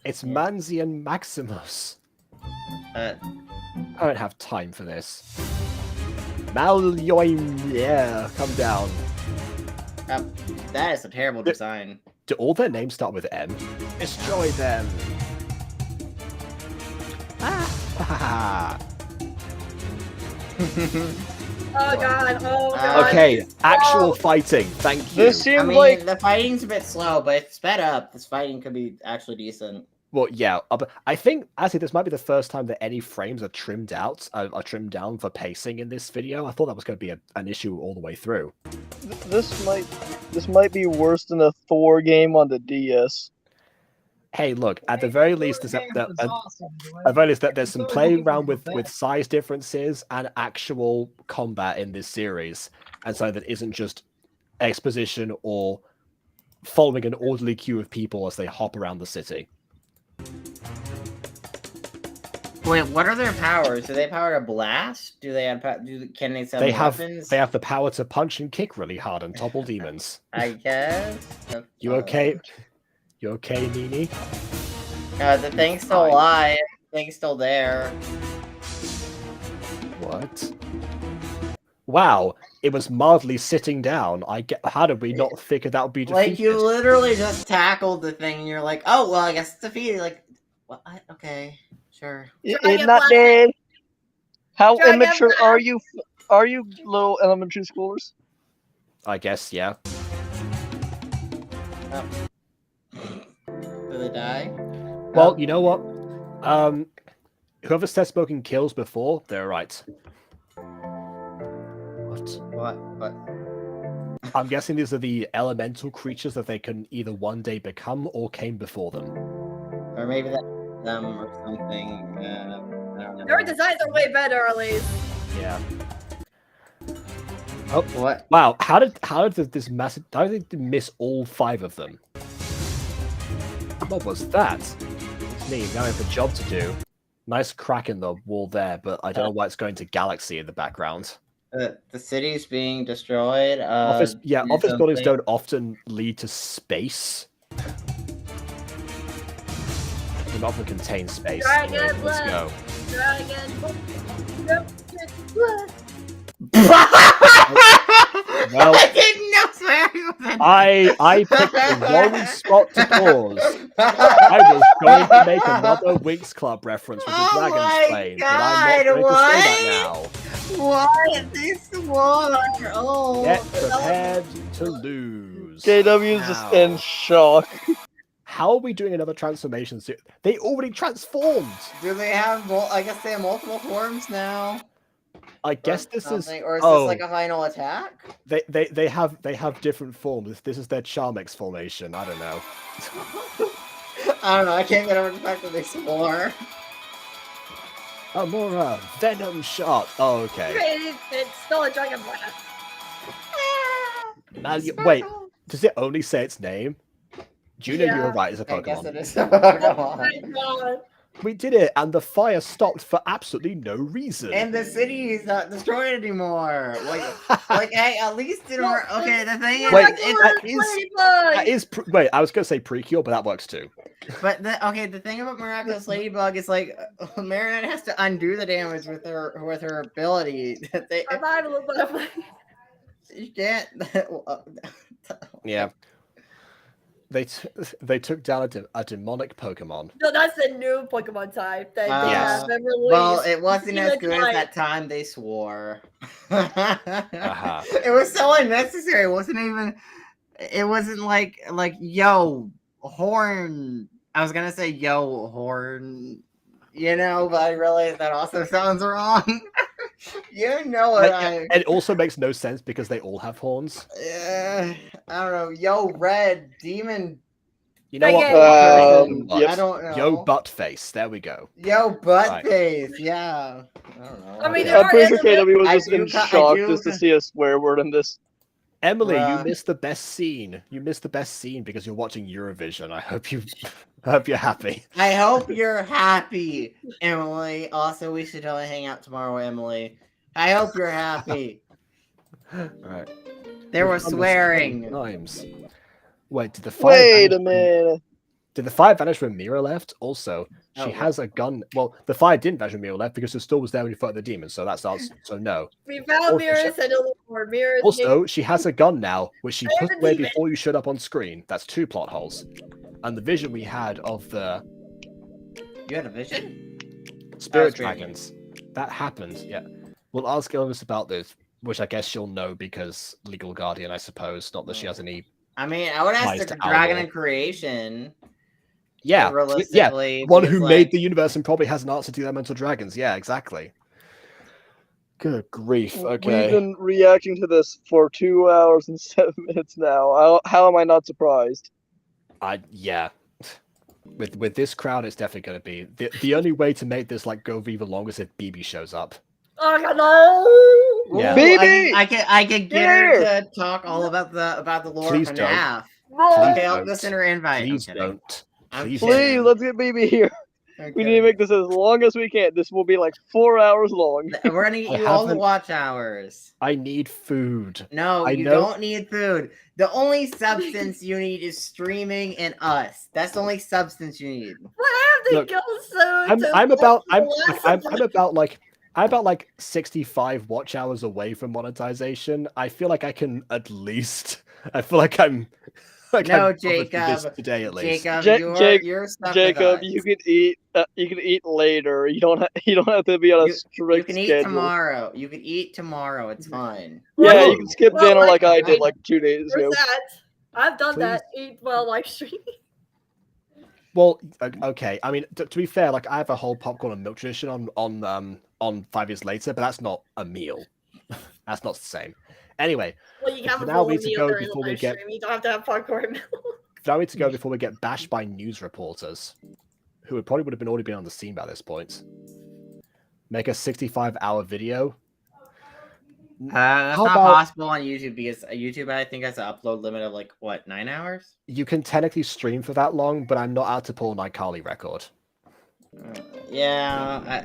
It's Manzi and Maximus. Uh, I don't have time for this. Malyoim, yeah, come down. that is a terrible design. Do all their names start with M? Destroy them! Ah! Oh god, oh god. Okay, actual fighting. Thank you. This I seems mean, like the fighting's a bit slow, but if sped up, this fighting could be actually decent. Well, yeah, but I think actually this might be the first time that any frames are trimmed out, are trimmed down for pacing in this video. I thought that was going to be an issue all the way through. this might be worse than a Thor game on the DS. Hey, look, at the very least, there's there's some playing around with size differences and actual combat in this series, and so that isn't just exposition or following an orderly queue of people as they hop around the city. Wait, what are their powers? Do they power to blast? Do they have? Can they sell weapons? They have the power to punch and kick really hard and topple demons. I guess. You okay? You okay, Nini? The thing's still alive. The thing's still there. What? Wow, it was mildly sitting down. How did we not figure that would be defeated? Like, you literally just tackled the thing and you're like, oh, well, I guess it's defeated. Like, what? Okay, sure. It's not dead. How immature are you? Are you little elementary schoolers? I guess, yeah. Do they die? Well, you know what? Whoever said smoking kills before, they're right. What? I'm guessing these are the elemental creatures that they can either one day become or came before them. Or maybe that's them or something. I don't know. Their designs are way better, at least. Yeah. Oh, What? wow! How did this massive? How did they miss all 5 of them? What was that? It's me. Now I have a job to do. Nice crack in the wall there, but I don't know why it's going to Galaxy in the background. The city's being destroyed. Office buildings something. don't often lead to space. They often contain space. Dragon Anyway, let's go. Well, I didn't know swearing was a- I picked the wrong spot to pause. I was going to make another Winx Club reference with the Oh Dragon's my Flame, but I'm not going to say that now. What? This war? Oh. Get prepared to lose. KW is just in shock. How are we doing another transformation series? They already transformed! Do they have? I guess they have multiple forms now. I guess this is. Something, or is oh, this like a final attack? They have different forms. This is their Charmix formation. I don't know. I don't know. I can't get over the fact that they swore. Amora, Venom Shot. Oh, okay. It's still a Dragon Blast. Wait, does it only say its name? Do you know Yeah. you were right as a I guess Pokemon? it is a Pokemon. Oh my god. We did it, and the fire stopped for absolutely no reason. And the city is not destroyed anymore. Like, hey, at least in our, okay. The thing is, Wait, it's that is wait, I was gonna say Precure, but that works too. but the thing about Miraculous Ladybug is like Marinette has to undo the damage with her ability. That they Survival butterfly. you can't. Yeah. They took down a demonic Pokemon. No, that's the new Pokemon type that they Yes. have released. Well, it wasn't as good as Type. that time they swore. Uh-huh. It was so unnecessary. It wasn't even. It wasn't like yo horn. I was gonna say yo horn, but I realized that also sounds wrong. You know what And it also makes no sense because they all have horns. I don't know. Yo, Red Demon. You know what? Okay. Yep. I don't know. Yo, butt face. There we go. Yo, butt Right. face. Yeah. I don't know. I mean, Okay. there I'm are pretty sure elements- KW was I just in do ca- I shock do just to ca- see a swear word in this. Emily, you Bruh. missed the best scene. You missed the best scene because you're watching Eurovision. I hope I hope you're happy. I hope you're happy, Emily. Also, we should totally hang out tomorrow, Emily. I hope you're happy. All right. There We've was done this swearing. 10 times. Wait, did the fire Wait a vanish when- minute. Did the fire vanish when Mira left? Also, she Oh, has a gun. Well, the fire didn't vanish when Mira left because the store was there when you fought the demon. So that's us. So no. We found Also, mirrors and a little more mirrors. Also, she has a gun now, which she Fire put the away demon. before you showed up on screen. That's 2 plot holes. And the vision we had of the You had a vision? spirit dreaming. dragons, that happened. Yeah. We'll ask Elvis about this, which I guess she'll know because legal guardian, I suppose. Not that she has any. I mean, I would ask Lies the to Dragon Owl. in Creation. Yeah. Yeah. Realistically, One because, who like, made the universe and probably has an answer to elemental dragons. Yeah, exactly. Good grief. We've Okay. been reacting to this for 2 hours and 7 minutes now. How am I not surprised? Yeah. With this crowd, it's definitely going to be the only way to make this like go even longer is if BB shows up. Oh god, no! Yeah. Ooh, Baby! I can get her to talk all about the lore Please of don't. FNAF. Please Okay, I'll don't. go send her invite. Please I'm kidding. don't. I'm Please kidding. Please, let's get baby here. I'm We need to kidding. make this as long as we can. This will be like 4 hours long. We're gonna get I you all the haven't- watch hours. I need food. No, I you know- don't need food. The only substance you need is streaming and us. That's the only substance you need. What have they Look, go so? I'm about like 65 watch hours away from monetization. I feel like I can at least. I feel like I'm. Like No, I'm covered for this Jacob. today at least. Jacob, you're stuck Jacob, with us. you can eat. You can eat later. You don't have to be on a You strict can eat schedule. tomorrow. You can eat tomorrow. It's fine. Yeah, Whoa. you can skip Well, dinner like- like I did like 2 days ago. Where's that? I've done that. Eat while live streaming. Well, okay. I mean, to be fair, like I have a whole popcorn and milk tradition on 5 years later, but that's not a meal. That's not the same. Anyway, Well, you can have a Now full we need to meal go during the before we live get- stream. You don't have to have popcorn milk. now we need to go before we get bashed by news reporters, who would probably have already been on the scene by this point. Make a 65-hour video. That's How not about- possible on YouTube because YouTube, I think, has an upload limit of like what, 9 hours? You can technically stream for that long, but I'm not out to pull an iCarly record. Yeah.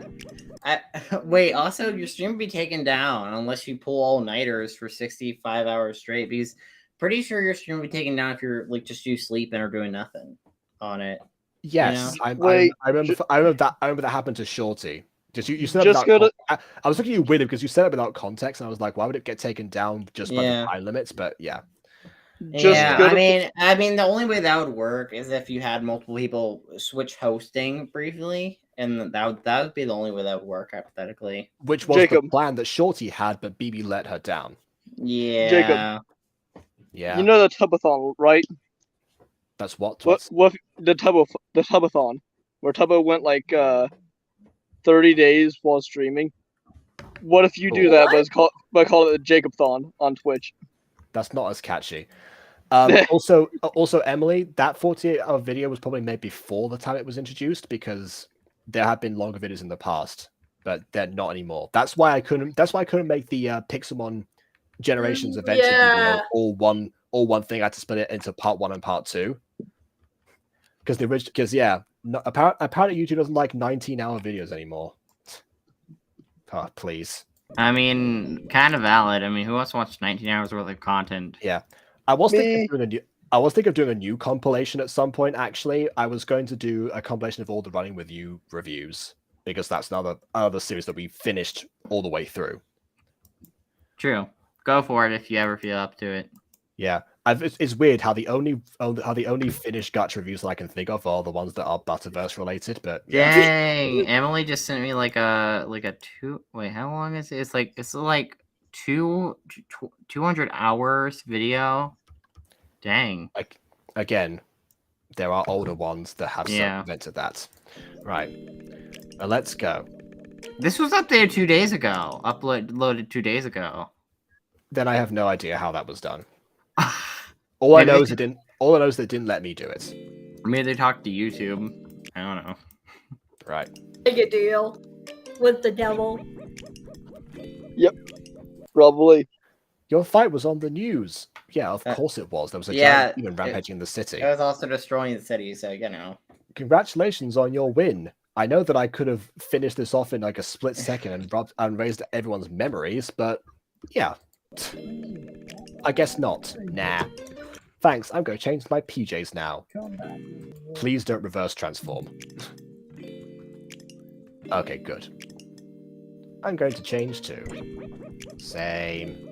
Wait. Also, your stream will be taken down unless you pull all nighters for 65 hours straight. Because pretty sure your stream will be taken down if you're like just you sleeping or doing nothing on it. Yes, Wait, I remember that happened to Shorty. You said Just without go to- I was looking at you with it because you said it without context, and I was like, why would it get taken down just by Yeah. the time limits? But yeah, Just Yeah, go I to- mean, the only way that would work is if you had multiple people switch hosting briefly, and that would be the only way that would work hypothetically. which was the Jacob. plan that Shorty had, but BB let her down. Yeah. Yeah, You know the Tubathon, right? that's what. What the Tubathon, where Tubbo went like 30 days while streaming. What if you do that, but call it the Jacob-thon on Twitch? That's not as catchy. Also, Emily, that 48-hour video was probably made before the time it was introduced because there have been longer videos in the past, but they're not anymore. That's why I couldn't make the Pixelmon Generations Adventure Yeah. video all one thing. I had to split it into part 1 and part 2 because apparently YouTube doesn't like 19-hour videos anymore. Oh, please. I mean, kind of valid. I mean, who wants to watch 19 hours worth of content? I was thinking Me. of doing a new compilation at some point. Actually, I was going to do a compilation of all the Running With You reviews because that's another series that we finished all the way through. True. Go for it if you ever feel up to it. Yeah, it's weird how the only finished gacha reviews that I can think of are the ones that are Butterverse related. But yeah, Dang, Emily just sent me like a 2. Wait, how long is it? It's like 200 hours video. Dang. again, there are older ones that have Yeah. circumvented that. Right, let's go. This was updated 2 days ago. Loaded 2 days ago. Then I have no idea how that was done. All I know is it didn't. All I know is they didn't let me do it. Maybe they talked to YouTube. I don't know. Right. Make a deal with the devil. Yep. Probably. Your fight was on the news. Yeah, of course it was. There was a giant demon rampaging the city. It was also destroying the city, so you know. Congratulations on your win. I know that I could have finished this off in like a split second and raised everyone's memories, but yeah. I guess not. Nah. Thanks, I'm going to change my PJs now. Please don't reverse transform. Okay, good. I'm going to change too. Same.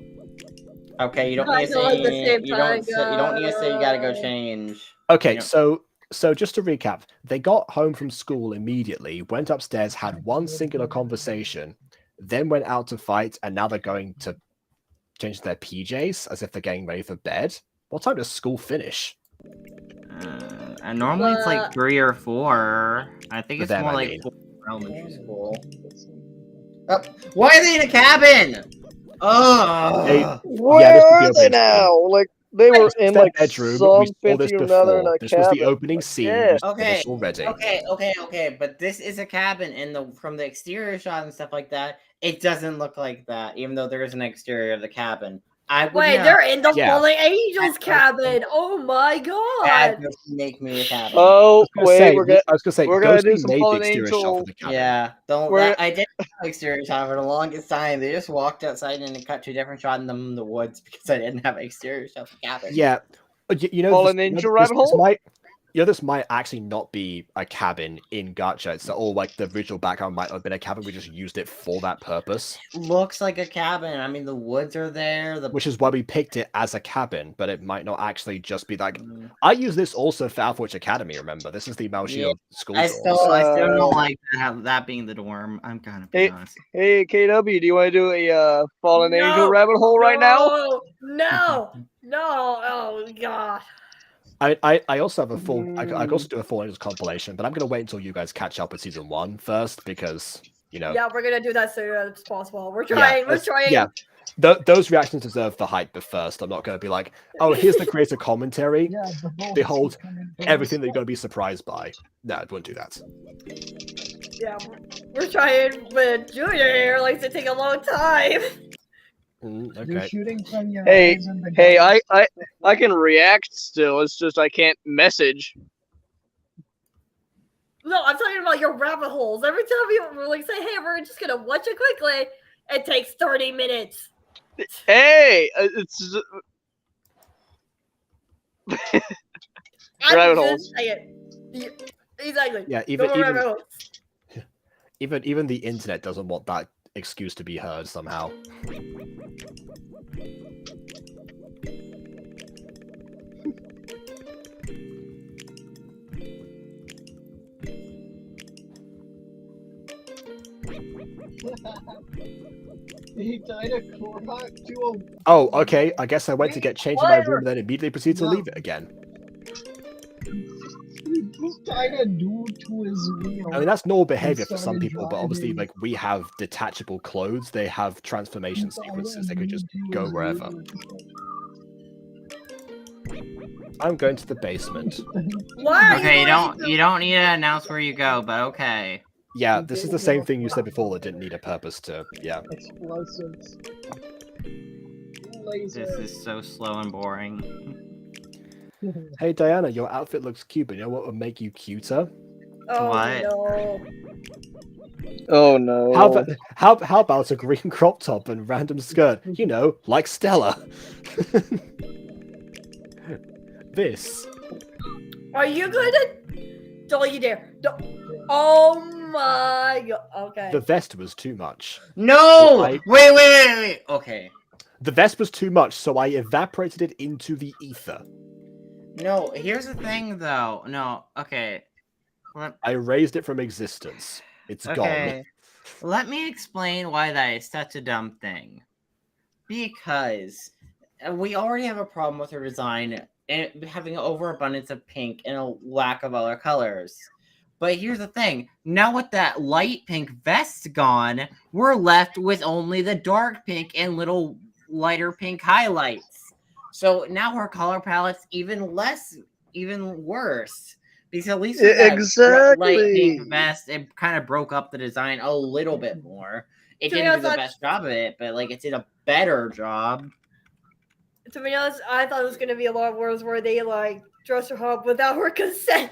Okay, you don't need to say you don't need to say you gotta go change. Okay, so just to recap, they got home from school immediately, went upstairs, had one singular conversation, then went out to fight, and now they're going to change their PJs as if they're getting ready for bed. What time does school finish? And normally it's like 3 or 4. I think it's more like 4 elementary school. Why are they in a cabin? Oh, where are they now? Like they were in like bedroom. some We saw this 50 or another in before. a This cabin. was the opening scene. Yeah. Okay. Already. Okay. But this is a cabin, and from the exterior shot and stuff like that, it doesn't look like that. Even though there is an exterior of the cabin. Wait, they're in the Fallen Angels cabin. Oh my god! That doesn't make me a cabin. Oh wait, we're gonna do some made the Fallen exterior shot Angel. for the cabin. Yeah, I didn't have exterior shot for the longest time. They just walked outside and they cut 2 different shots in the woods because I didn't have exterior shot for the cabin. Yeah, you know, Fallen Angel rabbit hole. This might actually not be a cabin in Gacha. It's all like the original background might have been a cabin. We just used it for that purpose. Looks like a cabin. I mean, the woods are there. Which is why we picked it as a cabin, but it might not actually just be like. I use this also for Alphawitch Academy. Remember, this is the Malshield school. I still don't like that being the dorm. I'm kind of being honest. Hey, KW, do you want to do a Fallen Angel rabbit hole right now? No. Oh god. I also have a full. I also do a Full Angels compilation, but I'm gonna wait until you guys catch up with season 1 first because you know. Yeah, we're gonna do that as soon as possible. We're trying. Yeah, those reactions deserve the hype. But first, I'm not gonna be like, oh, here's the creator commentary. Behold, everything that you're gonna be surprised by. No, I wouldn't do that. Yeah, we're trying, but Junior here likes to take a long time. Okay. Hey, I can react still. It's just I can't message. No, I'm talking about your rabbit holes. Every time you like say, "Hey, we're just gonna watch it quickly," it takes 30 minutes. Hey, it's rabbit holes. Exactly. Yeah, even the internet doesn't want that excuse to be heard somehow. Oh, okay. I guess I went to get changed in my room and then immediately proceeded to leave it again. I mean, that's normal behavior for some people, but obviously, like, we have detachable clothes. They have transformation sequences. They could just go wherever. I'm going to the basement. Why? Okay, you don't need to announce where you go, but okay. Yeah, this is the same thing you said before that didn't need a purpose to, yeah. Explosives. This is so slow and boring. Hey Diana, your outfit looks cute, but you know what would make you cuter? Oh What? no. Oh no. How about a green crop top and random skirt? You know, like Stella. This. Are you gonna? Don't you dare! Don't. Oh my god. Okay. The vest was too much. No! Wait. Okay. The vest was too much, so I evaporated it into the ether. No, here's the thing, though. No, okay. I raised it from existence. It's gone. Let me explain why that is such a dumb thing. Because we already have a problem with her design and having an overabundance of pink and a lack of other colors. But here's the thing. Now with that light pink vest gone, we're left with only the dark pink and little lighter pink highlights. So now her color palette's even worse. Because at least with that light pink vest, it kind of broke up the design a little bit more. It To be didn't do the honest, best job of it, but like it did a better job. To be honest, I thought it was gonna be a lot worse where they like dress her up without her consent.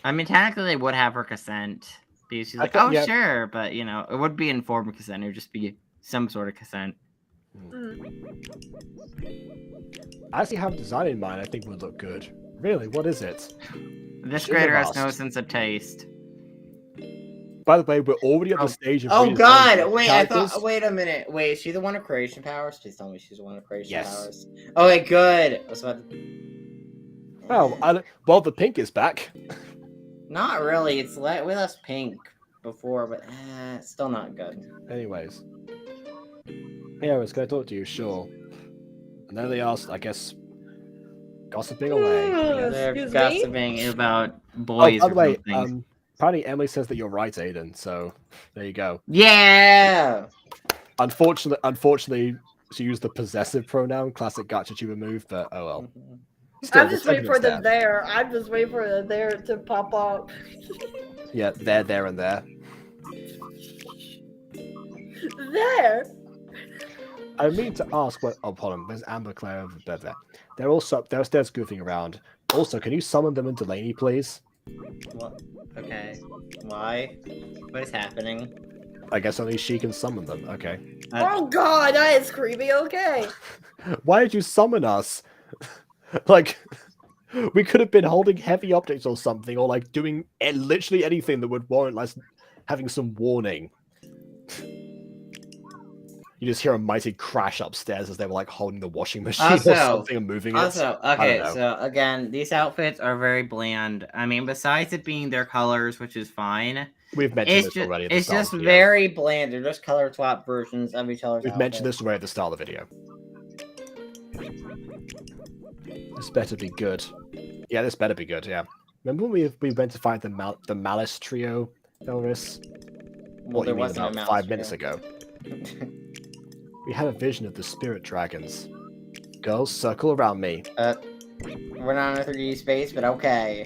I mean, technically they would have her consent. Because she's like, thought- yeah. sure, but you know, it would be informed consent. It would just be some sort of consent. I actually have a design in mind I think would look good. Really, what is it? This Should've grader has no asked. sense of taste. By the way, we're already at the stage of Oh redesigning god! the Wait, characters. wait a minute. Wait, is she the one with creation powers? Please tell me she's the one with creation Yes. powers. Okay, good. I was about to... Oh, well, the pink is back. Not really. It's way less pink before, but it's still not good. Anyways. Hey, I was going to talk to you, sure. And then they asked, I guess, gossiping away. Yes. They're Excuse me? gossiping about Oh, boys by the or way, something. apparently Emily says that you're right, Aiden, so there you go. Yeah! Unfortunately, she used the possessive pronoun, classic gacha tuber move, but oh well. Still, I'm just waiting for the the there. I'm just waiting for the there to pop up. Yeah, there, and there. There. I mean to ask what. Oh, hold on. There's Amber, Claire, there. They're also they're upstairs goofing around. Also, can you summon them into Delaney, please? What? Okay. Why? What is happening? I guess only she can summon them. Okay. Oh god, that is creepy. Okay. Why did you summon us? Like, we could have been holding heavy objects or something, or like doing literally anything that would warrant us having some warning. You just hear a mighty crash upstairs as they were like holding the washing machine or something and moving it. Also, okay, so again, these outfits are very bland. I mean, besides it being their colors, which is fine, We've mentioned this already. At the it's start just of the video. very bland. They're just color swap versions of each other's We've mentioned this already at the start of the video. This better be good. Yeah, this better be good. Yeah. Remember when we went to find the Malice trio, Elris? Well, What there you mean wasn't a about Malice 5 trio. minutes ago? We had a vision of the spirit dragons. Girls, circle around me. We're not in a 3D space, but okay.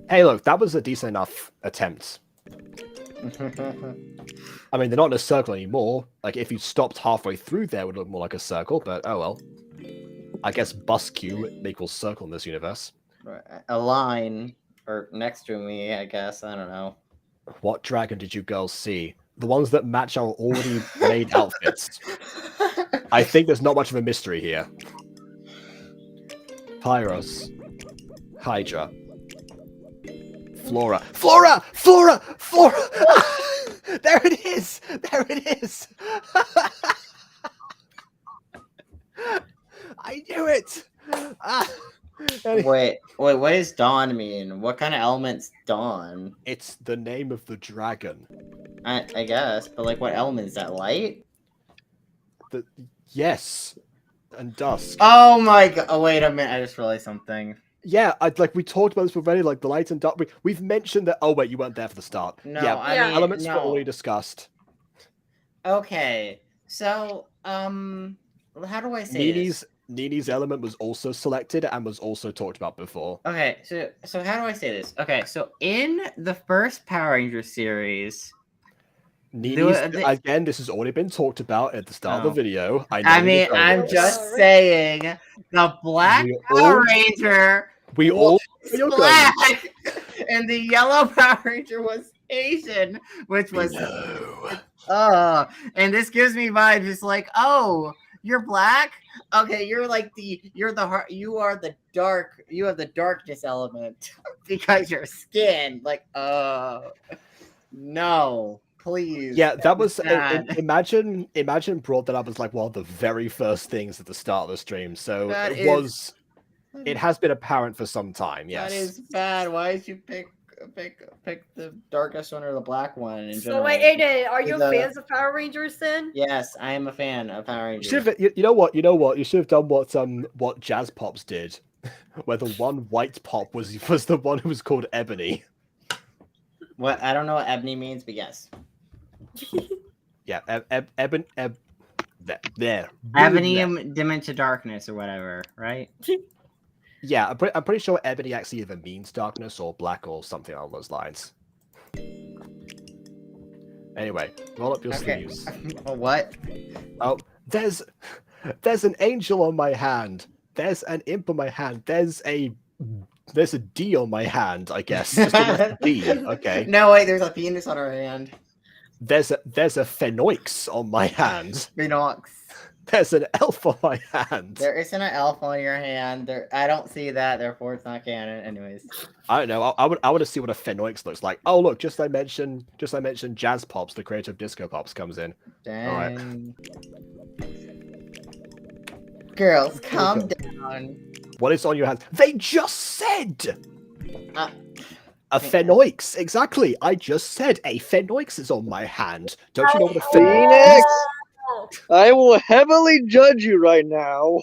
Hey, look, that was a decent enough attempt. I mean, they're not in a circle anymore. Like, if you stopped halfway through there, it would look more like a circle, but oh well. I guess bus Q equals circle in this universe. A line, or next to me, I guess. I don't know. What dragon did you girls see? The ones that match our already made outfits. I think there's not much of a mystery here. Pyros. Hydra. Flora. Flora! Flora! Flora! There it is! There it is! I knew it! Wait, what does dawn mean? What kind of element's dawn? It's the name of the dragon. I guess, but like what element is that? Light? Yes. And dusk. Oh my god! Oh, wait a minute! I just realized something. Yeah, we talked about this already, like the light and dark. We've mentioned that. Oh wait, you weren't there for the start. No, yeah, I Yeah. mean, elements no. were already discussed. Okay, so how do I say this? Nini's element was also selected and was also talked about before. Okay, so how do I say this? Okay, so in the first Power Ranger series, Nini's again. This has already been talked about at the start of Oh. the video. I mean, I'm just saying the Black We Power all- Ranger we all was you're going. black, and the Yellow Power Ranger was Asian, which was No. and this gives me vibes. It's like, oh, you're black. Okay, you are the dark. You have the darkness element because your skin. Like, no, please. Yeah, that was. Sad. Imagine brought that up as like one of the very first things at the start of the stream. So That it is- was. It has been apparent for some time. Yes. That is bad. Why did you pick the darkest one or the black one in So general? wait, Aiden, are you The- fans of Power Rangers then? Yes, I am a fan of Power Rangers. You know what? You should have done what Jazz Pops did where the one white pop was the one who was called Ebony. What? I don't know what ebony means, but yes. Yeah, Ebony. There. Ebony dim into darkness or whatever, right? Yeah, I'm pretty sure ebony actually either means darkness or black or something along those lines. Anyway, roll up your sleeves. What? Oh, there's an angel on my hand. There's an imp on my hand. There's a D on my hand, I guess. Just a D. Okay. No, wait, there's a penis on her hand. There's a Phenoix on my hand. Phenox. There's an elf on my hand. There isn't an elf on your hand. I don't see that, therefore it's not canon. Anyways. I don't know. I want to see what a Phenoix looks like. Oh look, just I mentioned Jazz Pops, the creator of Disco Pops, comes in. Dang. Right. Girls, calm down. What is on your hand? They just said a Phenoix. Exactly. I just said a Phenoix is on my hand. Don't you know what a Phenoix is? Phoenix! I will heavily judge you right now.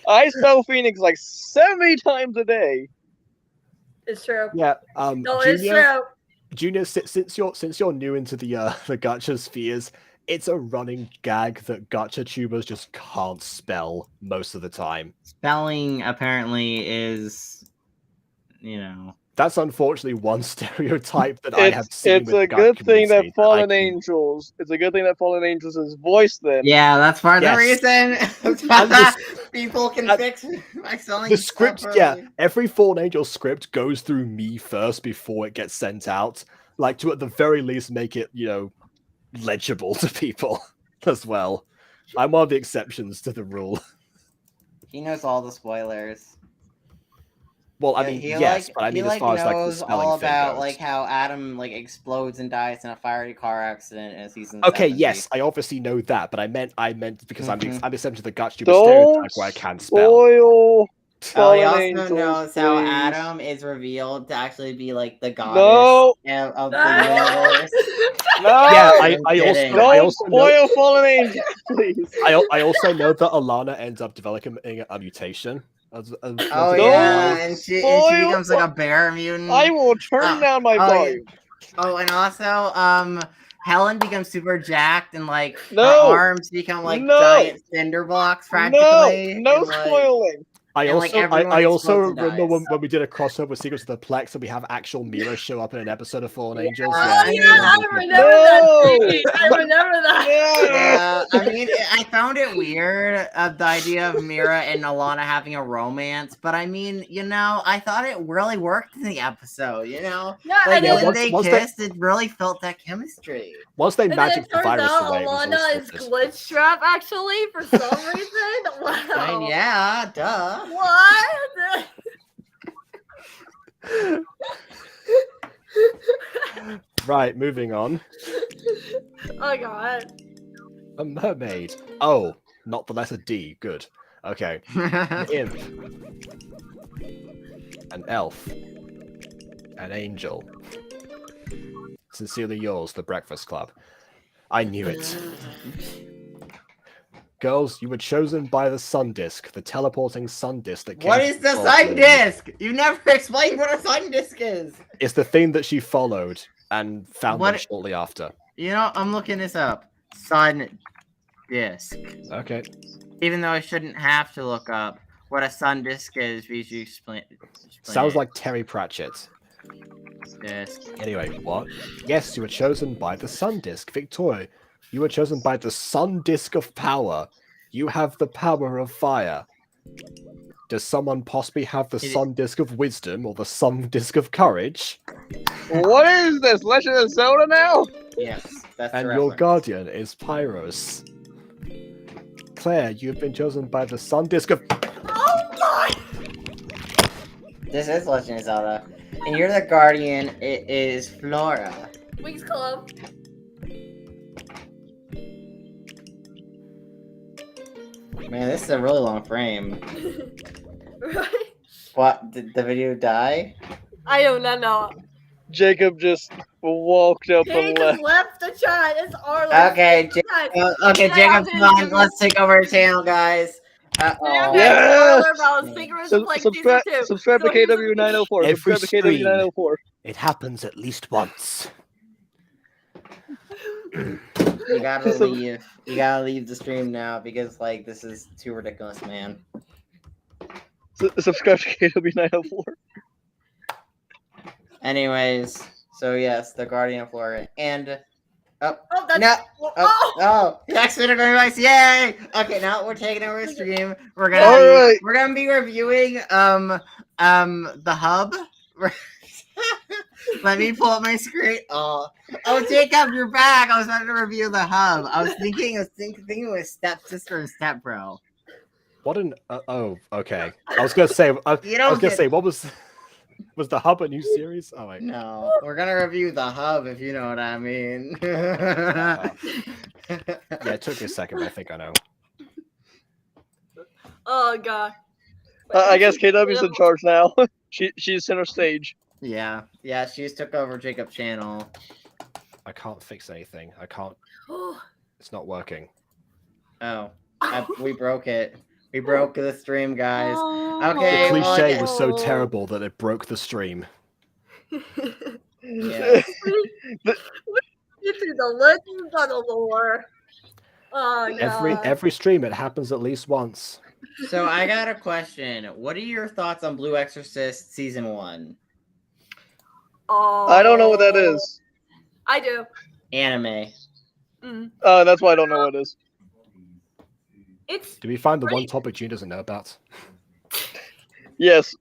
I spell Phoenix like 70 times a day. It's true. Yeah. No, it's true. Junior, since you're new into the gacha spheres, it's a running gag that gacha tubers just can't spell most of the time. Spelling apparently is, you know. That's unfortunately one stereotype that I have seen. It's a good thing that Fallen Angels. It's a good thing that Fallen Angels is voiced then. Yeah, that's part of the Yes. reason. People can fix my spelling. The script, properly. yeah, every Fallen Angel script goes through me first before it gets sent out, like to at the very least make it, you know, legible to people as well. I'm one of the exceptions to the rule. He knows all the spoilers. Well, I mean, yes, but I mean, as far as like the spelling all thing about goes. like how Adam like explodes and dies in a fiery car accident in season. Okay, 70. yes, I obviously know that, but I meant because I'm exception to the gacha tuber Don't stereotype where I can spell. spoil he Fallen also Angels, knows how please. Adam is revealed to actually be like the goddess of the universe. No! Yeah, I Don't also know, spoil Fallen Angels, please. I also know that Alana ends up developing a mutation. Oh yeah, and she becomes like a bear mutant. I will turn down my volume. Oh, and also, Helen becomes super jacked, and like her No! arms become like giant cinder blocks practically. No and, like, spoiling. I and, like, also everyone I also explodes and remember dies. when we did a crossover Secrets of the Plex and we have actual Mira show up in an episode of Fallen Angels. Oh Yeah, yeah, I remember that. I remember that. Yeah. I mean, I found it weird the idea of Mira and Alana having a romance, but I mean, you know, I thought it really worked in the episode. You know, Yeah, like and then, when they once kissed, it really felt that chemistry. Once they and then it magic the turns virus out away, it was all Alana is scripted. glitch trap actually for some reason. Wow. I mean, yeah, duh. What? Right, moving on. Oh god. A mermaid. Oh, not the letter D. Good. Okay. Imp. An elf. An angel. Sincerely yours, The Breakfast Club. I knew it. Girls, you were chosen by the sun disk, the teleporting sun disk that came. What is the sun disk? You never explained what a sun disk is. It's the thing that she followed and found What- them shortly after. You know, I'm looking this up. Sun disk. Okay. Even though I shouldn't have to look up what a sun disk is, because you explain Sounds it. like Terry Pratchett. Disk. Anyway, what? Yes, you were chosen by the sun disk, Victoria. You were chosen by the sun disk of power. You have the power of fire. Does someone possibly have the sun disk of wisdom or the sun disk of courage? What is this? Legend of Zelda now? Yes, that's And the your reference. guardian is Pyros. Claire, you have been chosen by the sun disk of. Oh god. This is Legend of Zelda. And you're the guardian. It is Flora. Wings Club. Man, this is a really long frame. Right? What? Did the video die? I do not know. Jacob just walked up He and just left. left the chat. It's our left Okay, the chat. Okay, Yeah, Jacob's I'm gone. gonna- Let's take over the channel, guys. Okay, Yes! spoiler about Cigarettes of Plague season 2. Subscribe to So here's the- KW904. Every Subscribe to KW904. It happens at least once. You gotta So- leave. You gotta leave the stream now because like this is too ridiculous, man. Subscribe to KW904. Anyways, so yes, the Guardian of Florida and Oh, that's no. oh, Oh, next minute device, yay! Okay, now we're taking over the stream. We're gonna All right. we're gonna be reviewing the hub. Let me pull up my screen. Oh, Jacob, you're back. I was about to review the hub. I was thinking it was stepsister and stepbro. What an oh, okay. I was gonna say what was the hub a new series? Oh wait. No, we're gonna review the hub if you know what I mean. Yeah, it took me a second, but I think I know. oh god. I guess KW's in charge now. She's center stage. Yeah, she's took over Jacob's channel. I can't fix anything. I can't. It's not working. Oh, we broke it. We broke the stream, guys. The Okay, cliche was so terrible that it broke the stream. Yeah. Get through the legends of the lore. Oh god. Every stream it happens at least once. So I got a question. What are your thoughts on Blue Exorcist season 1? Oh, I don't know what that is. I do. Anime. Mm. That's why I don't know what it is. It's Do we find the one Right. topic Gene doesn't know about? Yes.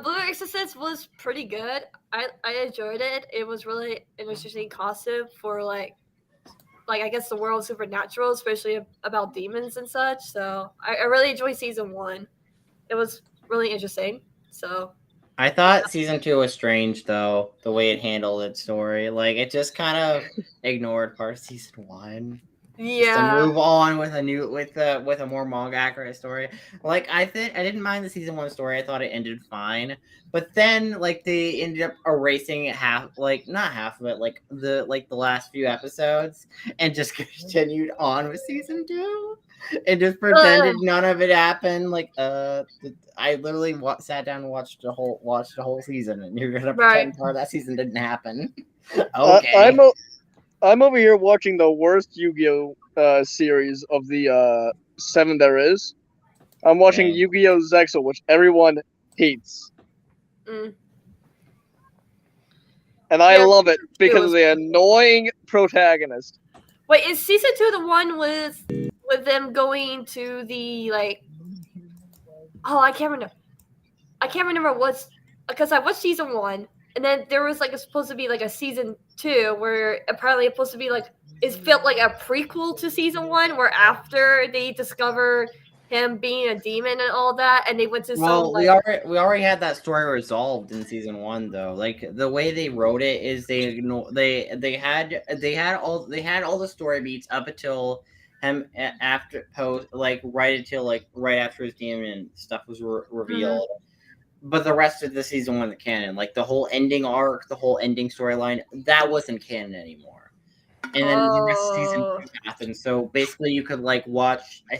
Blue Exorcist was pretty good. I enjoyed it. It was really an interesting concept for like I guess the world of supernatural, especially about demons and such. So I really enjoyed season 1. It was really interesting. So I thought season 2 was strange though, the way it handled its story. Like it just kind of ignored part of season 1. Just to yeah, move on with a more manga accurate story. Like I didn't mind the season 1 story. I thought it ended fine. But then like they ended up erasing not half of it, like the last few episodes and just continued on with season 2 and just pretended none of it happened. Like I literally sat down and watched the whole season and you're gonna pretend part of that season didn't happen. Okay. I'm over here watching the worst Yu-Gi-Oh series of the 7 there is. I'm watching Okay. Yu-Gi-Oh Zexal, which everyone hates. Mm. And I Yeah, love it because was- of the annoying protagonist. Wait, is season 2 the one with them going to the like? Oh, I can't remember what's because I watched season 1, and then there was like supposed to be like a season 2 where apparently it's supposed to be like it felt like a prequel to season 1, where after they discover him being a demon and all that, and they went to Well, some like we already had that story resolved in season 1 though. Like the way they wrote it is they had all the story beats up until him after post right after his demon stuff was revealed. But the rest of the season 1 the canon, like the whole ending arc, the whole ending storyline, that wasn't canon anymore. And then the rest of season 2 happened. So basically, you could like watch. I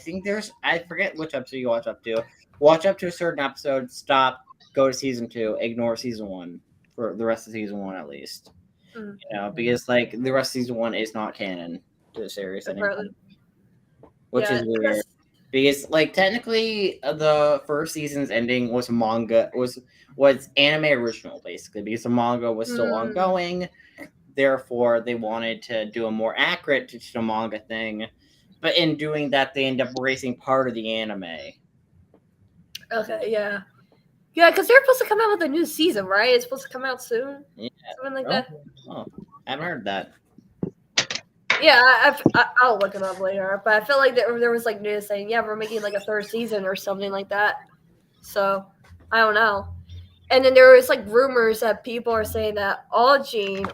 forget which episode you watch up to. Watch up to a certain episode, stop, go to season 2, ignore season 1 for the rest of season 1 at least. Mm. You know, because like the rest of season 1 is not canon to the series anymore, apparently. which Yeah, is weird. Because like technically, the first season's ending was anime original basically because the manga was still ongoing. Therefore, they wanted to do a more accurate digital manga thing, but in doing that, they end up erasing part of the anime. Okay, yeah, because they're supposed to come out with a new season, right? It's supposed to come out soon. Yeah. Something like that. Oh, I haven't heard that. Yeah, I'll look it up later. But I feel like there was like news saying, yeah, we're making like a 3rd season or something like that. So I don't know. And then there was like rumors that people are saying that Gene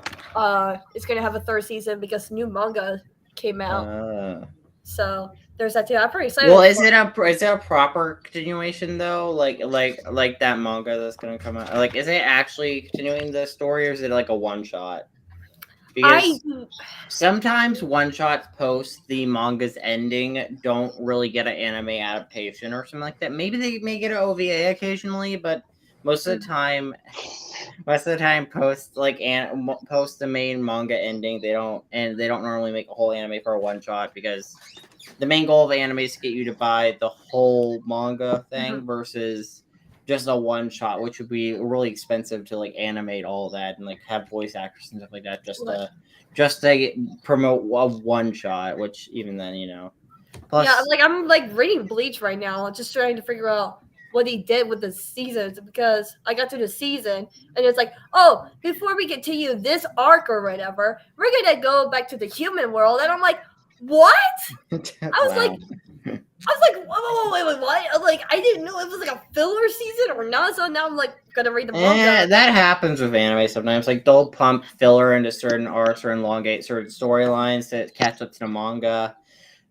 is gonna have a 3rd season because new manga came out. So there's that too. I'm pretty excited. Well, is it a proper continuation though? Like that manga that's gonna come out? Like, is it actually continuing the story, or is it like a one shot? Because sometimes one-shots post the manga's ending don't really get an anime adaptation or something like that. Maybe they may get an OVA occasionally, but most of the time post post the main manga ending. They don't normally make a whole anime for a one-shot because the main goal of anime is to get you to buy the whole manga thing versus just a one shot, which would be really expensive to like animate all that and like have voice actors and stuff like that just to promote a one shot, which even then, you know. Plus, yeah, like I'm like reading Bleach right now, just trying to figure out what he did with the seasons because I got to the season and it's like, oh, before we continue this arc or whatever, we're gonna go back to the human world, and I'm like, what? I was like, whoa, wait, what? I was like, I didn't know it was like a filler season or not. So now I'm like gonna read the manga. That happens with anime sometimes. Like they'll pump filler into certain arcs or elongate certain storylines to catch up to the manga.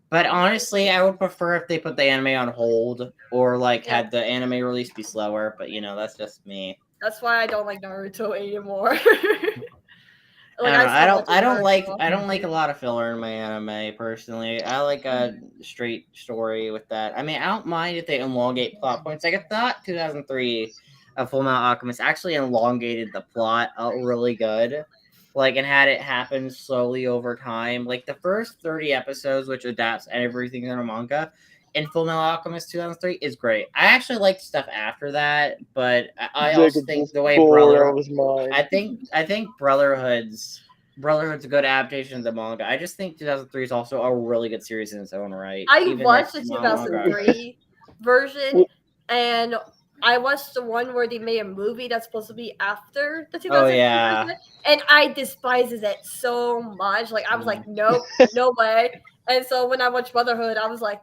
But honestly, I would prefer if they put the anime on hold or like had the anime release be slower. But you know, that's just me. That's why I don't like Naruto anymore. I don't like a lot of filler in my anime personally. I like a straight story with that. I mean, I don't mind if they elongate plot points. Like I thought 2003 of Full Metal Alchemist actually elongated the plot really good. Like and had it happen slowly over time. Like the first 30 episodes, which adapts everything in a manga, in Full Metal Alchemist 2003 is great. I actually like stuff after that, but I also think the way I think Brotherhood's a good adaptation of the manga. I just think 2003 is also a really good series in its own right. I watched the 2003 version, and I watched the one where they made a movie that's supposed to be after the 2003 version, and I despises it so much. Like I was like, nope, no way. And so when I watched Brotherhood, I was like,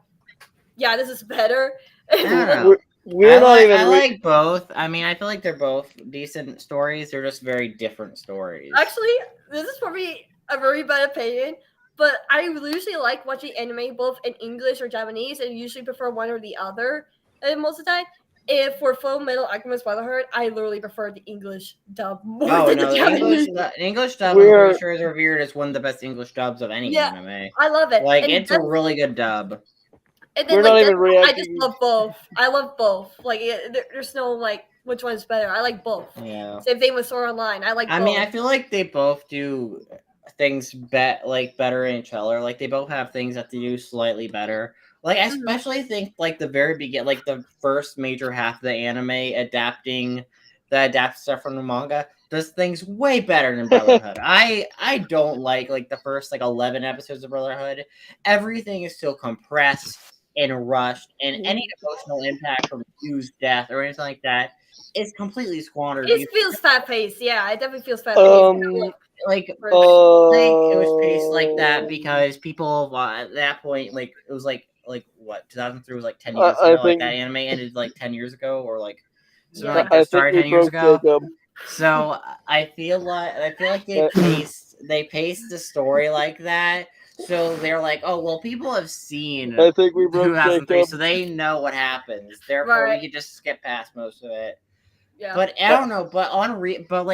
yeah, this is better. I like both. I mean, I feel like they're both decent stories. They're just very different stories. Actually, this is probably a very bad opinion, but I usually like watching anime both in English or Japanese, and usually prefer one or the other. And most of the time, if for Full Metal Alchemist Brotherhood, I literally prefer the English dub more than the Japanese. English dub, I'm pretty sure, is revered as one of the best English dubs of any anime. I love it. Like, it's a really good dub. And then, I just love both. I love both. Like, there's no, like, which one's better. I like both. Yeah. Same thing with Sword Online. I like both. I mean, I feel like they both do things better in each other. Like, they both have things that they do slightly better. Like, I especially think, like, the very beginning, like, the first major half of the anime adapting stuff from the manga does things way better than Brotherhood. I don't like the first, 11 episodes of Brotherhood. Everything is so compressed and rushed, and any emotional impact from Hugh's death or anything like that is completely squandered. It feels fast-paced. Yeah, it definitely feels fast-paced. It was paced like that because people at that point, it was what 2003 was 10 years ago. That anime ended 10 years ago, or something like that started 10 years ago. Jacob. So I feel like they paced the story like that. So they're like, oh well, people have seen 2003, so they know what happens. Therefore, we can just skip past most of it. Yeah. But I don't know. But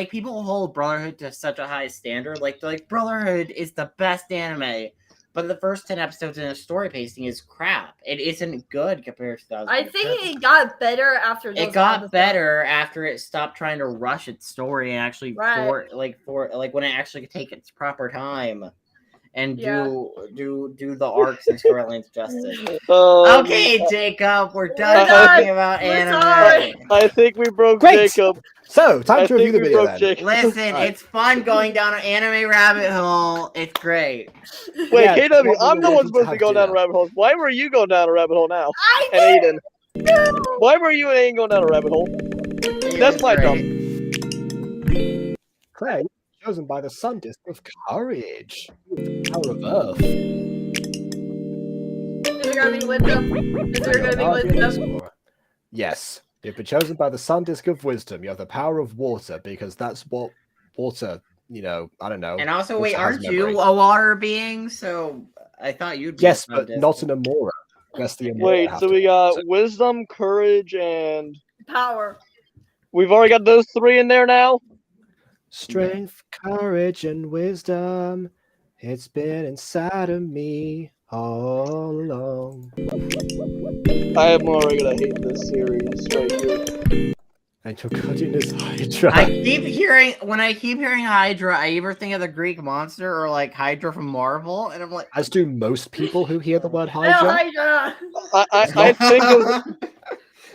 people hold Brotherhood to such a high standard. Like Brotherhood is the best anime, but the first 10 episodes in the story pacing is crap. It isn't good compared to 2003. I think it got better after. It got better after it stopped trying to rush its story and actually when it actually could take its proper time. And do the arcs and storylines justice. Okay, Jacob, we're done talking about anime. I think we broke Jacob. So, time to review the video then. Listen, it's fun going down an anime rabbit hole. It's great. Wait, KW, I'm the one supposed to go down a rabbit hole. Why were you going down a rabbit hole now? And Aiden. Why were you and Aiden going down a rabbit hole? That's my job. Clay. Chosen by the sun disk of courage. Power of Earth. Is there gonna be wisdom? Yes. You've been chosen by the sun disk of wisdom. You have the power of water because that's what water, I don't know. And also, wait, aren't you a water being? So I thought you'd be. Yes, but not an Amora. That's the Amora. Wait, so we got wisdom, courage, and power. We've already got those three in there now? Strength, courage, and wisdom. It's been inside of me all along. I am already gonna hate this series right here. And your guardian is Hydra. I keep hearing Hydra, I either think of the Greek monster or like Hydra from Marvel, and I'm like, As do most people who hear the word Hell, Hydra. Hydra!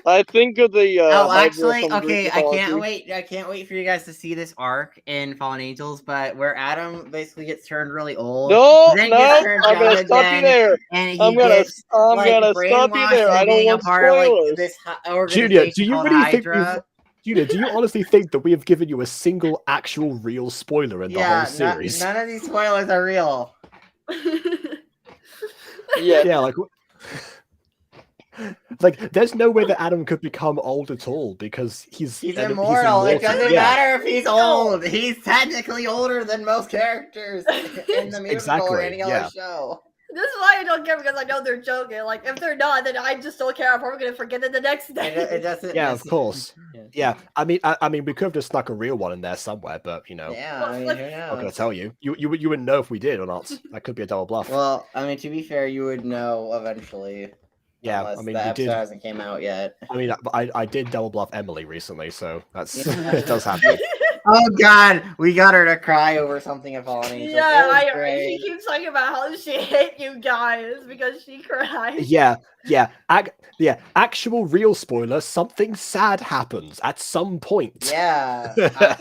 I think of the oh, Hydra actually, from Greek okay, I can't mythology. wait. I can't wait for you guys to see this arc in Fallen Angels, but where Adam basically gets turned really old. No, then no, gets turned I'm gonna young stop you again, there. and he I'm gonna gets like stop you brainwashed there. I into don't being a want part of like spoilers. this Junior, organization do you called really think Hydra. Junior, do you honestly think that we have given you a single actual real spoiler in the whole series? None of these spoilers are real. Yeah. Yeah, like there's no way that Adam could become old at all because he's immortal. It doesn't Yeah. matter if he's old. He's technically older than most characters in the musical or Exactly, any other yeah. show. This is why I don't care, because I know they're joking. Like, if they're not, then I just don't care. I'm probably gonna forget it the next day. It doesn't. Yeah, of course. Yeah, I mean, we could have just snuck a real one in there somewhere, but you know, Yeah, I mean, who knows? I'm not gonna tell you. You wouldn't know if we did or not. That could be a double bluff. Well, I mean, to be fair, you would know eventually. Yeah, unless I mean, the we episode did. hasn't came out yet. I mean, I did double bluff Emily recently, so that's it does happen. Oh God, we got her to cry over something at Fallen Angels. Yeah, she keeps talking about how she hit you guys because she cried. Yeah. Actual real spoiler: something sad happens at some point. Yeah,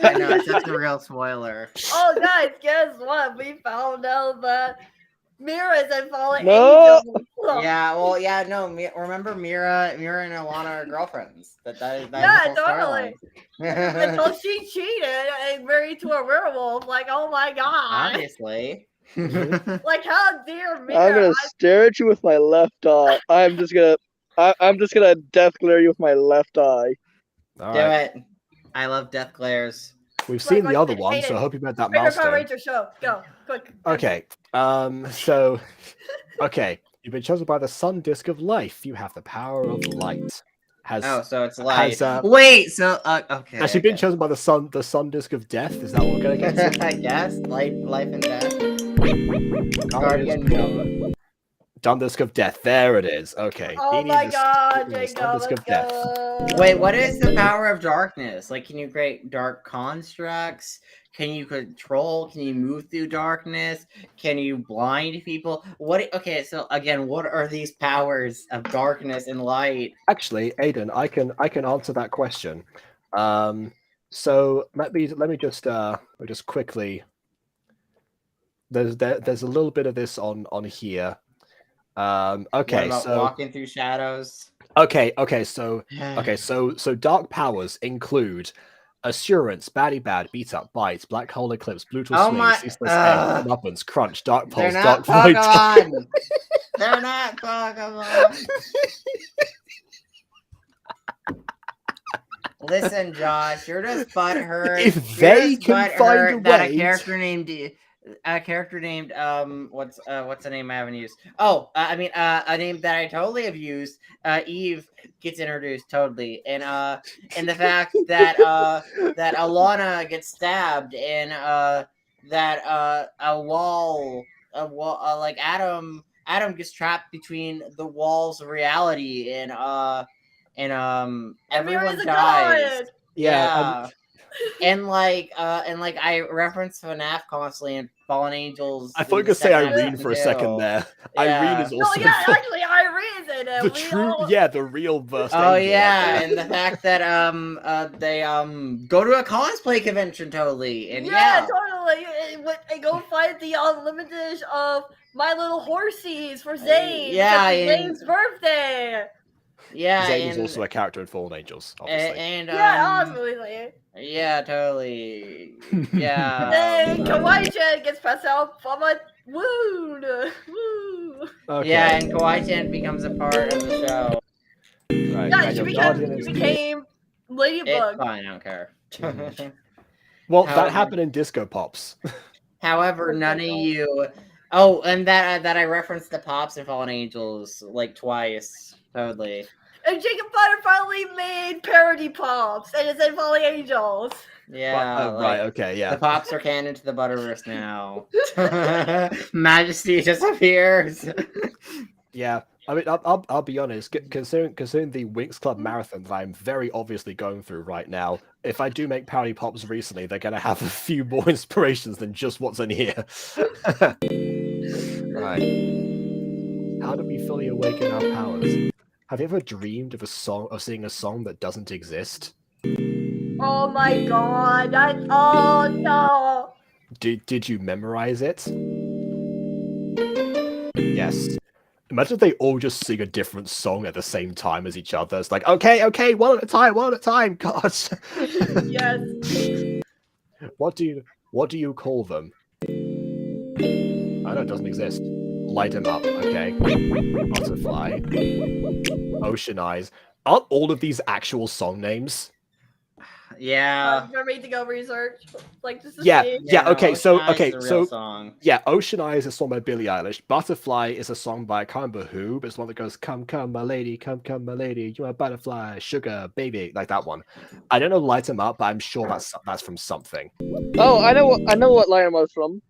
I know that's a real spoiler. Oh, guys, guess what? We found out that Mira's in Fallen No. Angels. Yeah, well, yeah, no. Remember, Mira and Alana are girlfriends. That is Yeah, the whole totally. storyline. Until she cheated and married to a werewolf. Like, oh my god. Obviously. Like, how dare Mira? I'm gonna stare at you with my left eye. I'm just gonna death glare you with my left eye. All Do right. it. I love death glares. We've seen like, the other Aiden, one, so I hope you met that Favorite Power milestone. Ranger show. Go, quick. Okay. So, okay. You've been chosen by the Sun Disk of Life. You have the power of light. So it's light. has, Wait, so okay. Has she been chosen by the Sun Disk of Death? Is that what we're gonna get to? I guess life and death. Guardian Guardian. Sun Disk of Death. There it is. Okay. Oh Beanie my the god, Sun Jacob, Disk let's of Death. go. Wait, what is the power of darkness? Like, can you create dark constructs? Can you control? Can you move through darkness? Can you blind people? What? Okay, so again, what are these powers of darkness and light? Actually, Aiden, I can answer that question. So let me just quickly. There's a little bit of this on here. Okay, What about so walking through shadows? okay, so dark powers include Assurance, Baddie Bad, Beat Up, Bite, Black Hole Eclipse, Brutal Oh Swing, my- Ceaseless Aim, Comeuppance, Crunch, Dark They're Pulse, not Dark Void. Pokemon. They're not Pokemon. Listen, Josh, you're just butthurt. If they can find a that way a character named what's the name I haven't used? Oh, I mean a name that I totally have used. Eve gets introduced totally, and the fact that that Alana gets stabbed, and that a wall like Adam gets trapped between the walls of reality, and everyone Mira's a dies. god. Yeah, and I reference FNAF constantly in Fallen Angels. I thought you were gonna say Irene for a second there. Irene is No, also yeah, actually, Irene's in it. the true, the real burst. Oh angel, yeah, like and the fact that they go to a cosplay convention totally, and totally. And go find the unlimited of My Little Horsies for Zane. Yeah, because it's and- Zane's birthday. yeah, Zane is and, also a character in Fallen Angels, obviously. and Obviously. yeah, totally, yeah. Then Kawaii-chan gets passed out from a wound. Woo. Okay. Yeah, and Kawaii-chan becomes a part of the show. Right. Yeah, and she your guardian became is- It's Ladybug. fine, I don't care. Well, However- that happened in Disco Pops. However, none of you. Oh, and that I referenced the Pops in Fallen Angels like twice. Totally. And Jacob Potter finally made parody pops, and it's in Fallen Angels. Yeah, right. like, Okay. the Yeah. pops are canon to the Butterverse now. Majesty disappears. Yeah. I mean, I'll be honest. Considering the Winx Club marathon that I'm very obviously going through right now, if I do make parody pops recently, they're gonna have a few more inspirations than just what's in here. Right. How do we fully awaken our powers? Have you ever dreamed of singing a song that doesn't exist? Oh my god! Oh no! Did you memorize it? Yes. Imagine if they all just sing a different song at the same time as each other. It's like, okay, one at a time, God. Yes. What do you call them? I know it doesn't exist. Light 'em up, okay. Butterfly. Ocean Eyes. Aren't all of these actual song names? Yeah. For me to go research, like just to Yeah, see. yeah, no, okay, Ocean Eyes is a real so song. yeah, Ocean Eye is a song by Billie Eilish. Butterfly is a song by I can't remember who, but it's one that goes, come, my lady, come, my lady, you're a butterfly, sugar, baby, like that one. I don't know Light 'em Up, but I'm sure that's from something. Oh, I know what Lion was from.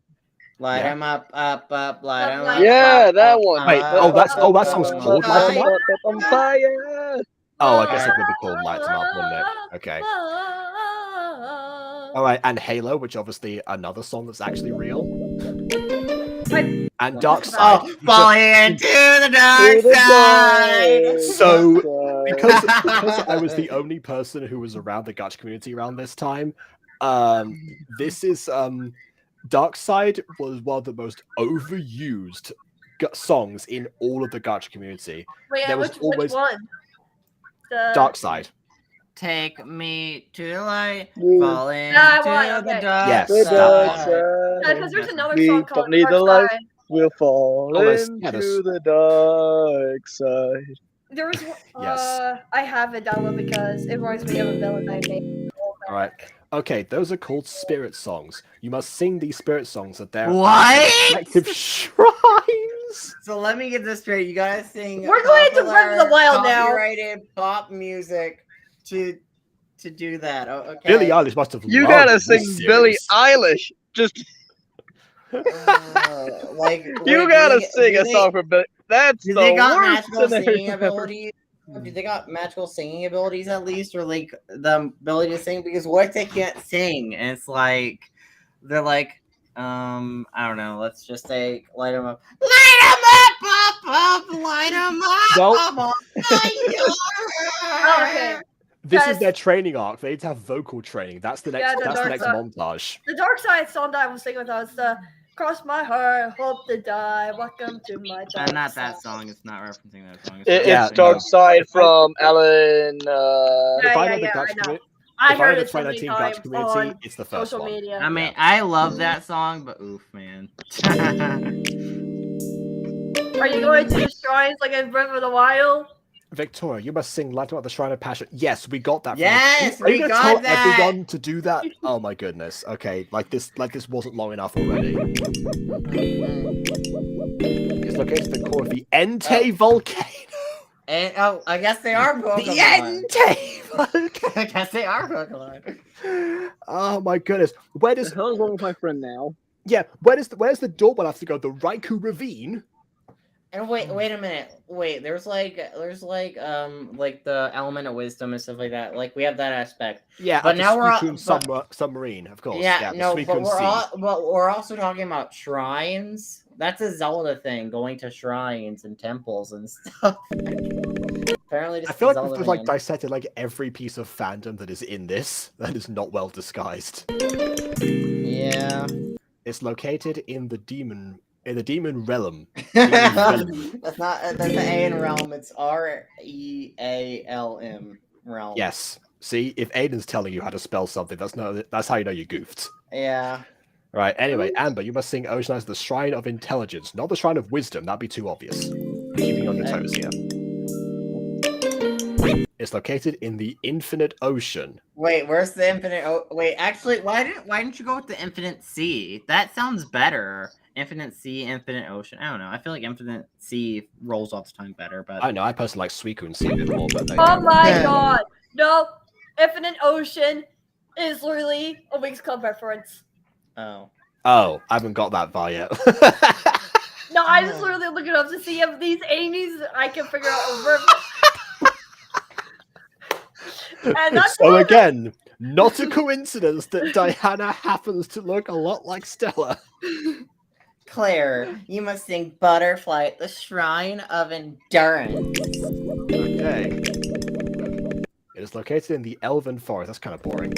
Light Yeah. 'em up, light 'em Like- up. Yeah, that one. Wait, that song's called Light 'em Up? On fire. Oh, I guess it would be called Light 'em Up, wouldn't it? Okay. All right, and Halo, which obviously another song that's actually real. And Dark Side. Oh, falling into the dark side. So, because I was the only person who was around the gacha community around this time, this is Dark Side was one of the most overused songs in all of the gacha community. Wait, There was which always one? The... Dark Side. Take me to the light, Ooh. fall into That one, the okay. dark Yes, The that dark one. side. Because there's another We song called don't need Dark the light. Side. We'll fall Almost, into yeah, the dark side. There was Yes. I have it downloaded because it reminds me of a villain I made. All right. Okay, those are called spirit songs. You must sing these spirit songs at their What? respective shrines. So let me get this straight. You gotta sing. We're going to Breath of the Wild now. Copyrighted pop music to do that. Oh, okay. Billie Eilish must have. You loved gotta this sing series. Billie Eilish. Just Like you wait, gotta do they- sing do a they- song for Billie. That's Do the they got worst magical scenario singing ever. abilities? Do they got magical singing abilities at least, or like the ability to sing? Because what if they can't sing? And it's like they're like, I don't know. Let's just say light them up, light them up, Well- I'm on Oh, okay. This is Yes. their training arc. They need to have vocal training. That's the next. Yeah, the that's the dark next side. montage. The Dark Side song that I was singing with was the Cross My Heart, Hope to Die, Welcome to My Dark not Side. that song. It's not referencing that song. Yeah, It's Dark no. Side from Ellen. If I know the I gacha know. community, I if I heard know the it so many 2019 times gacha community, on it's the first social one. media. I mean, I love that song, but oof, man. Are you going to the shrines like in Breath of the Wild? Victoria, you must sing "Light Up the Shrine of Passion." Yes, we got that. Yes, Are you we gonna got tell that. everyone to do that? Oh my goodness. Okay, like this wasn't long enough already. It's located at the core of the Entei volcano. And I guess they are Pokemon. The Entei volcano. I guess they are Pokemon. Oh my goodness. Where What does the hell is wrong with my friend now? where's the doorbell have to go? The Raikou Ravine? And wait a minute. Wait, there's like the element of wisdom and stuff like that. Like we have that aspect. Yeah, But at the now we're Suicune submarine, of course. Yeah, the no, Suicune Sea. but we're also talking about shrines. That's a Zelda thing, going to shrines and temples and stuff. Apparently, just I feel like Zelda we've like man. dissected like every piece of fandom that is in this that is not well disguised. Yeah. It's located in the demon realm. That's the A in realm. It's REALM realm. Yes. See, if Aiden's telling you how to spell something, that's how you know you goofed. Yeah. Right. Anyway, Amber, you must sing Ocean Eyes, the Shrine of Intelligence, not the Shrine of Wisdom. That'd be too obvious. Keeping you on your toes here. It's located in the Infinite Ocean. Wait, where's the infinite? Wait, actually, why didn't you go with the Infinite Sea? That sounds better. Infinite Sea, Infinite Ocean. I don't know. I feel like Infinite Sea rolls off the tongue better, but I know. I personally like Suicune Sea a bit more, but there you Oh go. my god. No. Infinite Ocean. is literally a Wings Club reference. Oh. Oh, I haven't got that far yet. No, I just literally look it up to see if these 80s I can figure out a verb. And that's So why again, not a coincidence that Diana happens to look a lot like Stella. Claire, you must sing Butterfly at the Shrine of Endurance. Okay. It is located in the Elven Forest. That's kind of boring.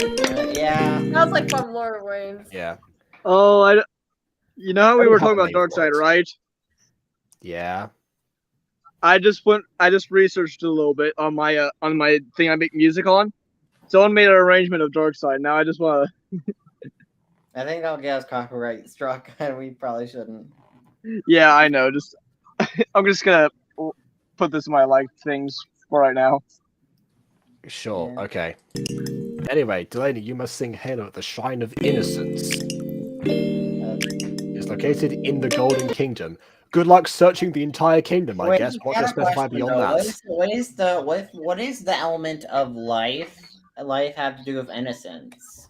Yeah. sounds like from Lord of the Rings. Yeah. Oh, you know how we don't were have talking a about name Dark for Side, it. right? Yeah. I just researched a little bit on my thing I make music on. Someone made an arrangement of Dark Side. Now I just want I think that'll get us copyright struck, and we probably shouldn't. to. Yeah, I know. Just I'm just gonna put this in my liked things for right now. Sure. Yeah. Okay. Anyway, Delaney, you must sing Halo at the Shrine of Innocence. It's located in the Golden Kingdom. Good luck searching the entire kingdom, I guess. What can I specify beyond that? What is the element of life? Life have to do with innocence?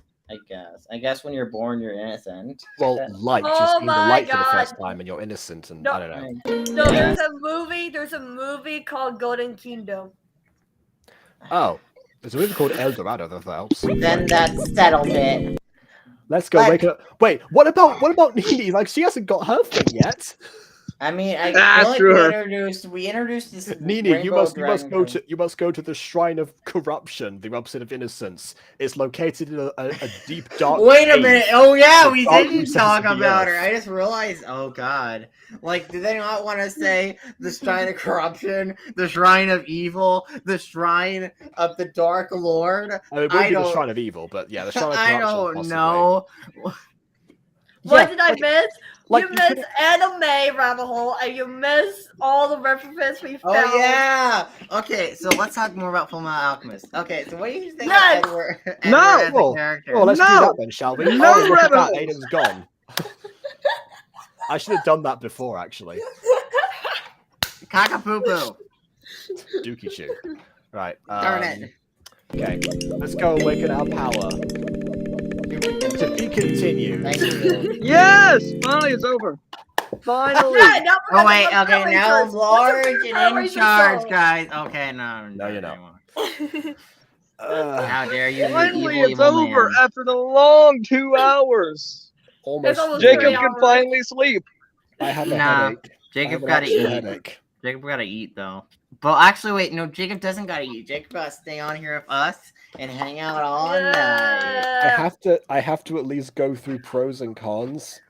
I guess when you're born, you're innocent. Well, That- light. Oh You've seen the my light for the God. first time and you're innocent, and No. I don't know. No, Yeah. there's a movie called Golden Kingdom. Oh, there's a movie called El Dorado, that helps. Then that settled it. Let's go But- wake up. Wait, what about Nini? Like, she hasn't got her thing yet. I mean, I Ah, feel like screw her. we introduced this. Nini, you Rainbow must Dragon go thing. to the Shrine of Corruption, the opposite of innocence. It's located in a deep dark. Wait a cave. minute! Oh yeah, The we dark didn't recesses talk of the about her. earth. I just realized. Oh god! Like, do they not want to say the Shrine of Corruption, the Shrine of Evil, the Shrine of the Dark Lord? I mean, it I would be the don't- Shrine of Evil, but yeah, the Shrine of I Corruption. don't possibly. know. What Yeah, did I like- miss? like, you you missed could've- anime rabbit hole, and you missed all the references we found. Oh yeah. Okay, so let's talk more about Fullmetal Alchemist. Okay, so what do you think Yes! of Edward, No! as a Well, character? Well, let's do No! that then, shall we? No Oh, look at rabbit that, holes! Aiden's gone. I should have done that before, actually. Cockapoo. Dookie Choo. Right. Darn it. Okay, let's go awaken our power. To be continued. Thank you. Yes, finally it's over. Finally. Yeah, now we're Oh gonna wait, talk about okay, Power now I'm Rangers. What's large your favorite Power and in Rangers charge, song? guys. Okay, no, No, you're not. anymore. Uh, How dare you, you Finally, evil, it's evil over man. after the long 2 hours. almost. almost Jacob three can hours. finally sleep. I have a Nah, headache. Jacob I gotta have an actual eat. headache. Jacob gotta eat though. But actually, wait, no, Jacob doesn't gotta eat. Jacob gotta stay on here with us and hang out all night. Yeah. I have to at least go through pros and cons.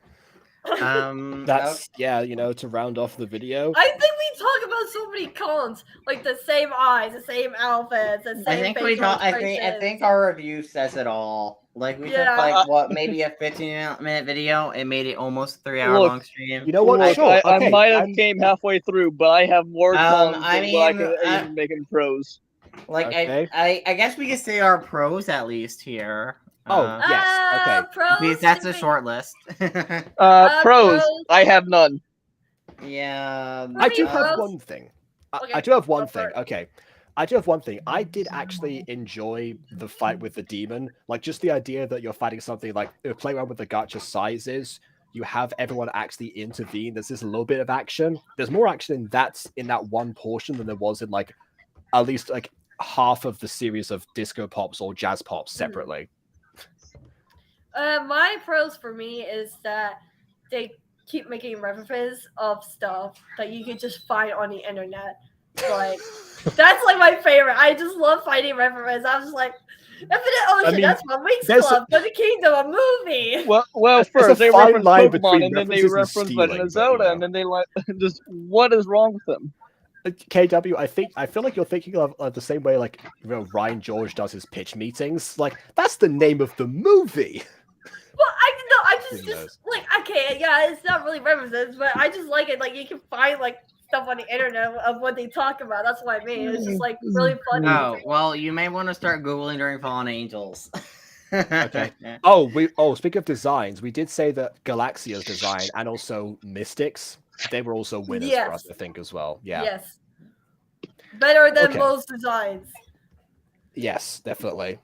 That's yeah, to round off the video. I think we talk about so many cons, like the same eyes, the same outfits, the same. I think we facial talk. I expressions. think our review says it all. Like we Yeah. took like what, maybe a 15-minute video and made it almost a 3-hour Look, long stream. You know what? Look, Sure, I okay, might have I'm- came halfway through, but I have more cons I than what I mean, can even make in pros. Like Okay. I guess we could say our pros at least here. Oh, yes, okay. Pros, Because that's a shipping- short list. Pros, pros. I have none. Yeah. I do me, have pros. one thing. I Okay, do have one go for thing. it. Okay. I do have one thing. I did actually enjoy the fight with the demon. Like, just the idea that you're fighting something like play around with the gacha sizes. You have everyone actually intervene. There's this little bit of action. There's more action in that one portion than there was in like at least like half of the series of disco pops or jazz pops separately. My pros for me is that they keep making references of stuff that you can just find on the internet. Like that's like my favorite. I just love finding references. I'm just like, Infinite Ocean. mean, That's from Wings there's Club. For the Kingdom, a movie. Well, There's first a they fine reference line Pokemon, between and then they references and reference stealing, Legend of but, Zelda, and then they like just what is wrong with them? KW, I feel like you're thinking of the same way like Ryan George does his pitch meetings. Like, that's the name of the movie. Well, I Who just knows? like okay, yeah, it's not really references, but I just like it. Like you can find like stuff on the internet of what they talk about. That's what I mean. It's just like really funny. Oh, well, you may want to start Googling during Fallen Angels. Okay. Oh, speaking of designs, we did say that Galaxia's design and also Mystics, they were also winners for us, Yes. I think, as well. Yeah. Yes. Better than Okay. most designs. Yes, definitely.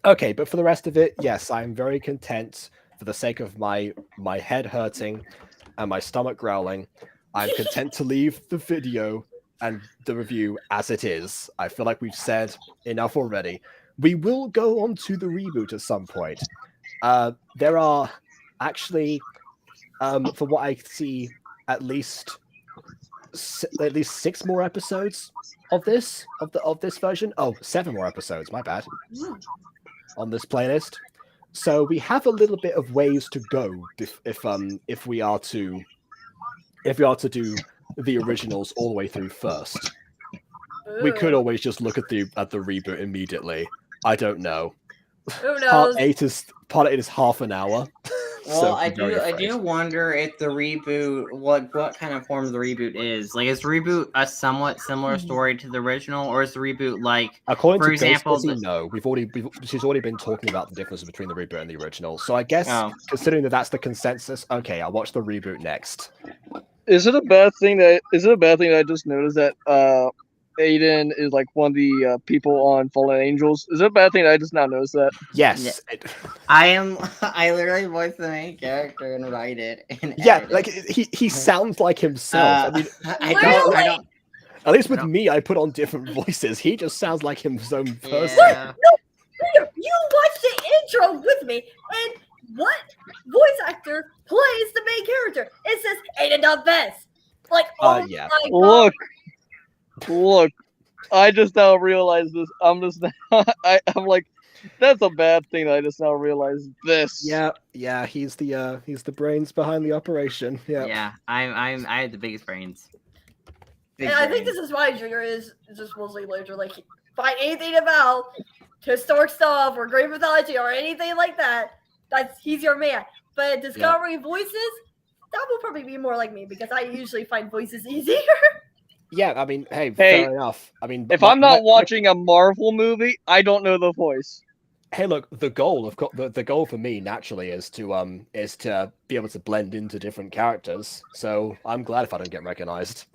Okay, but for the rest of it, yes, I'm very content for the sake of my head hurting and my stomach growling. I'm content to leave the video and the review as it is. I feel like we've said enough already. We will go on to the reboot at some point. There are actually, for what I see, at least 6 more episodes of this version. Oh, 7 more episodes. My bad. On this playlist, so we have a little bit of ways to go if we are to do the originals all the way through first. We could Ooh, always just look at the reboot immediately. I don't know. who Part knows? 8 is half an hour. Well, So I I'm very afraid. do wonder if the reboot, what kind of form the reboot is. Like, is the reboot a somewhat similar story to the original, or is the reboot like, According for to example, Ghostbusters, no. She's already been talking about the difference between the reboot and the original. So I guess Oh. considering that that's the consensus, okay, I'll watch the reboot next. Is it a bad thing that I just noticed that Aiden is like one of the people on Fallen Angels? Is it a bad thing that I just now noticed that? Yes. I literally voice the main character and write it. And Yeah, edit like it. he sounds like himself. I mean, I don't. at least with I don't- me, I put on different voices. He just sounds like his own person. Yeah. Peter, you watched the intro with me, and what voice actor plays the main character? It says Aiden Best. Like, oh Yeah. my god. Look, I just now realized this. I'm I'm like, that's a bad thing that I just now realized this. Yeah, he's the brains behind the operation. Yeah. Yeah, I have the biggest brains. Big And I think brains. this is why Junior is just mostly later. Like, find anything about historic stuff or great mythology or anything like that. He's your man. But discovering voices, that will probably be more like me because I usually find voices easier. Yeah, I mean, hey, fair enough. I mean, if I'm not watching a Marvel movie, I don't know the voice. Hey, look, the goal for me naturally is to be able to blend into different characters. So I'm glad if I don't get recognized.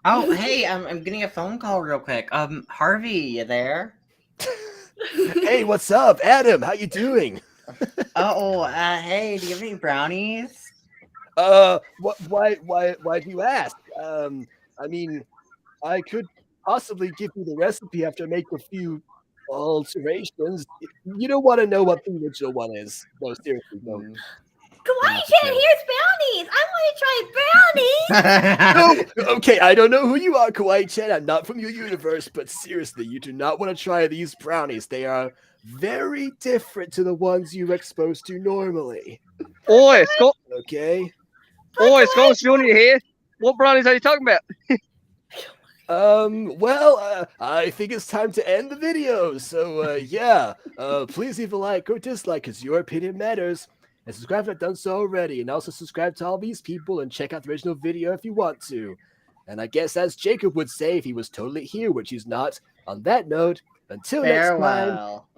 Oh, hey, I'm getting a phone call real quick. Harvey, you there? Hey, what's up, Adam? How you doing? Hey, do you have any brownies? Why do you ask? I mean, I could possibly give you the recipe after I make a few alterations. You don't want to know what the original one is. No, seriously, don't. Kawaii-chan, here's brownies! I want to try brownies! No, okay, I don't know who you are, Kawaii-chan. I'm not from your universe, but seriously, you do not want to try these brownies. They are very different to the ones you're exposed to normally. Oi, Scott! Okay? Oi, Scott Junior here. What brownies are you talking about? Well, I think it's time to end the video. So, yeah, please leave a like or dislike because your opinion matters. And subscribe if you've not done so already. And also subscribe to all these people and check out the original video if you want to. And I guess as Jacob would say if he was totally here, which he's not. On that note, until next time, Farewell. farewell.